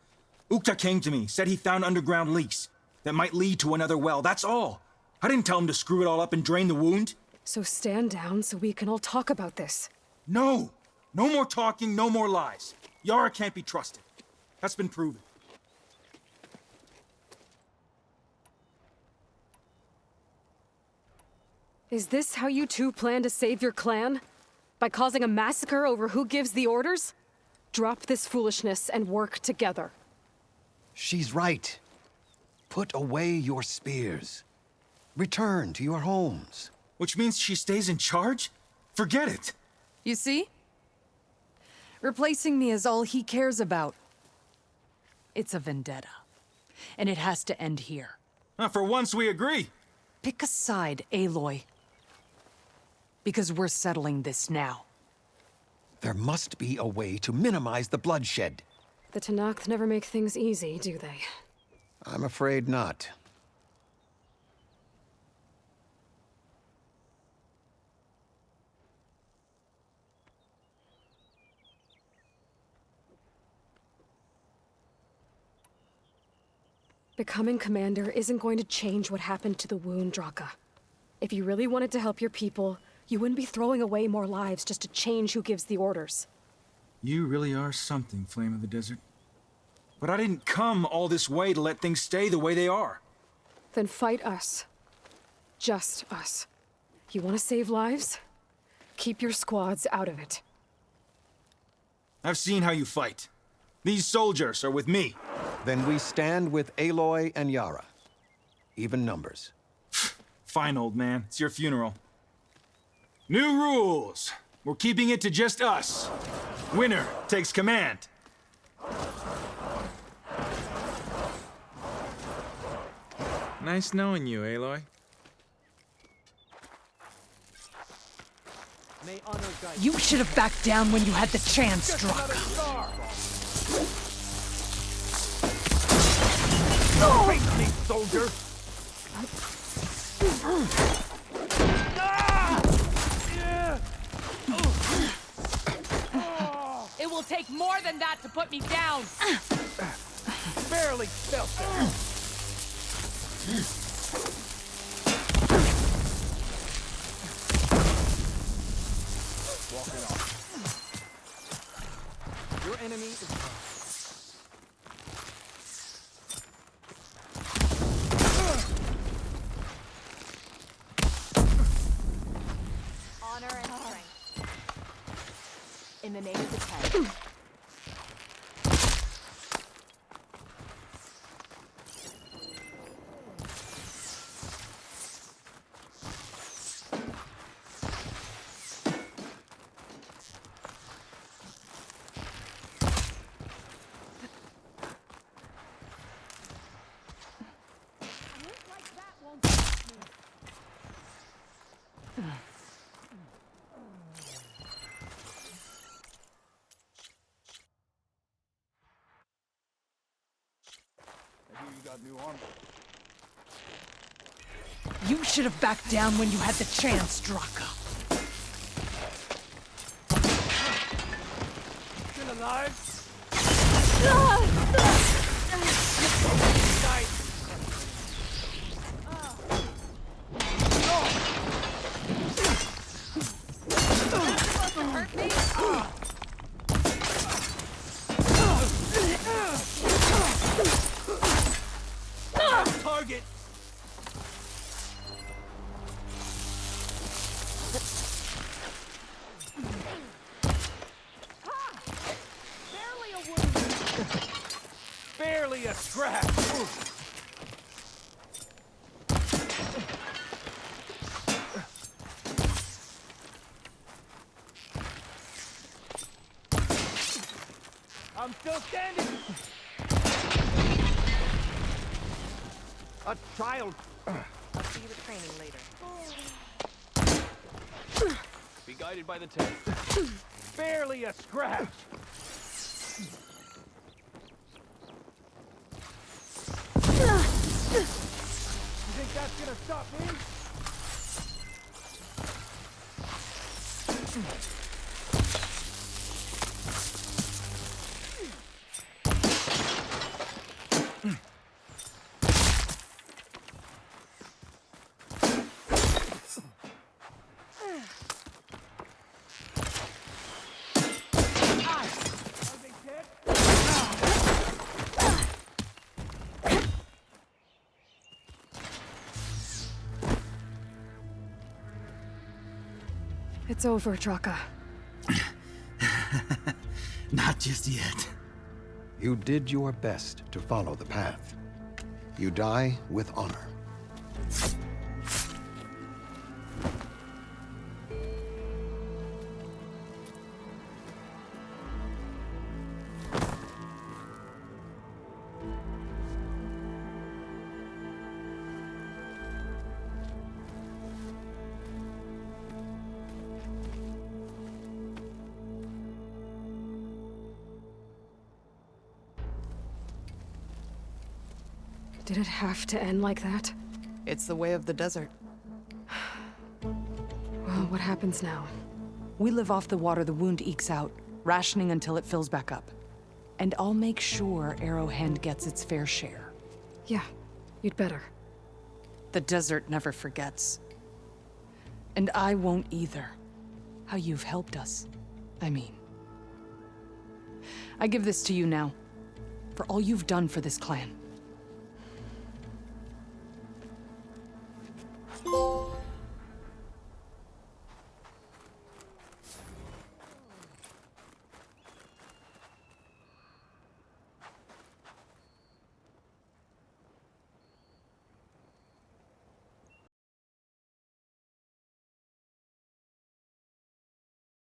S: Ukta came to me, said he found underground leaks that might lead to another well, that's all. I didn't tell him to screw it all up and drain the wound.
C: So stand down so we can all talk about this.
S: No! No more talking, no more lies. Yara can't be trusted. That's been proven.
C: Is this how you two plan to save your clan? By causing a massacre over who gives the orders? Drop this foolishness and work together.
T: She's right. Put away your spears. Return to your homes.
S: Which means she stays in charge? Forget it.
F: You see? Replacing me is all he cares about. It's a vendetta. And it has to end here.
S: For once we agree.
F: Pick a side, Aloy. Because we're settling this now.
T: There must be a way to minimize the bloodshed.
C: The Tenakth never make things easy, do they?
T: I'm afraid not.
C: Becoming commander isn't going to change what happened to the wound, Draka. If you really wanted to help your people, you wouldn't be throwing away more lives just to change who gives the orders.
S: You really are something, Flame of the Desert. But I didn't come all this way to let things stay the way they are.
C: Then fight us. Just us. You want to save lives? Keep your squads out of it.
S: I've seen how you fight. These soldiers are with me.
T: Then we stand with Aloy and Yara. Even numbers.
S: Fine, old man. It's your funeral. New rules. We're keeping it to just us. Winner takes command.
U: Nice knowing you, Aloy.
F: You should have backed down when you had the chance, Draka.
V: Face me, soldier!
E: It will take more than that to put me down.
V: Barely felt it. Walking off. Your enemy is
B: Honor and strength. In the name of the Ten.
V: new armor.
F: You should have backed down when you had the chance, Draka.
V: Still alive?
E: Hurt me?
V: Target!
E: Barely a wound.
V: Barely a scratch! I'm still standing! A child.
H: I'll see you at training later.
V: Be guided by the tank. Barely a scratch. You think that's gonna stop me?
C: It's over, Draka.
K: Not just yet.
T: You did your best to follow the path. You die with honor.
C: Did it have to end like that?
H: It's the way of the desert.
C: Well, what happens now?
F: We live off the water the wound ekes out, rationing until it fills back up. And I'll make sure Arrowhand gets its fair share.
C: Yeah, you'd better.
F: The desert never forgets. And I won't either. How you've helped us, I mean. I give this to you now, for all you've done for this clan.